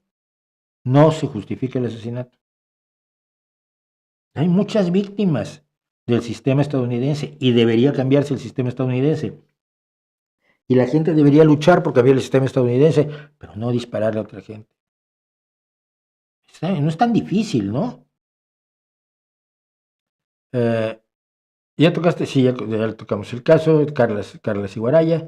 [SPEAKER 1] no se justifica el asesinato. Hay muchas víctimas del sistema estadounidense y debería cambiarse el sistema estadounidense. Y la gente debería luchar por cambiar el sistema estadounidense, pero no dispararle a otra gente. No es tan difícil, ¿no? Ya tocaste, sí, ya tocamos el caso, Carla Iguaraya.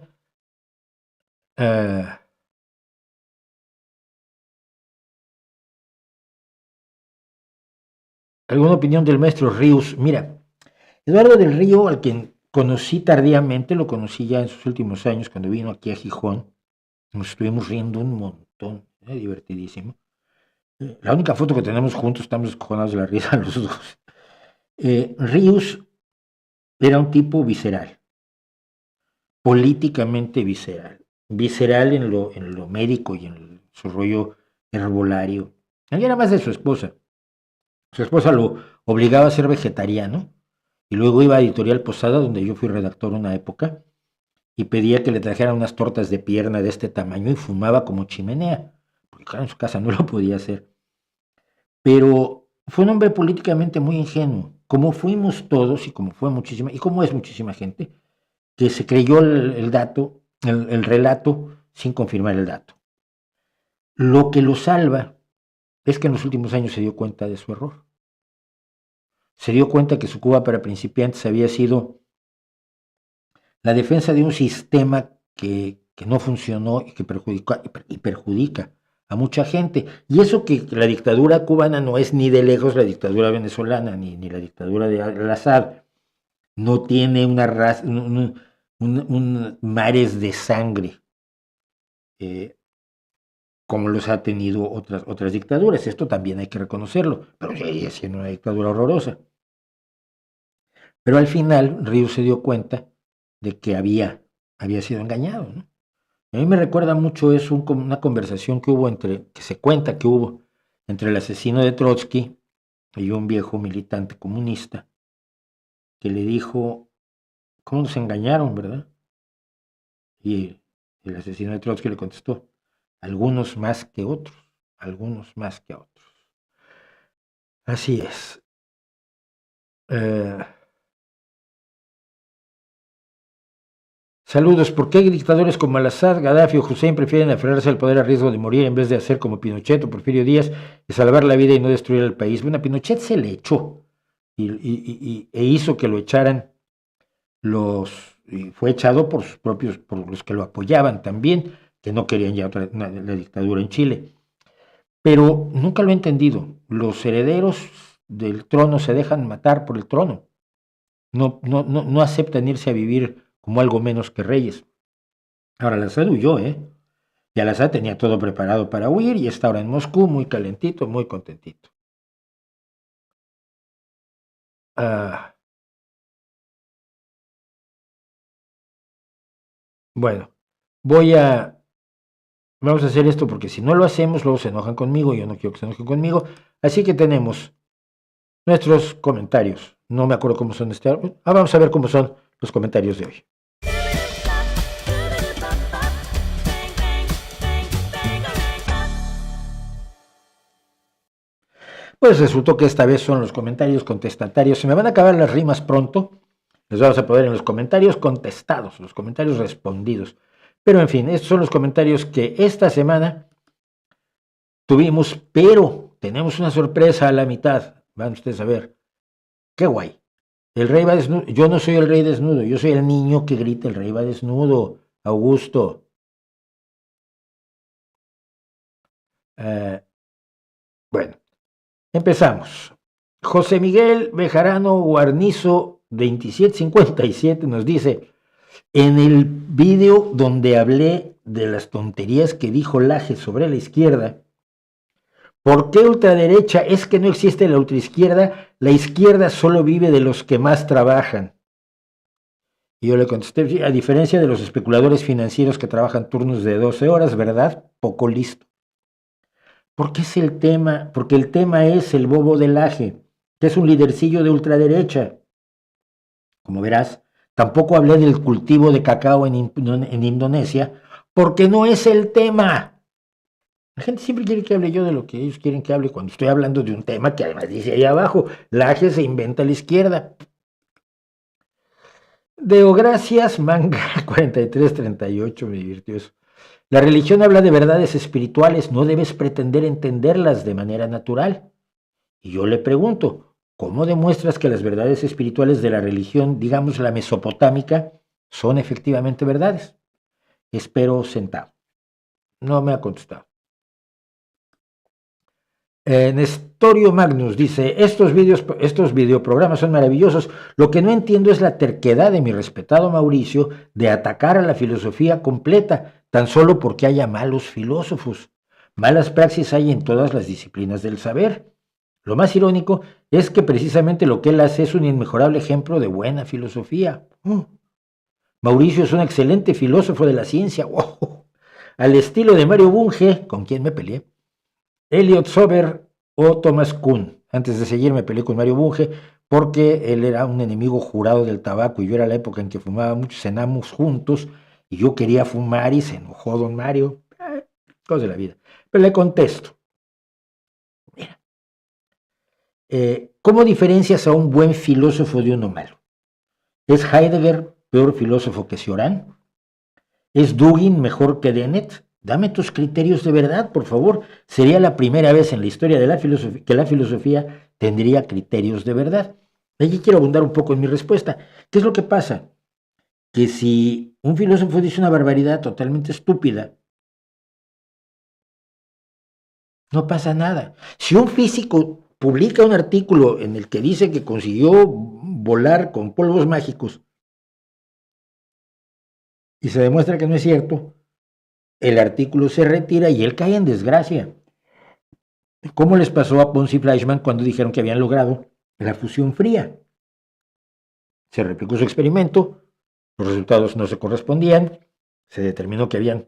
[SPEAKER 1] ¿Alguna opinión del maestro Ríos? Mira, Eduardo del Río, al quien conocí tardíamente, lo conocí ya en sus últimos años cuando vino aquí a Gijón. Nos estuvimos riendo un montón, divertidísimo. La única foto que tenemos juntos, estamos escojonados de la risa los dos. Ríos era un tipo visceral, políticamente visceral en lo médico y en su rollo herbolario. Él era más de su esposa. Su esposa lo obligaba a ser vegetariano y luego iba a Editorial Posada, donde yo fui redactor una época, y pedía que le trajeran unas tortas de pierna de este tamaño y fumaba como chimenea, porque claro, en su casa no lo podía hacer. Pero fue un hombre políticamente muy ingenuo, como fuimos todos y como es muchísima gente, que se creyó el relato sin confirmar el dato. Lo que lo salva es que en los últimos años se dio cuenta de su error. Se dio cuenta que su Cuba para principiantes había sido la defensa de un sistema que no funcionó y que perjudica a mucha gente. Y eso que la dictadura cubana no es ni de lejos la dictadura venezolana, ni la dictadura de Al-Assad. No tiene un mares de sangre como los ha tenido otras dictaduras. Esto también hay que reconocerlo, pero sigue siendo una dictadura horrorosa. Pero al final Ríos se dio cuenta de que había sido engañado, ¿no? A mí me recuerda mucho eso, una conversación que hubo que se cuenta que hubo entre el asesino de Trotsky y un viejo militante comunista, que le dijo, ¿cómo nos engañaron, verdad? Y el asesino de Trotsky le contestó, algunos más que otros, algunos más que otros. Así es. Saludos. ¿Por qué dictadores como Al-Assad, Gaddafi o Hussein prefieren aferrarse al poder a riesgo de morir en vez de hacer como Pinochet o Porfirio Díaz y salvar la vida y no destruir el país? Bueno, a Pinochet se le echó e hizo que lo echaran y fue echado por sus propios, por los que lo apoyaban también, que no querían ya la dictadura en Chile. Pero nunca lo he entendido. Los herederos del trono se dejan matar por el trono. No aceptan irse a vivir como algo menos que reyes. Ahora Al-Assad huyó, y Al-Assad tenía todo preparado para huir y está ahora en Moscú muy calentito, muy contentito. Bueno, vamos a hacer esto porque si no lo hacemos, luego se enojan conmigo, yo no quiero que se enojen conmigo, así que tenemos nuestros comentarios. No me acuerdo cómo son vamos a ver cómo son los comentarios de hoy. Pues resultó que esta vez son los comentarios contestatarios. Se me van a acabar las rimas pronto. Les vamos a poner en los comentarios contestados, los comentarios respondidos. Pero en fin, estos son los comentarios que esta semana tuvimos, pero tenemos una sorpresa a la mitad. Van ustedes a ver. ¡Qué guay! El rey va desnudo. Yo no soy el rey desnudo, yo soy el niño que grita el rey va desnudo. Augusto. Bueno, empezamos. José Miguel Bejarano Guarnizo 2757 nos dice, en el vídeo donde hablé de las tonterías que dijo Laje sobre la izquierda, ¿por qué ultraderecha? Es que no existe la ultraizquierda, la izquierda solo vive de los que más trabajan. Y yo le contesté, a diferencia de los especuladores financieros que trabajan turnos de 12 horas, ¿verdad? Poco listo. ¿Por qué es el tema? Porque el tema es el bobo de Laje, que es un lidercillo de ultraderecha. Como verás, tampoco hablé del cultivo de cacao en Indonesia, porque no es el tema. La gente siempre quiere que hable yo de lo que ellos quieren que hable cuando estoy hablando de un tema que además dice ahí abajo, Laje se inventa a la izquierda. Deogracias Manga 4338, me divirtió eso. La religión habla de verdades espirituales, no debes pretender entenderlas de manera natural. Y yo le pregunto, ¿cómo demuestras que las verdades espirituales de la religión, digamos la mesopotámica, son efectivamente verdades? Espero sentado. No me ha contestado. Nestorio Magnus dice, estos videoprogramas son maravillosos. Lo que no entiendo es la terquedad de mi respetado Mauricio de atacar a la filosofía completa, tan solo porque haya malos filósofos. Malas praxis hay en todas las disciplinas del saber. Lo más irónico es que precisamente lo que él hace es un inmejorable ejemplo de buena filosofía. Mauricio es un excelente filósofo de la ciencia. ¡Wow! Al estilo de Mario Bunge, con quien me peleé, Elliot Sober o Thomas Kuhn. Antes de seguir me peleé con Mario Bunge porque él era un enemigo jurado del tabaco y yo era la época en que fumaba mucho, cenamos juntos y yo quería fumar y se enojó don Mario. Cosas de la vida. Pero le contesto. Mira, ¿cómo diferencias a un buen filósofo de uno malo? ¿Es Heidegger peor filósofo que Cioran? ¿Es Dugin mejor que Dennett? Dame tus criterios de verdad, por favor. Sería la primera vez en la historia de la filosofía que la filosofía tendría criterios de verdad. Allí quiero abundar un poco en mi respuesta. ¿Qué es lo que pasa? Que si un filósofo dice una barbaridad totalmente estúpida, no pasa nada. Si un físico publica un artículo en el que dice que consiguió volar con polvos mágicos y se demuestra que no es cierto, el artículo se retira y él cae en desgracia. ¿Cómo les pasó a Pons y Fleischmann cuando dijeron que habían logrado la fusión fría? Se replicó su experimento, Los resultados no se correspondían, se determinó que habían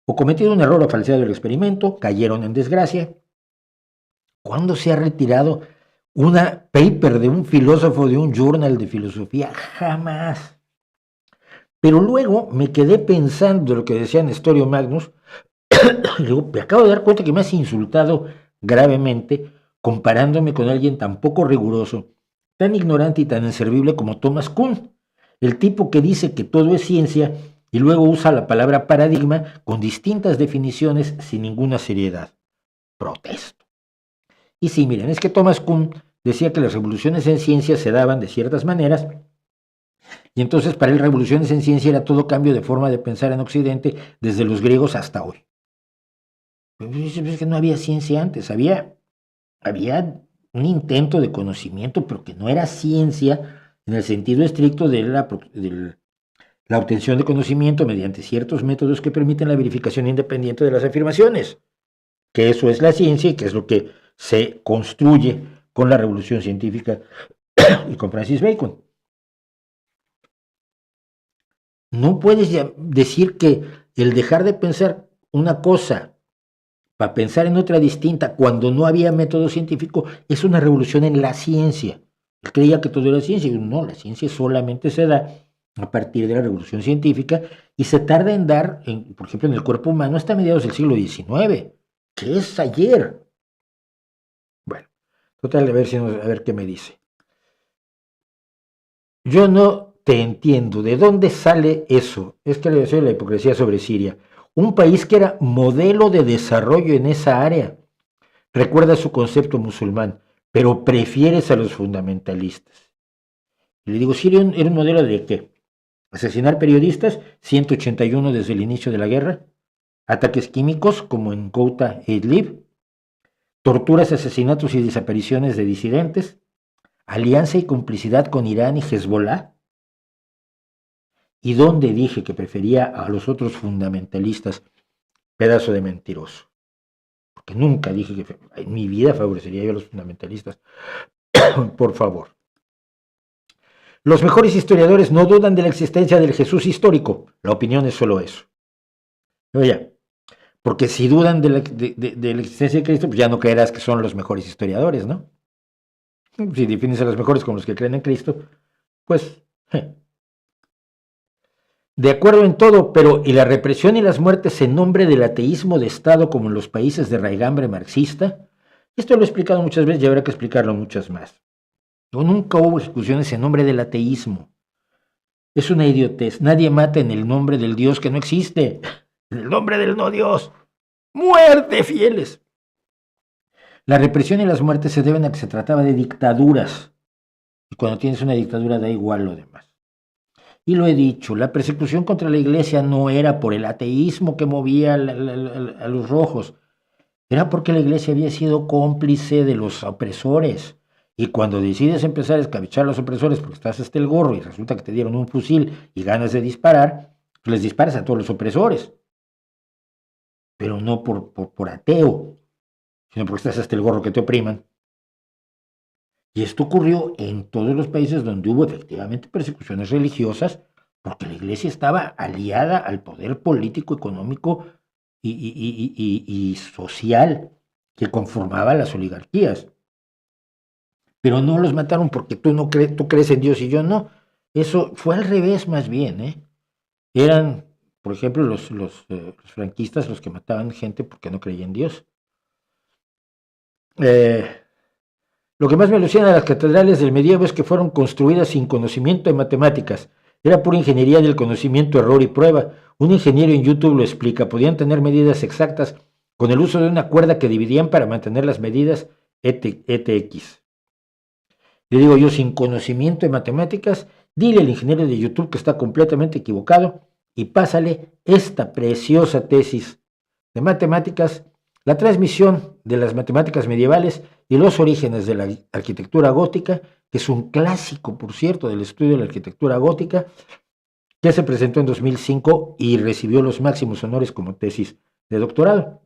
[SPEAKER 1] o cometido un error o falseado el experimento, cayeron en desgracia. ¿Cuándo se ha retirado una paper de un filósofo de un journal de filosofía? Jamás. Pero luego me quedé pensando en lo que decía Nestorio Magnus, y luego me acabo de dar cuenta que me has insultado gravemente comparándome con alguien tan poco riguroso, tan ignorante y tan inservible como Thomas Kuhn, el tipo que dice que todo es ciencia y luego usa la palabra paradigma con distintas definiciones sin ninguna seriedad. Protesto. Y sí, miren, es que Thomas Kuhn decía que las revoluciones en ciencia se daban de ciertas maneras, y entonces para él revoluciones en ciencia era todo cambio de forma de pensar en Occidente desde los griegos hasta hoy. Es que no había ciencia antes, había un intento de conocimiento, pero que no era ciencia en el sentido estricto de la obtención de conocimiento mediante ciertos métodos que permiten la verificación independiente de las afirmaciones, que eso es la ciencia y que es lo que se construye con la revolución científica y con Francis Bacon. No puedes decir que el dejar de pensar una cosa para pensar en otra distinta cuando no había método científico es una revolución en la ciencia. Él creía que todo era ciencia, y no, la ciencia solamente se da a partir de la revolución científica y se tarda en dar, por ejemplo, en el cuerpo humano hasta mediados del siglo XIX, que es ayer. Bueno, total, a ver qué me dice. Yo no te entiendo, ¿de dónde sale eso? Es que le decía la hipocresía sobre Siria. Un país que era modelo de desarrollo en esa área. Recuerda su concepto musulmán, pero prefieres a los fundamentalistas. Y le digo, ¿Siria era un modelo de qué? Asesinar periodistas, 181 desde el inicio de la guerra. Ataques químicos, como en Ghouta e Idlib. Torturas, asesinatos y desapariciones de disidentes. Alianza y complicidad con Irán y Hezbollah. ¿Y dónde dije que prefería a los otros fundamentalistas? Pedazo de mentiroso. Porque nunca dije que en mi vida favorecería yo a los fundamentalistas. Por favor. Los mejores historiadores no dudan de la existencia del Jesús histórico. La opinión es solo eso. Oye, porque si dudan de la existencia de Cristo, pues ya no creerás que son los mejores historiadores, ¿no? Si defines a los mejores como los que creen en Cristo, pues... De acuerdo en todo, pero ¿y la represión y las muertes en nombre del ateísmo de Estado como en los países de raigambre marxista? Esto lo he explicado muchas veces y habrá que explicarlo muchas más. Nunca hubo ejecuciones en nombre del ateísmo. Es una idiotez. Nadie mata en el nombre del Dios que no existe. En el nombre del no Dios. ¡Muerte, fieles! La represión y las muertes se deben a que se trataba de dictaduras. Y cuando tienes una dictadura da igual lo demás. Y lo he dicho, la persecución contra la iglesia no era por el ateísmo que movía a los rojos, era porque la iglesia había sido cómplice de los opresores. Y cuando decides empezar a escabechar a los opresores porque estás hasta el gorro y resulta que te dieron un fusil y ganas de disparar, pues les disparas a todos los opresores. Pero no por ateo, sino porque estás hasta el gorro que te opriman. Y esto ocurrió en todos los países donde hubo efectivamente persecuciones religiosas, porque la iglesia estaba aliada al poder político, económico y social que conformaba las oligarquías. Pero no los mataron porque tú crees en Dios y yo no. Eso fue al revés más bien, ¿eh? Eran, por ejemplo, los franquistas los que mataban gente porque no creían en Dios. Lo que más me alucina de las catedrales del medievo es que fueron construidas sin conocimiento de matemáticas. Era pura ingeniería del conocimiento, error y prueba. Un ingeniero en YouTube lo explica. Podían tener medidas exactas con el uso de una cuerda que dividían para mantener las medidas ETX. Le digo yo, sin conocimiento de matemáticas, dile al ingeniero de YouTube que está completamente equivocado y pásale esta preciosa tesis de matemáticas, la transmisión de las matemáticas medievales y los orígenes de la arquitectura gótica, que es un clásico, por cierto, del estudio de la arquitectura gótica, que se presentó en 2005 y recibió los máximos honores como tesis de doctorado.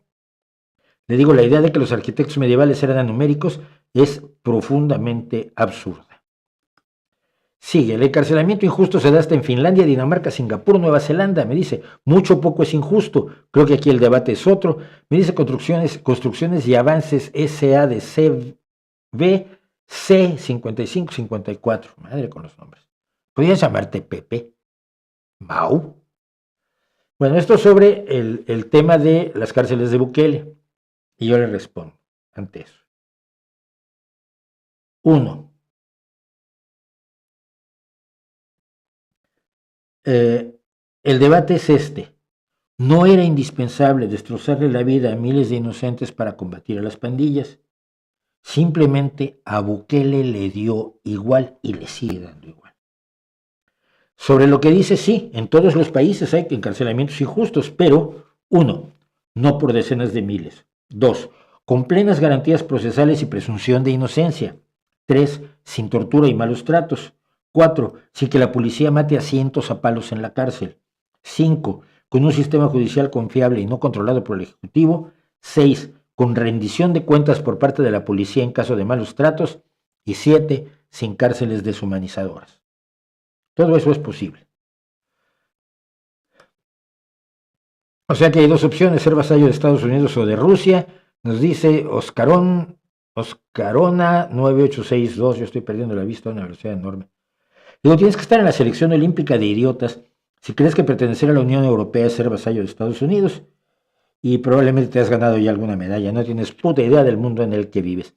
[SPEAKER 1] Le digo, la idea de que los arquitectos medievales eran numéricos es profundamente absurda. Sigue, el encarcelamiento injusto se da hasta en Finlandia, Dinamarca, Singapur, Nueva Zelanda. Me dice, mucho poco es injusto. Creo que aquí el debate es otro. Me dice construcciones y avances SADCB C5554. Madre con los nombres. ¿Podrías llamarte Pepe? Mau. Bueno, esto sobre el tema de las cárceles de Bukele. Y yo le respondo ante eso. 1. El debate es este. No era indispensable destrozarle la vida a miles de inocentes para combatir a las pandillas. Simplemente a Bukele le dio igual y le sigue dando igual. Sobre lo que dice, sí, en todos los países hay encarcelamientos injustos, pero 1. No por decenas de miles. 2. Con plenas garantías procesales y presunción de inocencia. 3. Sin tortura y malos tratos. 4. Sin que la policía mate a cientos a palos en la cárcel. 5. Con un sistema judicial confiable y no controlado por el Ejecutivo. 6. Con rendición de cuentas por parte de la policía en caso de malos tratos. Y 7. Sin cárceles deshumanizadoras. Todo eso es posible. O sea que hay dos opciones, ser vasallo de Estados Unidos o de Rusia. Nos dice Oscarona 9862, yo estoy perdiendo la vista a una velocidad enorme. Digo, tienes que estar en la selección olímpica de idiotas si crees que pertenecer a la Unión Europea es ser vasallo de Estados Unidos y probablemente te has ganado ya alguna medalla, no tienes puta idea del mundo en el que vives.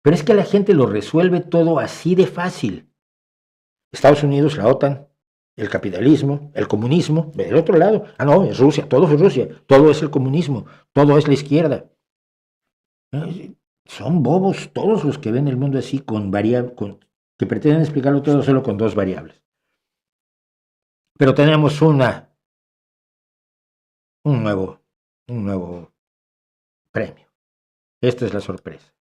[SPEAKER 1] Pero es que la gente lo resuelve todo así de fácil. Estados Unidos, la OTAN, el capitalismo, el comunismo, del otro lado, no, es Rusia, todo es el comunismo, todo es la izquierda. Son bobos todos los que ven el mundo así que pretenden explicarlo todo solo con dos variables. Pero tenemos un nuevo premio. Esta es la sorpresa.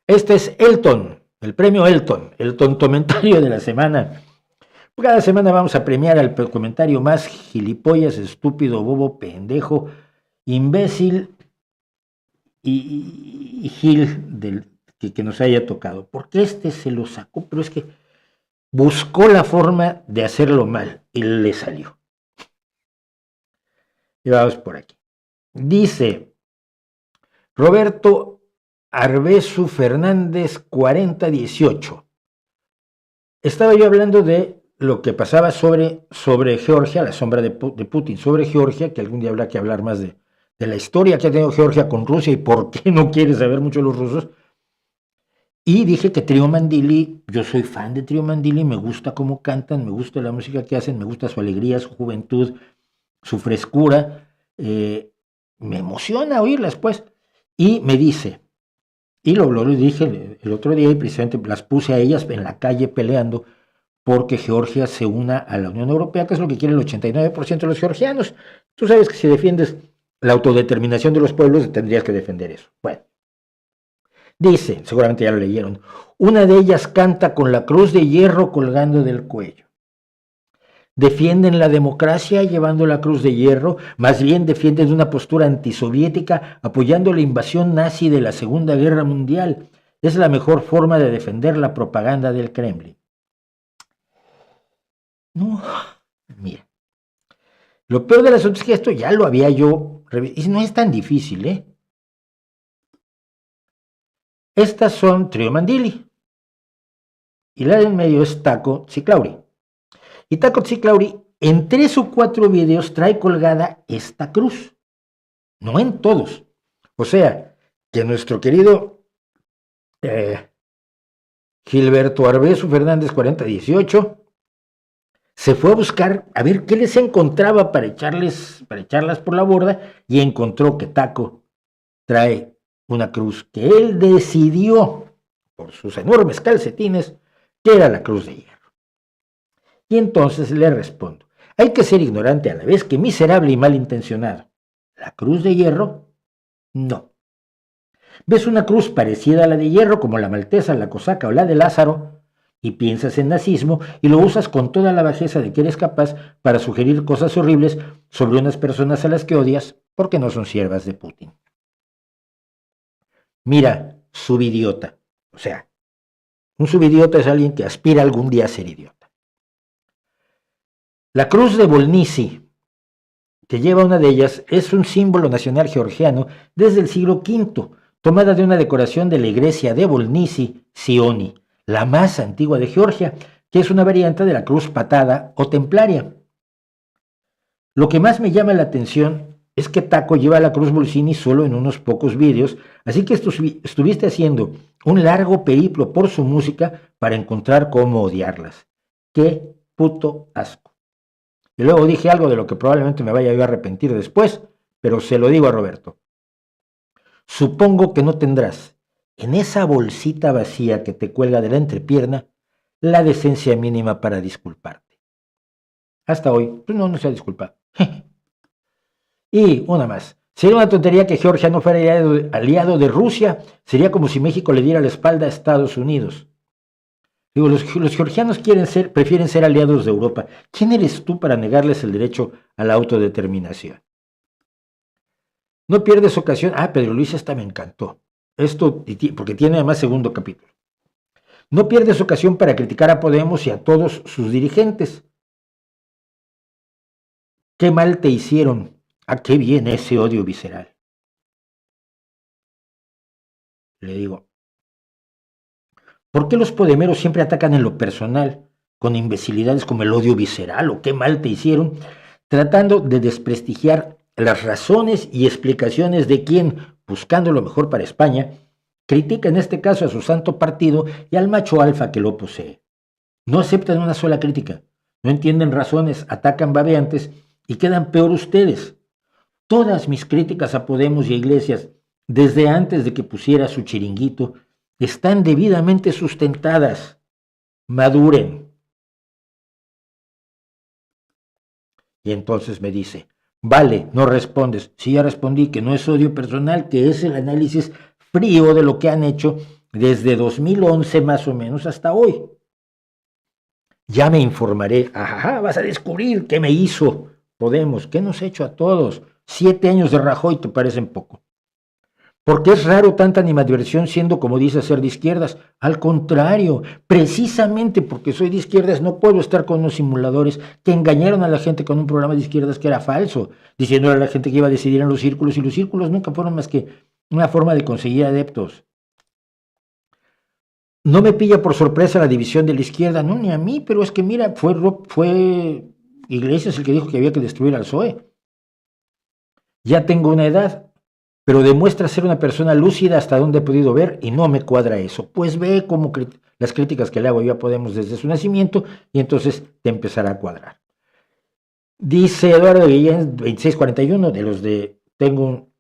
[SPEAKER 1] Este es Elton, el premio Elton, el tontomentario de la semana. Cada semana vamos a premiar al comentario más gilipollas, estúpido, bobo, pendejo, imbécil y gil que nos haya tocado. Porque este se lo sacó, pero es que buscó la forma de hacerlo mal y le salió. Y vamos por aquí. Dice Roberto Arbezu Fernández 4018. Estaba yo hablando de lo que pasaba sobre Georgia, la sombra de Putin, sobre Georgia, que algún día habrá que hablar más de la historia que ha tenido Georgia con Rusia y por qué no quiere saber mucho los rusos. Y dije que Trio Mandili, yo soy fan de Trio Mandili, me gusta cómo cantan, me gusta la música que hacen, me gusta su alegría, su juventud, su frescura, me emociona oírlas, pues. Y me dice, y lo dije el otro día y precisamente las puse a ellas en la calle peleando porque Georgia se una a la Unión Europea, que es lo que quiere el 89% de los georgianos. Tú sabes que si defiendes la autodeterminación de los pueblos, tendrías que defender eso. Bueno. Dice, seguramente ya lo leyeron, una de ellas canta con la cruz de hierro colgando del cuello. Defienden la democracia llevando la cruz de hierro, más bien defienden una postura antisoviética apoyando la invasión nazi de la Segunda Guerra Mundial. Es la mejor forma de defender la propaganda del Kremlin. No, mira. Lo peor del asunto es que esto ya lo había yo revisado. Y no es tan difícil, ¿eh? Estas son Trio Mandili. Y la del medio es Taco Tziclauri. Y Taco Tziclauri en 3 o 4 videos trae colgada esta cruz. No en todos. O sea, que nuestro querido Gilberto Arbezu Fernández 4018 se fue a buscar a ver qué les encontraba para echarlas por la borda y encontró que Taco trae una cruz que él decidió por sus enormes calcetines que era la cruz de hierro. Y entonces le respondo, hay que ser ignorante a la vez que miserable y malintencionado. ¿La cruz de hierro? No. ¿Ves una cruz parecida a la de hierro como la maltesa, la cosaca o la de Lázaro? Y piensas en nazismo y lo usas con toda la bajeza de que eres capaz para sugerir cosas horribles sobre unas personas a las que odias porque no son siervas de Putin. Mira, subidiota, o sea, Un subidiota es alguien que aspira algún día a ser idiota. La cruz de Volnisi, que lleva una de ellas, es un símbolo nacional georgiano desde el siglo V, tomada de una decoración de la iglesia de Volnisi Sioni, la más antigua de Georgia, que es una variante de la cruz patada o templaria. Lo que más me llama la atención es que Taco lleva la cruz Volnisi solo en unos pocos vídeos, así que estuviste haciendo un largo periplo por su música para encontrar cómo odiarlas. ¡Qué puto asco! Y luego dije algo de lo que probablemente me vaya yo a arrepentir después, pero se lo digo a Roberto. Supongo que no tendrás en esa bolsita vacía que te cuelga de la entrepierna la decencia mínima para disculparte. Hasta hoy, pues no se ha disculpado. Y una más. Sería una tontería que Georgia no fuera aliado de Rusia. Sería como si México le diera la espalda a Estados Unidos. Digo, los georgianos prefieren ser aliados de Europa. ¿Quién eres tú para negarles el derecho a la autodeterminación? No pierdes ocasión. Pedro Luis, esta me encantó. Esto, porque tiene además segundo capítulo. No pierdes ocasión para criticar a Podemos y a todos sus dirigentes. ¿Qué mal te hicieron? ¿A qué viene ese odio visceral? Le digo, ¿por qué los podemeros siempre atacan en lo personal, con imbecilidades como el odio visceral o qué mal te hicieron, tratando de desprestigiar las razones y explicaciones de quien, buscando lo mejor para España, critica en este caso a su santo partido y al macho alfa que lo posee? No aceptan una sola crítica, no entienden razones, atacan babeantes y quedan peor ustedes. Todas mis críticas a Podemos y a Iglesias, desde antes de que pusiera su chiringuito, están debidamente sustentadas. Maduren. Y entonces me dice, vale, no respondes. Sí, ya respondí que no es odio personal, que es el análisis frío de lo que han hecho desde 2011 más o menos hasta hoy. Ya me informaré. Ajá, vas a descubrir qué me hizo Podemos, qué nos ha hecho a todos. 7 años de Rajoy te parecen poco. Porque es raro tanta animadversión siendo, como dice, ser de izquierdas. Al contrario, precisamente porque soy de izquierdas no puedo estar con unos simuladores que engañaron a la gente con un programa de izquierdas que era falso, diciéndole a la gente que iba a decidir en los círculos, y los círculos nunca fueron más que una forma de conseguir adeptos. No me pilla por sorpresa la división de la izquierda, no, ni a mí, pero es que mira, fue Iglesias el que dijo que había que destruir al PSOE. Ya tengo una edad, pero demuestra ser una persona lúcida hasta donde he podido ver y no me cuadra eso. Pues ve como las críticas que le hago yo a Podemos desde su nacimiento y entonces te empezará a cuadrar. Dice Eduardo Guillén, 2641, de los de tengo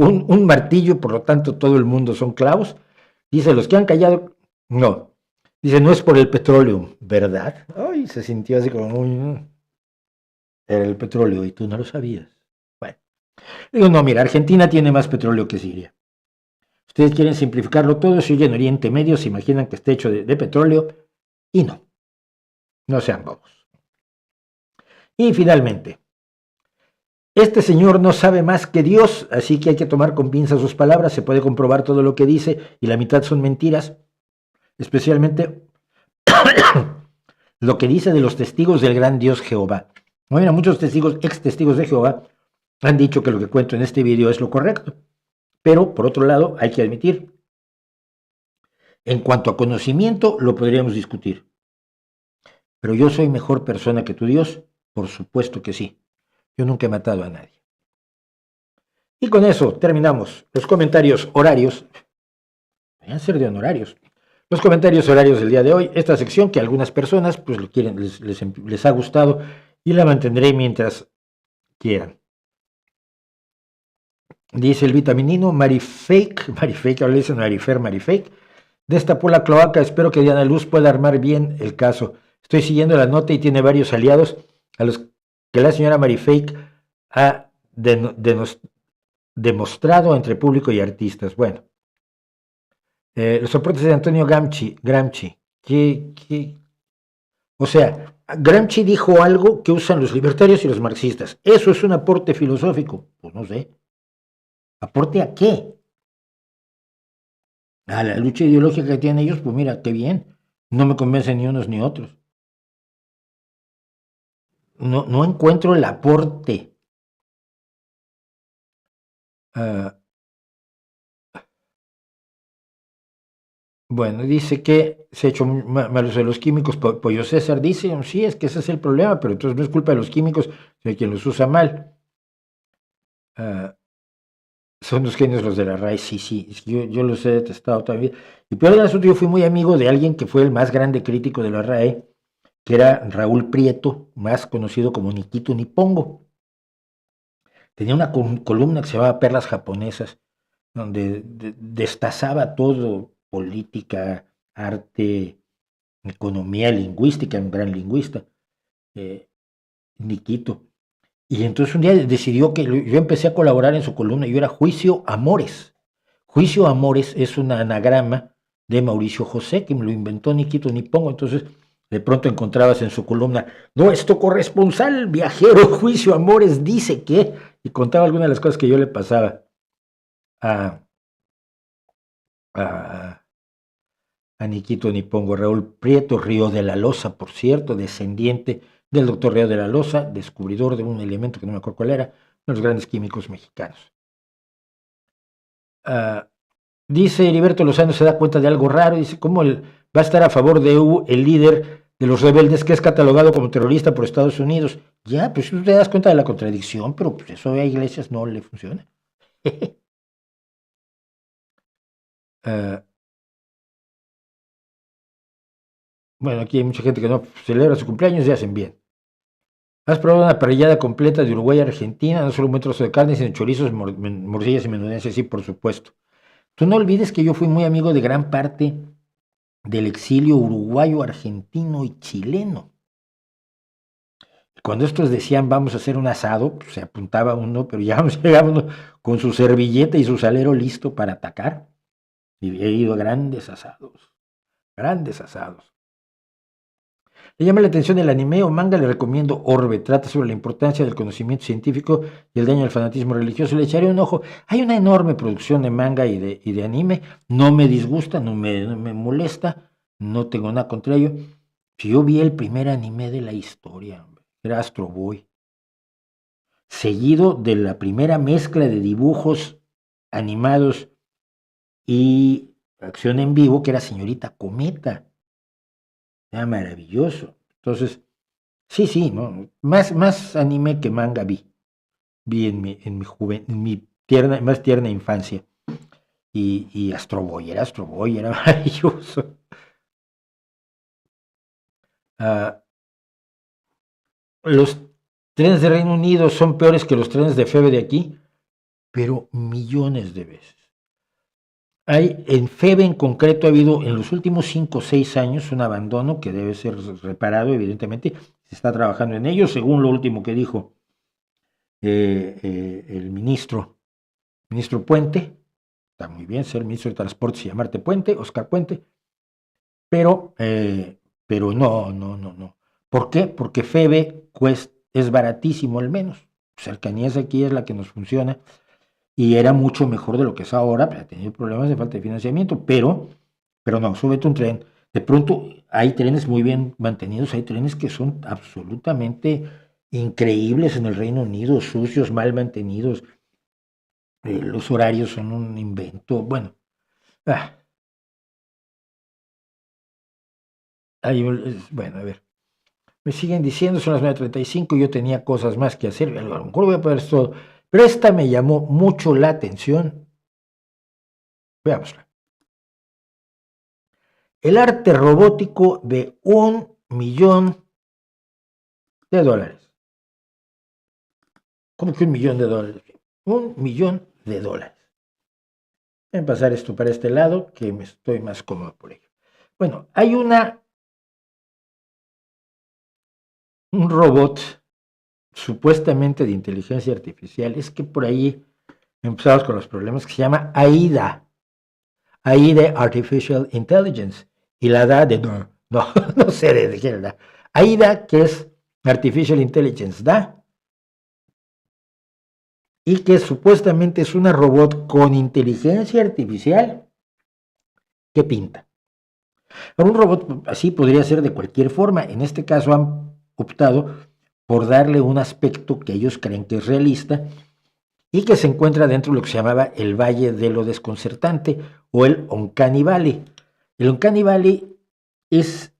[SPEAKER 1] un martillo, por lo tanto todo el mundo son clavos. Dice, los que han callado, no. Dice, no es por el petróleo, ¿verdad? Ay, se sintió así como muy... Era el petróleo y tú no lo sabías. Digo, no, mira, Argentina tiene más petróleo que Siria. Ustedes quieren simplificarlo todo, si oyen Oriente Medio, se imaginan que está hecho de petróleo, y no sean bobos. Y finalmente, este señor no sabe más que Dios, así que hay que tomar con pinzas sus palabras, se puede comprobar todo lo que dice, y la mitad son mentiras, especialmente lo que dice de los testigos del gran Dios Jehová. Bueno, muchos ex testigos de Jehová han dicho que lo que cuento en este video es lo correcto, pero por otro lado hay que admitir, en cuanto a conocimiento lo podríamos discutir, pero yo soy mejor persona que tu Dios, por supuesto que sí, yo nunca he matado a nadie. Y con eso terminamos los comentarios horarios, deberían ser de honorarios, los comentarios horarios del día de hoy, esta sección que a algunas personas pues lo quieren, les ha gustado y la mantendré mientras quieran. Dice el vitaminino, Marifake, ahora le dicen Marifake, destapó la cloaca, espero que Diana Luz pueda armar bien el caso. Estoy siguiendo la nota y tiene varios aliados a los que la señora Marifake ha demostrado entre público y artistas. Bueno, los soportes de Antonio Gramsci, o sea, Gramsci dijo algo que usan los libertarios y los marxistas. ¿Eso es un aporte filosófico? Pues no sé. ¿Aporte a qué? a la lucha ideológica que tienen ellos, pues mira, qué bien. No me convencen ni unos ni otros. No encuentro el aporte. Bueno, dice que se ha hecho mal uso de los químicos. Pollo César dice, sí, es que ese es el problema, pero entonces no es culpa de los químicos, sino de quien los usa mal. Son los genios los de la RAE, sí, yo los he detestado todavía. Y peor del asunto, yo fui muy amigo de alguien que fue el más grande crítico de la RAE, que era Raúl Prieto, más conocido como Nikito Nipongo. Tenía una columna que se llamaba Perlas Japonesas, donde destazaba todo, política, arte, economía, lingüística, un gran lingüista, Nikito. Y entonces un día decidió que yo empecé a colaborar en su columna, yo era Juicio Amores. Juicio Amores es un anagrama de Mauricio José, que me lo inventó Nikito Nipongo. Entonces de pronto encontrabas en su columna, nuestro corresponsal viajero Juicio Amores dice que, y contaba algunas de las cosas que yo le pasaba a Nikito Nipongo. Raúl Prieto, Río de la Loza, por cierto, descendiente del doctor Río de la Loza, descubridor de un elemento que no me acuerdo cuál era, uno de los grandes químicos mexicanos. Dice Heriberto Lozano, se da cuenta de algo raro, dice, ¿cómo va a estar a favor de el líder de los rebeldes que es catalogado como terrorista por Estados Unidos? Ya, pues tú te das cuenta de la contradicción, pero pues eso a Iglesias no le funciona. Bueno, aquí hay mucha gente que no celebra su cumpleaños y hacen bien. ¿Has probado una parrillada completa de Uruguay a Argentina? No solo un buen trozo de carne, sino chorizos, morcillas y menudencias, sí, por supuesto. Tú no olvides que yo fui muy amigo de gran parte del exilio uruguayo, argentino y chileno. Cuando estos decían vamos a hacer un asado, pues se apuntaba uno, pero ya llegaba uno con su servilleta y su salero listo para atacar. Y he ido a grandes asados, grandes asados. Le llama la atención el anime o manga, le recomiendo Orbe, trata sobre la importancia del conocimiento científico y el daño al fanatismo religioso. Le echaré un ojo. Hay una enorme producción de manga y de anime, no me disgusta, no me molesta, no tengo nada contra ello. Yo vi el primer anime de la historia, era Astro Boy, seguido de la primera mezcla de dibujos animados y acción en vivo, que era Señorita Cometa. Era maravilloso. Entonces, sí, ¿no? Más anime que manga vi en mi más tierna infancia. Y Astro Boy era maravilloso. Los trenes de Reino Unido son peores que los trenes de FEBE de aquí, pero millones de veces. En FEBE en concreto ha habido en los últimos 5 o 6 años un abandono que debe ser reparado, evidentemente. Se está trabajando en ello, según lo último que dijo el ministro Puente. Está muy bien ser ministro de Transportes y llamarte Puente, Oscar Puente, pero no. ¿Por qué? Porque FEBE es baratísimo al menos. Cercanías aquí es la que nos funciona. Y era mucho mejor de lo que es ahora, pero ha tenido problemas de falta de financiamiento, pero no, súbete un tren. De pronto hay trenes muy bien mantenidos, hay trenes que son absolutamente increíbles en el Reino Unido, sucios, mal mantenidos. Los horarios son un invento. Bueno, bueno, a ver. Me siguen diciendo, son las 9:35, yo tenía cosas más que hacer, a lo mejor voy a poner esto. Pero esta me llamó mucho la atención. Veámosla. El arte robótico de $1 millón. ¿Cómo que $1 millón? $1 millón. Voy a pasar esto para este lado, que me estoy más cómodo por ello. Bueno, hay un robot supuestamente de inteligencia artificial, es que por ahí empezamos con los problemas, que se llama AIDA Artificial Intelligence, y la da de no sé de qué la da. AIDA, que es Artificial Intelligence, da, y que supuestamente es una robot con inteligencia artificial que pinta. Ahora, un robot así podría ser de cualquier forma. En este caso han optado por darle un aspecto que ellos creen que es realista y que se encuentra dentro de lo que se llamaba el Valle de lo Desconcertante o el Uncanny Valley. El Uncanny Valley es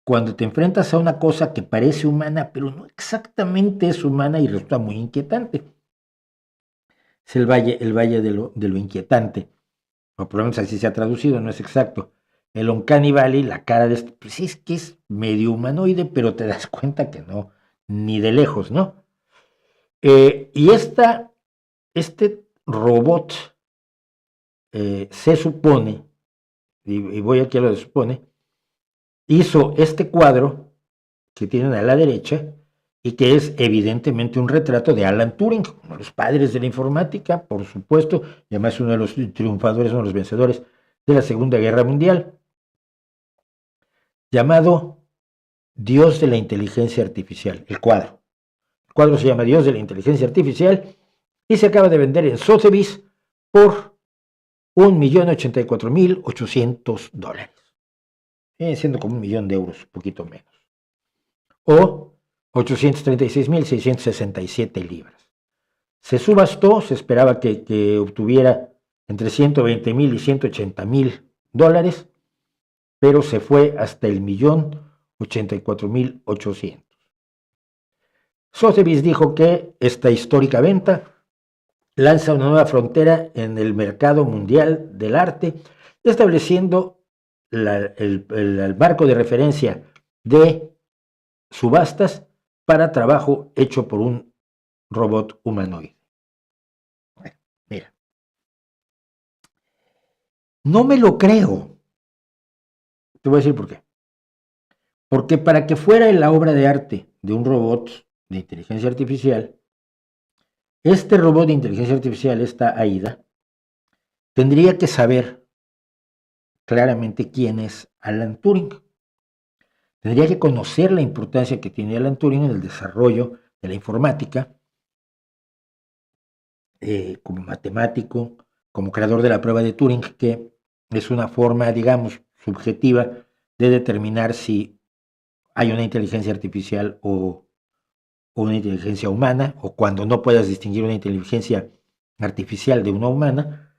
[SPEAKER 1] cuando te enfrentas a una cosa que parece humana, pero no exactamente es humana y resulta muy inquietante. Es el valle de lo inquietante, o por lo menos así se ha traducido, no es exacto. El Uncanny Valley, la cara de este, pues es que es medio humanoide, pero te das cuenta que no, ni de lejos, ¿no? Y este robot se supone, y voy aquí a lo de supone, hizo este cuadro que tienen a la derecha y que es evidentemente un retrato de Alan Turing, uno de los padres de la informática, por supuesto, y además uno de los triunfadores, uno de los vencedores de la Segunda Guerra Mundial, llamado Dios de la Inteligencia Artificial, el cuadro. El cuadro se llama Dios de la Inteligencia Artificial y se acaba de vender en Sotheby's por $1.084.800. Viene siendo como $1.000.000, un poquito menos. O 836.667 libras. Se subastó, se esperaba que obtuviera entre 120.000 y 180.000 dólares, pero se fue hasta el 1.084.800. Sotheby's dijo que esta histórica venta lanza una nueva frontera en el mercado mundial del arte, estableciendo el marco de referencia de subastas para trabajo hecho por un robot humanoide. Mira, no me lo creo. Te voy a decir por qué. Porque para que fuera la obra de arte de un robot de inteligencia artificial, este robot de inteligencia artificial, esta AIDA, tendría que saber claramente quién es Alan Turing. Tendría que conocer la importancia que tiene Alan Turing en el desarrollo de la informática, como matemático, como creador de la prueba de Turing, que es una forma, digamos, subjetiva de determinar si hay una inteligencia artificial o una inteligencia humana, o cuando no puedas distinguir una inteligencia artificial de una humana,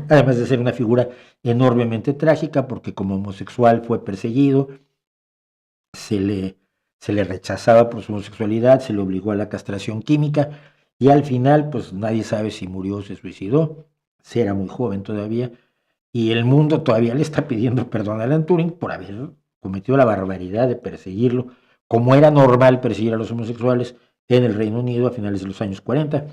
[SPEAKER 1] además de ser una figura enormemente trágica, porque como homosexual fue perseguido, se le rechazaba por su homosexualidad, se le obligó a la castración química, y al final, pues nadie sabe si murió o se suicidó, si era muy joven todavía, y el mundo todavía le está pidiendo perdón a Alan Turing por haber cometido la barbaridad de perseguirlo, como era normal perseguir a los homosexuales en el Reino Unido a finales de los años 40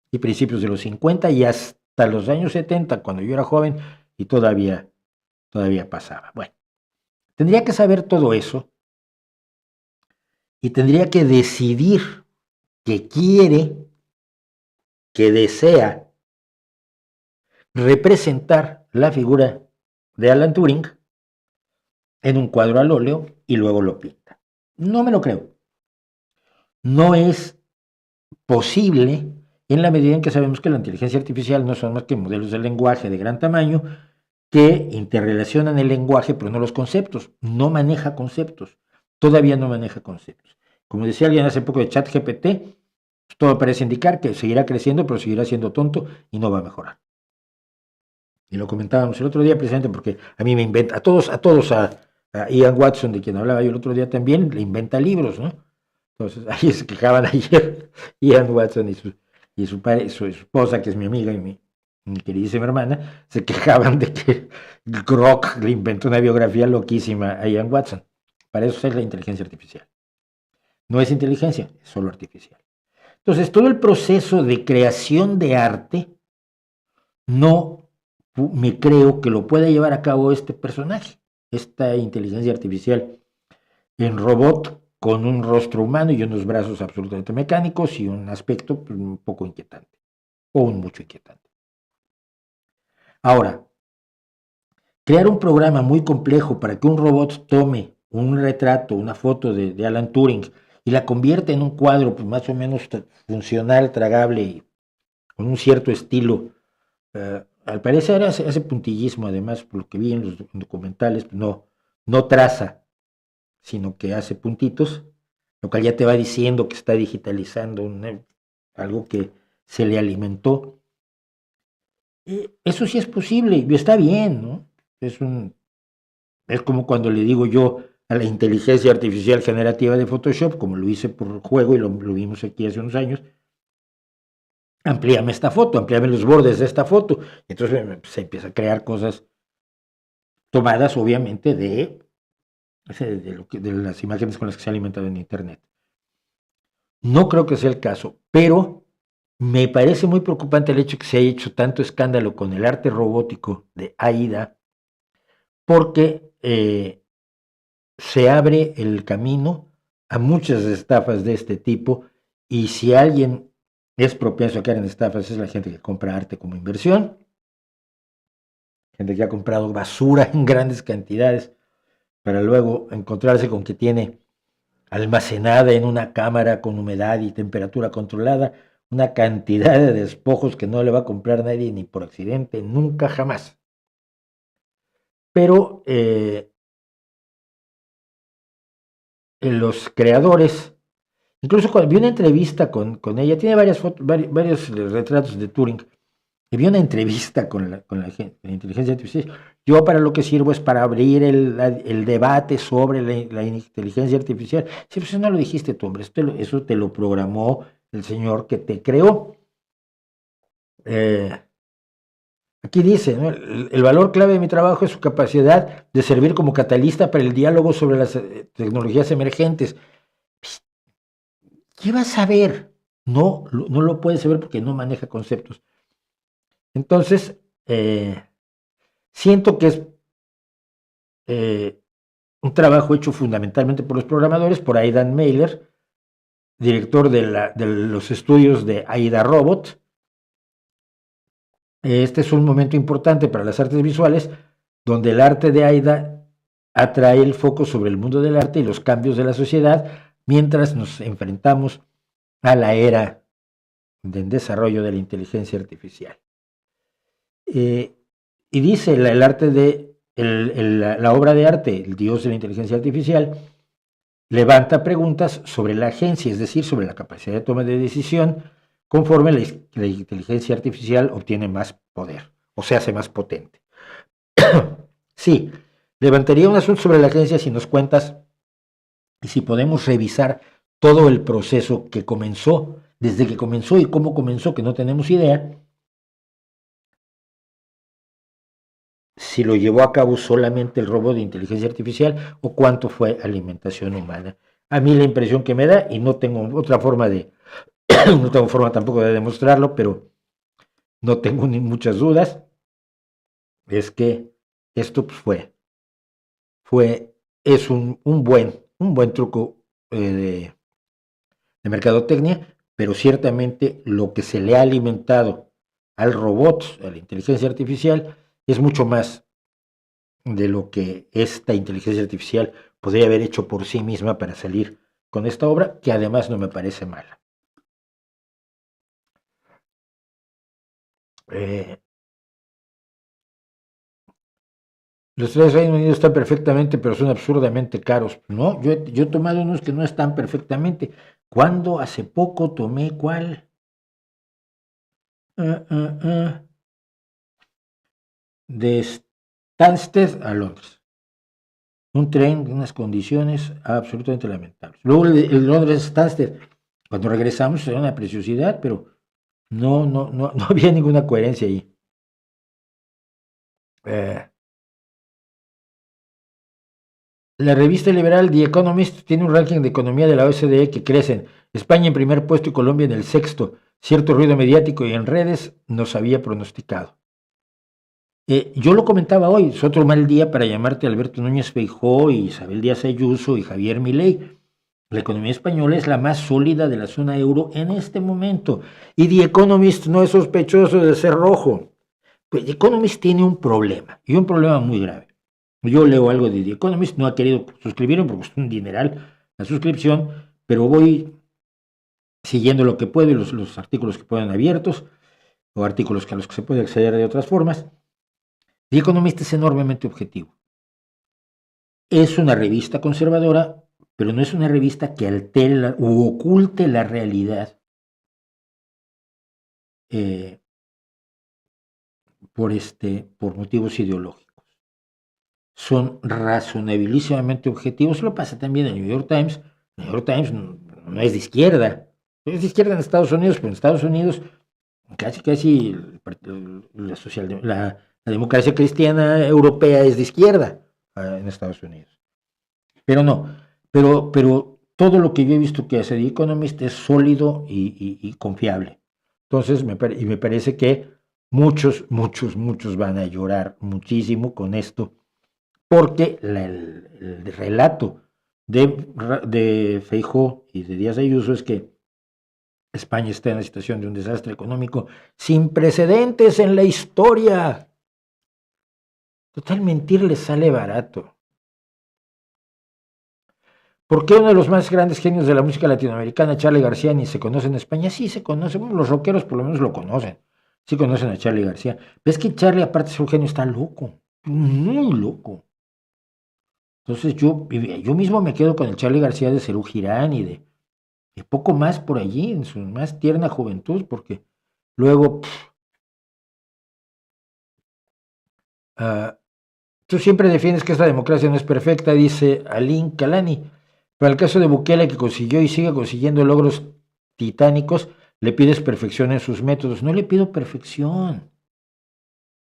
[SPEAKER 1] y principios de los 50 y hasta los años 70, cuando yo era joven, y todavía pasaba. Bueno, tendría que saber todo eso y tendría que decidir que quiere, que desea representar la figura de Alan Turing en un cuadro al óleo y luego lo pinta. No me lo creo. No es posible en la medida en que sabemos que la inteligencia artificial no son más que modelos de lenguaje de gran tamaño que interrelacionan el lenguaje pero no los conceptos. No maneja conceptos. Todavía no maneja conceptos. Como decía alguien hace poco de ChatGPT, todo parece indicar que seguirá creciendo pero seguirá siendo tonto y no va a mejorar. Y lo comentábamos el otro día precisamente porque a mí me inventa, a Ian Watson, de quien hablaba yo el otro día también, le inventa libros, ¿no? Entonces, ahí se quejaban ayer Ian Watson y su esposa, que es mi amiga y mi queridísima hermana, se quejaban de que Grok le inventó una biografía loquísima a Ian Watson. Para eso es la inteligencia artificial. No es inteligencia, es solo artificial. Entonces, todo el proceso de creación de arte no me creo que lo pueda llevar a cabo este personaje, esta inteligencia artificial en robot con un rostro humano y unos brazos absolutamente mecánicos y un aspecto un poco inquietante, o un mucho inquietante. Ahora, crear un programa muy complejo para que un robot tome un retrato, una foto de Alan Turing y la convierta en un cuadro pues, más o menos funcional, tragable y con un cierto estilo al parecer hace puntillismo, además, por lo que vi en los documentales, no traza, sino que hace puntitos, lo cual ya te va diciendo que está digitalizando algo que se le alimentó. Eso sí es posible, y está bien, ¿no? Es como cuando le digo yo a la inteligencia artificial generativa de Photoshop, como lo hice por juego y lo vimos aquí hace unos años, amplíame esta foto, amplíame los bordes de esta foto. Y entonces se empieza a crear cosas tomadas, obviamente, de las imágenes con las que se ha alimentado en Internet. No creo que sea el caso, pero me parece muy preocupante el hecho que se haya hecho tanto escándalo con el arte robótico de AIDA, porque se abre el camino a muchas estafas de este tipo, y si alguien es propenso a caer en estafas es la gente que compra arte como inversión, gente que ha comprado basura en grandes cantidades para luego encontrarse con que tiene almacenada en una cámara con humedad y temperatura controlada una cantidad de despojos que no le va a comprar nadie ni por accidente, nunca jamás. Pero los creadores, incluso cuando vi una entrevista con ella, tiene varios retratos de Turing, y vi una entrevista con la inteligencia artificial. Yo para lo que sirvo es para abrir el debate sobre la inteligencia artificial. Sí, pues eso no lo dijiste tú, hombre, eso te lo programó el señor que te creó. Aquí dice, ¿no? El valor clave de mi trabajo es su capacidad de servir como catalista para el diálogo sobre las tecnologías emergentes. ¿Qué vas a saber? No lo puedes saber porque no maneja conceptos. Entonces, siento que es un trabajo hecho fundamentalmente por los programadores, por Aidan Meiler, director de los estudios de AIDA Robot. Este es un momento importante para las artes visuales, donde el arte de AIDA atrae el foco sobre el mundo del arte y los cambios de la sociedad, mientras nos enfrentamos a la era del desarrollo de la inteligencia artificial. Y dice el arte la obra de arte, el dios de la inteligencia artificial, levanta preguntas sobre la agencia, es decir, sobre la capacidad de toma de decisión, conforme la inteligencia artificial obtiene más poder, o se hace más potente. Sí, levantaría un asunto sobre la agencia si nos cuentas y si podemos revisar todo el proceso que comenzó, desde que comenzó y cómo comenzó, que no tenemos idea. Si lo llevó a cabo solamente el robot de inteligencia artificial o cuánto fue alimentación humana. A mí la impresión que me da, y no tengo otra forma no tengo forma tampoco de demostrarlo, pero no tengo ni muchas dudas, es que esto es un buen truco de mercadotecnia, pero ciertamente lo que se le ha alimentado al robot, a la inteligencia artificial, es mucho más de lo que esta inteligencia artificial podría haber hecho por sí misma para salir con esta obra, que además no me parece mala. Los trajes Reino Unido están perfectamente, pero son absurdamente caros. No, yo he tomado unos que no están perfectamente. ¿Cuándo? Hace poco tomé, ¿cuál? De Stansted a Londres. Un tren en unas condiciones absolutamente lamentables. Luego el Londres Stansted, cuando regresamos era una preciosidad, pero no había ninguna coherencia ahí. La revista liberal The Economist tiene un ranking de economía de la OCDE que crecen. España en primer puesto y Colombia en el sexto. Cierto ruido mediático y en redes nos había pronosticado. Yo lo comentaba hoy, es otro mal día para llamarte Alberto Núñez Feijóo y Isabel Díaz Ayuso y Javier Milei. La economía española es la más sólida de la zona euro en este momento. Y The Economist no es sospechoso de ser rojo. Pues The Economist tiene un problema, y un problema muy grave. Yo leo algo de The Economist, no ha querido suscribirme porque es un dineral la suscripción, pero voy siguiendo lo que puedo y los artículos que puedan abiertos. o artículos a los que se puede acceder de otras formas. The Economist es enormemente objetivo. Es una revista conservadora, pero no es una revista que altere u oculte la realidad por motivos ideológicos. Son razonabilísimamente objetivos. Lo pasa también en el New York Times. El New York Times no es de izquierda. Es de izquierda en Estados Unidos, pero en Estados Unidos casi la democracia cristiana europea es de izquierda en Estados Unidos. Pero no, pero todo lo que yo he visto que hace The Economist es sólido y confiable. Entonces, me parece que muchos van a llorar muchísimo con esto, porque el relato de Feijóo y de Díaz Ayuso es que España está en la situación de un desastre económico sin precedentes en la historia. Total, mentir les sale barato. ¿Por qué uno de los más grandes genios de la música latinoamericana, Charly García, ni se conoce en España? Sí se conoce, bueno, los rockeros por lo menos lo conocen. Sí conocen a Charly García. Ves que Charly, aparte de ser un genio, está loco. Muy loco. Entonces yo mismo me quedo con el Charly García de Serú Girán y de poco más por allí, en su más tierna juventud, porque luego... tú siempre defiendes que esta democracia no es perfecta, dice Alin Kalani. Para el caso de Bukele, que consiguió y sigue consiguiendo logros titánicos, le pides perfección en sus métodos. No le pido perfección.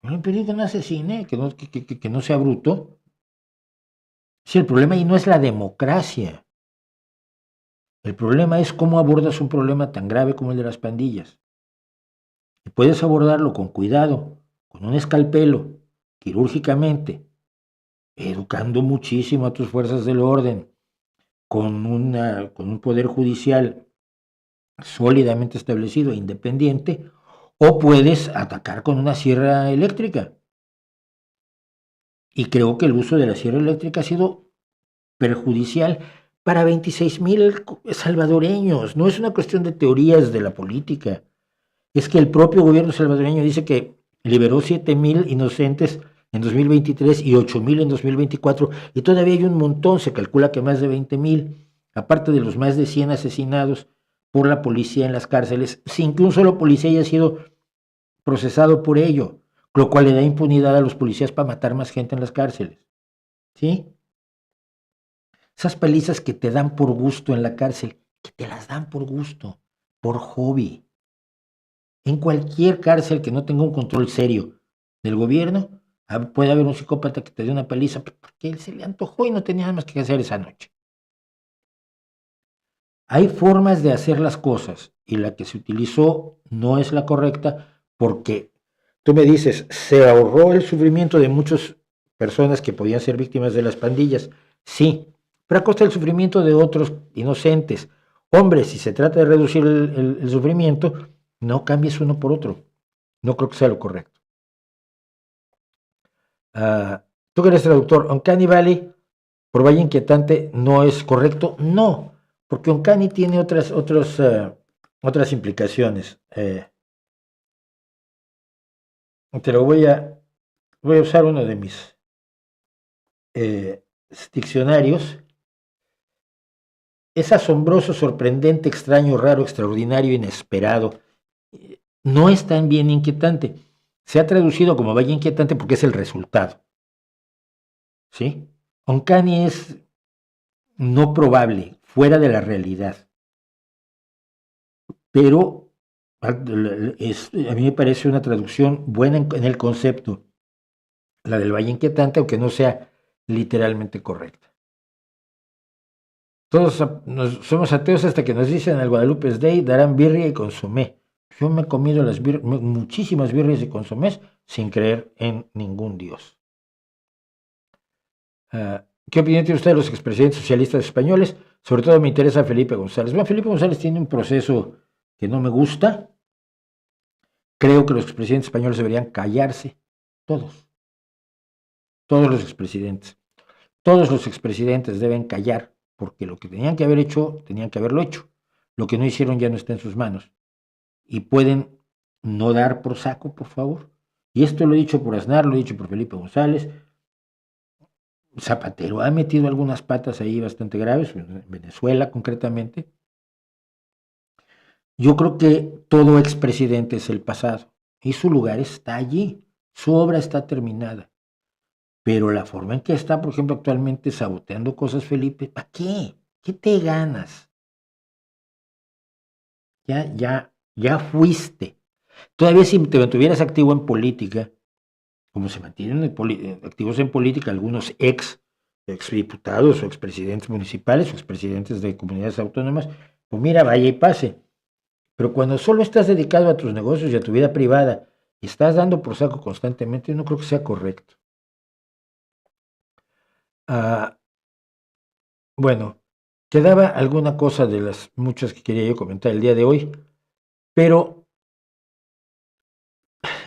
[SPEAKER 1] No le pido que no asesine, que no sea bruto. Sí, el problema ahí no es la democracia. El problema es cómo abordas un problema tan grave como el de las pandillas. Y puedes abordarlo con cuidado, con un escalpelo, quirúrgicamente, educando muchísimo a tus fuerzas del orden, con un poder judicial sólidamente establecido e independiente, o puedes atacar con una sierra eléctrica. Y creo que el uso de la sierra eléctrica ha sido perjudicial para 26,000 salvadoreños. No es una cuestión de teorías de la política. Es que el propio gobierno salvadoreño dice que liberó 7,000 inocentes en 2023 y 8,000 en 2024, y todavía hay un montón, se calcula que más de 20,000, aparte de los más de 100 asesinados por la policía en las cárceles, sin que un solo policía haya sido procesado por ello, lo cual le da impunidad a los policías para matar más gente en las cárceles. ¿Sí? Esas palizas que te dan por gusto en la cárcel, que te las dan por gusto, por hobby. En cualquier cárcel que no tenga un control serio del gobierno, puede haber un psicópata que te dé una paliza porque él se le antojó y no tenía nada más que hacer esa noche. Hay formas de hacer las cosas y la que se utilizó no es la correcta, porque tú me dices, se ahorró el sufrimiento de muchas personas que podían ser víctimas de las pandillas. Sí, pero a costa del sufrimiento de otros inocentes. Hombre, si se trata de reducir el sufrimiento, no cambies uno por otro. No creo que sea lo correcto. Tú que eres traductor, Uncanny Valley, por Valle Inquietante, ¿no es correcto? No, porque Uncanny tiene otras implicaciones. Pero voy a usar uno de mis diccionarios. Es asombroso, sorprendente, extraño, raro, extraordinario, inesperado. No es tan bien inquietante. Se ha traducido como Valle Inquietante porque es el resultado. ¿Sí? Uncanny es no probable, fuera de la realidad. Pero a mí me parece una traducción buena en el concepto, la del Valle Inquietante, aunque no sea literalmente correcta. Todos somos ateos hasta que nos dicen al Guadalupe's Day darán birria y consomé. Yo me he comido muchísimas birrias y consomés sin creer en ningún dios. ¿Qué opinión tiene usted de los expresidentes socialistas españoles? Sobre todo me interesa Felipe González. Bueno, Felipe González tiene un proceso que no me gusta. Creo que los expresidentes españoles deberían callarse. Todos los expresidentes. Todos los expresidentes deben callar, porque lo que tenían que haber hecho, tenían que haberlo hecho. Lo que no hicieron ya no está en sus manos. Y pueden no dar por saco, por favor. Y esto lo he dicho por Aznar, lo he dicho por Felipe González. Zapatero ha metido algunas patas ahí bastante graves, en Venezuela concretamente. Yo creo que todo expresidente es el pasado y su lugar está allí, su obra está terminada. Pero la forma en que está, por ejemplo, actualmente saboteando cosas, Felipe, ¿para qué? ¿Qué te ganas? Ya fuiste. Todavía si te mantuvieras activo en política, como se mantienen activos en política algunos exdiputados o expresidentes municipales o expresidentes de comunidades autónomas, pues mira, vaya y pase. Pero cuando solo estás dedicado a tus negocios y a tu vida privada y estás dando por saco constantemente, no creo que sea correcto. Bueno, quedaba alguna cosa de las muchas que quería yo comentar el día de hoy, pero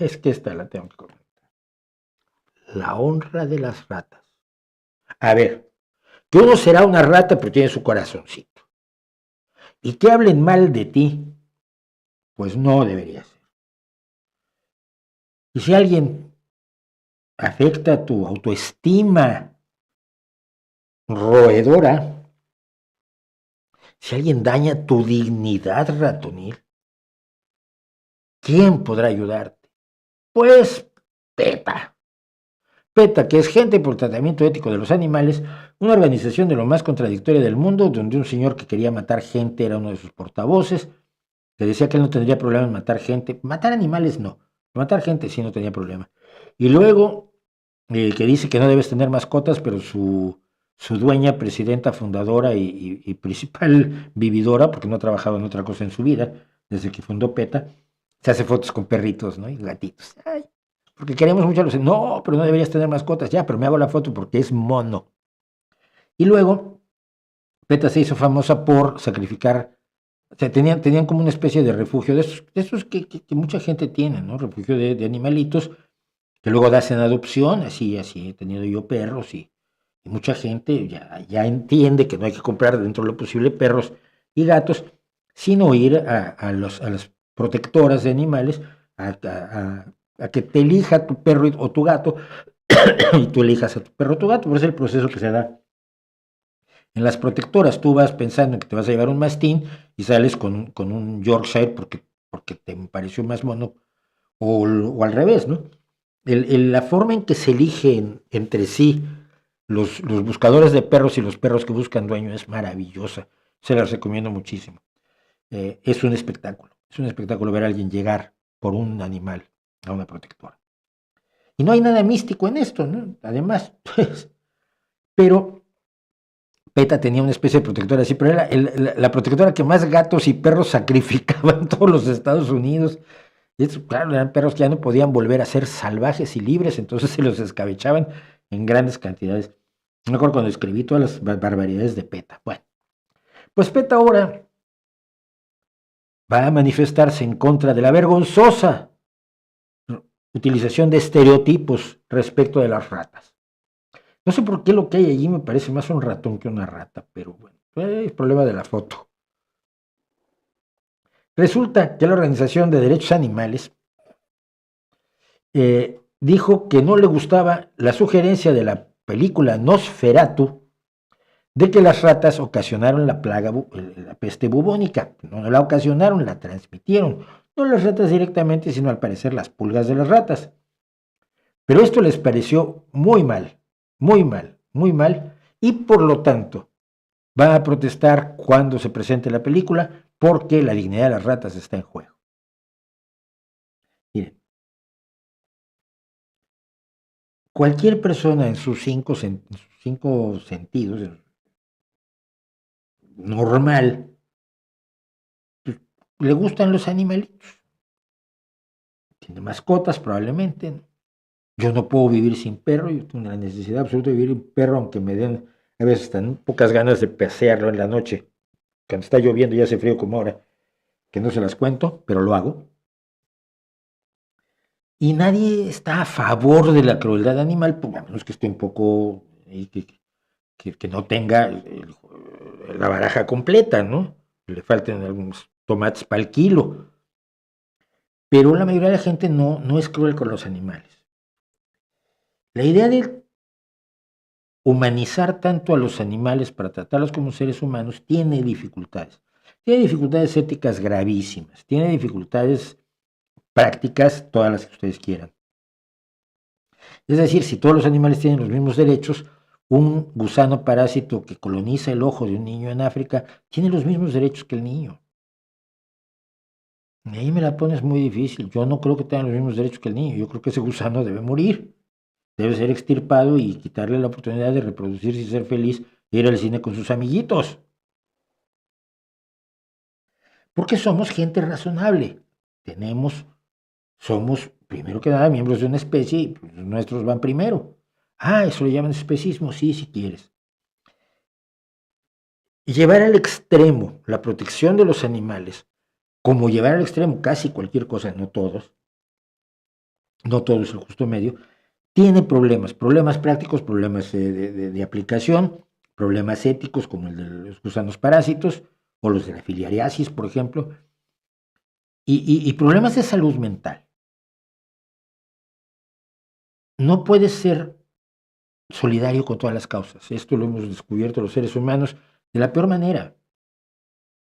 [SPEAKER 1] es que esta la tengo que comentar. La honra de las ratas. A ver, que uno será una rata, pero tiene su corazoncito. Y que hablen mal de ti, pues no debería ser. Y si alguien afecta tu autoestima roedora, si alguien daña tu dignidad ratonil, ¿quién podrá ayudarte? Pues PETA. PETA, que es Gente por Tratamiento Ético de los Animales, una organización de lo más contradictoria del mundo, donde un señor que quería matar gente era uno de sus portavoces, que decía que él no tendría problema en matar gente. Matar animales no, matar gente sí no tenía problema. Y luego, que dice que no debes tener mascotas, pero su dueña, presidenta, fundadora y principal vividora, porque no ha trabajado en otra cosa en su vida, desde que fundó PETA, se hace fotos con perritos, ¿no? Y gatitos. Ay, porque queremos mucho a los... No, pero no deberías tener mascotas. Ya, pero me hago la foto porque es mono. Y luego, PETA se hizo famosa por sacrificar... O sea, tenían como una especie de refugio, de esos que mucha gente tiene, ¿no? Refugio de animalitos, que luego das en adopción, así he tenido yo perros y mucha gente ya entiende que no hay que comprar dentro de lo posible perros y gatos, sino ir a las protectoras de animales a que te elija tu perro o tu gato y tú elijas a tu perro o tu gato. Por eso es el proceso que se da en las protectoras. Tú vas pensando que te vas a llevar un mastín y sales con un Yorkshire porque te pareció más mono o al revés, ¿no? La forma en que se eligen entre sí los buscadores de perros y los perros que buscan dueño es maravillosa. Se las recomiendo muchísimo. Es un espectáculo ver a alguien llegar por un animal a una protectora. Y no hay nada místico en esto, ¿no? Además, pues, pero PETA tenía una especie de protectora así, pero era la protectora que más gatos y perros sacrificaba en todos los Estados Unidos. Y eso, claro, eran perros que ya no podían volver a ser salvajes y libres, entonces se los escabechaban en grandes cantidades. No me acuerdo cuando escribí todas las barbaridades de PETA. Bueno, pues PETA ahora va a manifestarse en contra de la vergonzosa utilización de estereotipos respecto de las ratas. No sé por qué lo que hay allí me parece más un ratón que una rata, pero bueno, es problema de la foto. Resulta que la Organización de Derechos Animales dijo que no le gustaba la sugerencia de la película Nosferatu de que las ratas ocasionaron la plaga, la peste bubónica. No la ocasionaron, la transmitieron. No las ratas directamente, sino al parecer las pulgas de las ratas. Pero esto les pareció muy mal, muy mal, muy mal, y por lo tanto van a protestar cuando se presente la película porque la dignidad de las ratas está en juego. Miren, cualquier persona en sus cinco sentidos, normal, pues, le gustan los animalitos. Tiene mascotas probablemente, ¿no? Yo no puedo vivir sin perro, yo tengo la necesidad absoluta de vivir sin perro, aunque me den a veces tan pocas ganas de pasearlo en la noche. Cuando está lloviendo y hace frío como ahora, que no se las cuento, pero lo hago. Y nadie está a favor de la crueldad animal, pues, a menos que esté un poco, que no tenga la baraja completa, ¿no? Le falten algunos tomates para el kilo. pero la mayoría de la gente no es cruel con los animales. La idea de humanizar tanto a los animales para tratarlos como seres humanos tiene dificultades. Tiene dificultades éticas gravísimas, tiene dificultades prácticas, todas las que ustedes quieran. Es decir, si todos los animales tienen los mismos derechos, un gusano parásito que coloniza el ojo de un niño en África tiene los mismos derechos que el niño. Y ahí me la pones muy difícil. Yo no creo que tengan los mismos derechos que el niño. Yo creo que ese gusano debe morir, debe ser extirpado y quitarle la oportunidad de reproducirse y ser feliz e ir al cine con sus amiguitos. Porque somos gente razonable. Somos, primero que nada, miembros de una especie y pues, los nuestros van primero. Eso le llaman especismo, sí, si quieres. Llevar al extremo la protección de los animales, como llevar al extremo casi cualquier cosa, no todos es el justo medio, tiene problemas prácticos, problemas de aplicación, problemas éticos como el de los gusanos parásitos o los de la filariasis, por ejemplo, y problemas de salud mental. No puedes ser solidario con todas las causas. Esto lo hemos descubierto los seres humanos de la peor manera.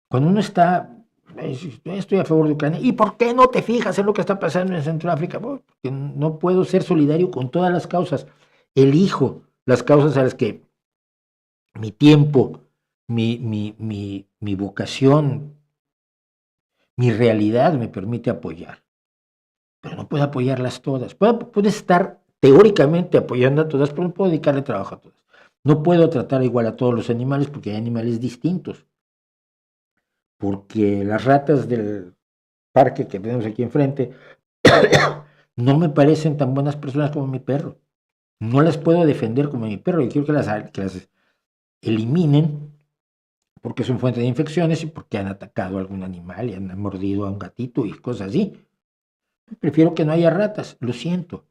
[SPEAKER 1] Cuando uno estoy a favor de Ucrania, ¿y por qué no te fijas en lo que está pasando en Centroáfrica? Bueno, porque no puedo ser solidario con todas las causas. Elijo las causas a las que mi tiempo, mi vocación, mi realidad me permite apoyar. Pero no puedo apoyarlas todas. Puedo estar teóricamente apoyando a todas, pero no puedo dedicarle trabajo a todas. No puedo tratar igual a todos los animales porque hay animales distintos. Porque las ratas del parque que tenemos aquí enfrente no me parecen tan buenas personas como mi perro. No las puedo defender como mi perro. Yo quiero que las eliminen porque son fuente de infecciones y porque han atacado a algún animal y han mordido a un gatito y cosas así. Prefiero que no haya ratas, lo siento.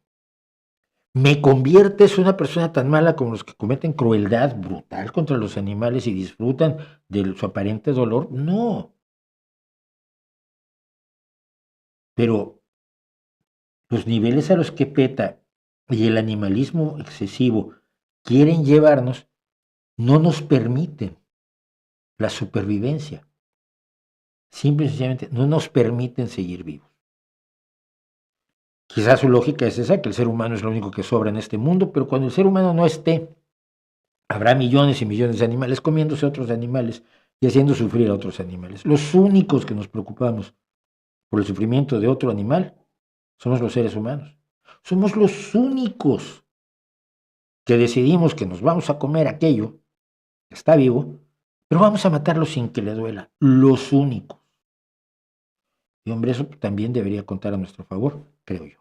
[SPEAKER 1] ¿Me conviertes en una persona tan mala como los que cometen crueldad brutal contra los animales y disfrutan de su aparente dolor? No. Pero los niveles a los que PETA y el animalismo excesivo quieren llevarnos no nos permiten la supervivencia. Simple y sencillamente no nos permiten seguir vivos. Quizás su lógica es esa, que el ser humano es lo único que sobra en este mundo, pero cuando el ser humano no esté, habrá millones y millones de animales comiéndose a otros animales y haciendo sufrir a otros animales. Los únicos que nos preocupamos por el sufrimiento de otro animal somos los seres humanos. Somos los únicos que decidimos que nos vamos a comer aquello que está vivo, pero vamos a matarlo sin que le duela. Los únicos. Y hombre, eso también debería contar a nuestro favor, creo yo.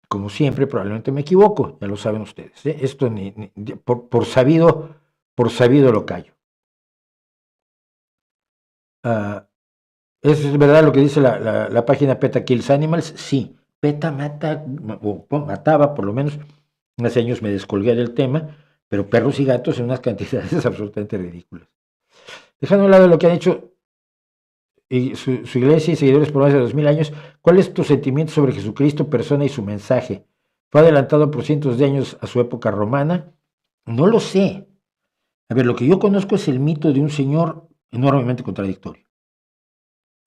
[SPEAKER 1] Como siempre, probablemente me equivoco, ya lo saben ustedes. Esto por sabido lo callo. ¿Es verdad lo que dice la página PETA Kills Animals? Sí, PETA mataba, por lo menos, hace años me descolgué del tema, pero perros y gatos en unas cantidades absolutamente ridículas. Dejando a un lado lo que han hecho su iglesia y seguidores por más de 2000 años, ¿cuál es tu sentimiento sobre Jesucristo, persona y su mensaje? ¿Fue adelantado por cientos de años a su época romana? No lo sé. A ver, lo que yo conozco es el mito de un señor enormemente contradictorio.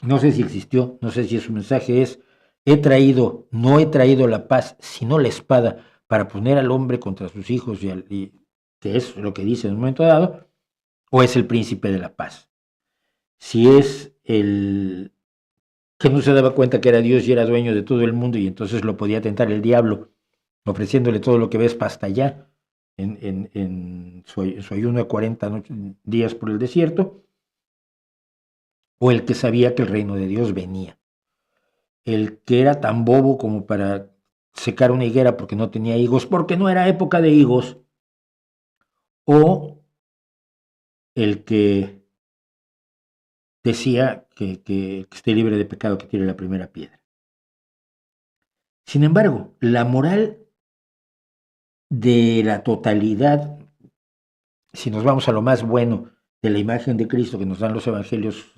[SPEAKER 1] No sé si existió, no sé si su mensaje es, no he traído la paz, sino la espada, para poner al hombre contra sus hijos, que es lo que dice en un momento dado, o es el príncipe de la paz. Si es el que no se daba cuenta que era Dios y era dueño de todo el mundo y entonces lo podía tentar el diablo, ofreciéndole todo lo que ves hasta allá, en su ayuno de 40 días por el desierto, o el que sabía que el reino de Dios venía. El que era tan bobo como para secar una higuera porque no tenía higos, porque no era época de higos, o el que decía que esté libre de pecado, que tire la primera piedra. Sin embargo, la moral de la totalidad, si nos vamos a lo más bueno de la imagen de Cristo que nos dan los evangelios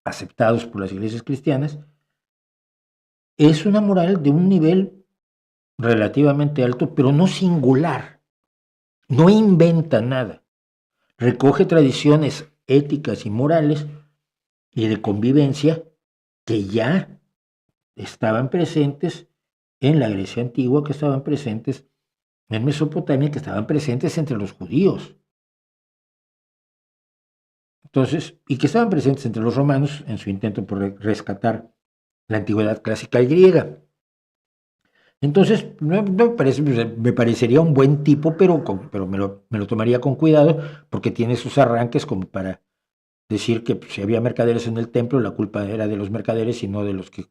[SPEAKER 1] aceptados por las iglesias cristianas, es una moral de un nivel relativamente alto, pero no singular. No inventa nada. Recoge tradiciones éticas y morales y de convivencia que ya estaban presentes en la Grecia antigua, que estaban presentes en Mesopotamia, que estaban presentes entre los judíos. Entonces, y que estaban presentes entre los romanos en su intento por rescatar la antigüedad clásica y griega. Entonces, me parecería un buen tipo, pero me lo tomaría con cuidado, porque tiene sus arranques como para decir que si había mercaderes en el templo, la culpa era de los mercaderes y no de los que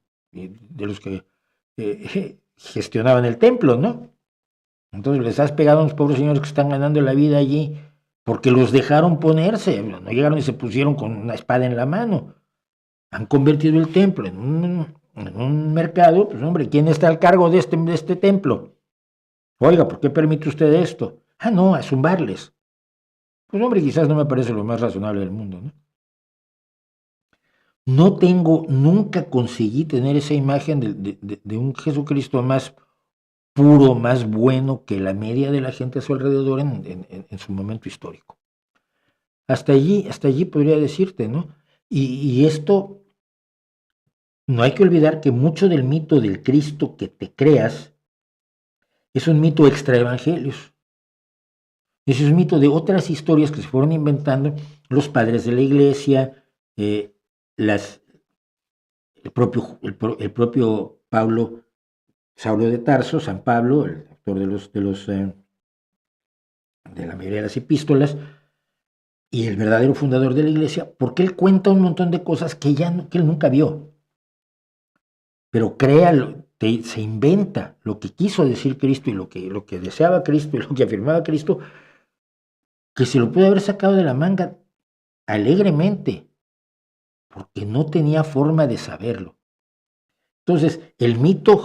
[SPEAKER 1] gestionaban el templo, ¿no? Entonces les has pegado a unos pobres señores que están ganando la vida allí porque los dejaron ponerse, no llegaron y se pusieron con una espada en la mano. Han convertido el templo en un mercado. Pues hombre, ¿quién está al cargo de este templo? Oiga, ¿por qué permite usted esto? Ah, no, a zumbarles. Pues hombre, quizás no me parece lo más razonable del mundo, ¿no? Nunca conseguí tener esa imagen de un Jesucristo más puro, más bueno que la media de la gente a su alrededor en su momento histórico. Hasta allí podría decirte, ¿no? Y esto, no hay que olvidar que mucho del mito del Cristo que te creas es un mito extraevangelios. Es un mito de otras historias que se fueron inventando los padres de la iglesia, el propio Saulo de Tarso, San Pablo, el autor de la mayoría de las epístolas, y el verdadero fundador de la iglesia, porque él cuenta un montón de cosas que él nunca vio. Pero se inventa lo que quiso decir Cristo y lo que deseaba Cristo y lo que afirmaba Cristo, que se lo puede haber sacado de la manga alegremente, porque no tenía forma de saberlo. Entonces, el mito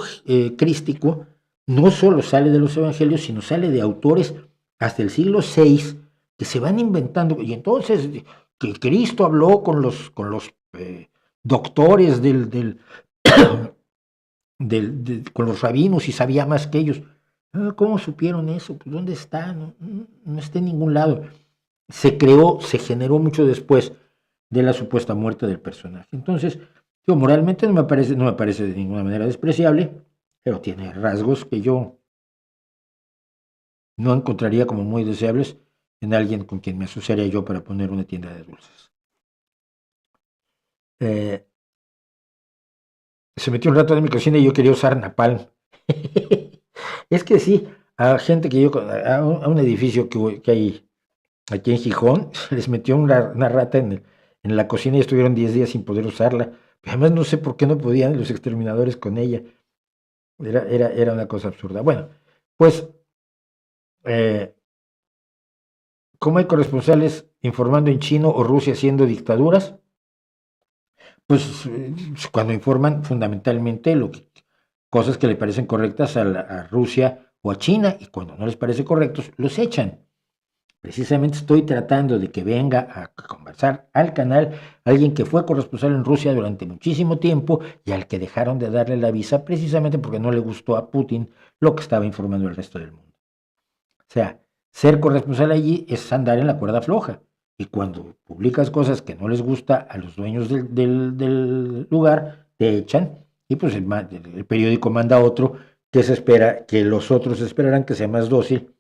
[SPEAKER 1] crístico no solo sale de los evangelios, sino sale de autores hasta el siglo VI que se van inventando. Y entonces, que Cristo habló con los doctores con los rabinos y sabía más que ellos. ¿Cómo supieron eso? Pues, ¿dónde está? No está en ningún lado. Se generó mucho después de la supuesta muerte del personaje. Entonces, moralmente no me parece de ninguna manera despreciable, pero tiene rasgos que yo no encontraría como muy deseables en alguien con quien me asociaría yo para poner una tienda de dulces. Se metió un rato en mi cocina y yo quería usar napalm. Es que sí, a gente a un edificio que hay aquí en Gijón, se les metió una rata en la cocina y estuvieron 10 días sin poder usarla. Además no sé por qué no podían los exterminadores con ella. Era una cosa absurda. Bueno, pues ¿cómo hay corresponsales informando en chino o Rusia siendo dictaduras? Pues cuando informan fundamentalmente cosas que le parecen correctas a Rusia o a China, y cuando no les parece correctos, los echan. Precisamente estoy tratando de que venga a conversar al canal alguien que fue corresponsal en Rusia durante muchísimo tiempo y al que dejaron de darle la visa precisamente porque no le gustó a Putin lo que estaba informando el resto del mundo. O sea, ser corresponsal allí es andar en la cuerda floja. Y cuando publicas cosas que no les gusta a los dueños del lugar, te echan y pues el periódico manda a otro que se espera, que los otros esperarán que sea más dócil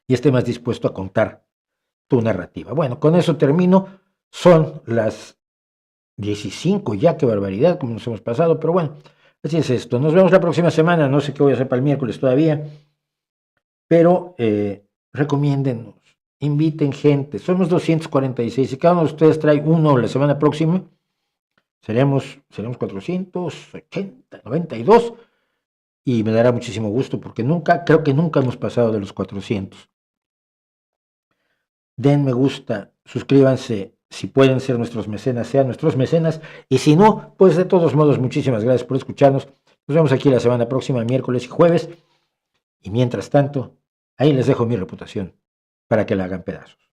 [SPEAKER 1] y esté más dispuesto a contar tu narrativa. Bueno, con eso termino. Son las 15 ya, qué barbaridad, como nos hemos pasado, pero bueno, así es esto. Nos vemos la próxima semana, no sé qué voy a hacer para el miércoles todavía, pero recomiéndennos, inviten gente. Somos 246, si cada uno de ustedes trae uno la semana próxima, seremos 480, 92, y me dará muchísimo gusto porque creo que nunca hemos pasado de los 400. Den me gusta, suscríbanse, si pueden ser nuestros mecenas, sean nuestros mecenas, y si no, pues de todos modos, muchísimas gracias por escucharnos. Nos vemos aquí la semana próxima, miércoles y jueves, y mientras tanto, ahí les dejo mi reputación para que la hagan pedazos.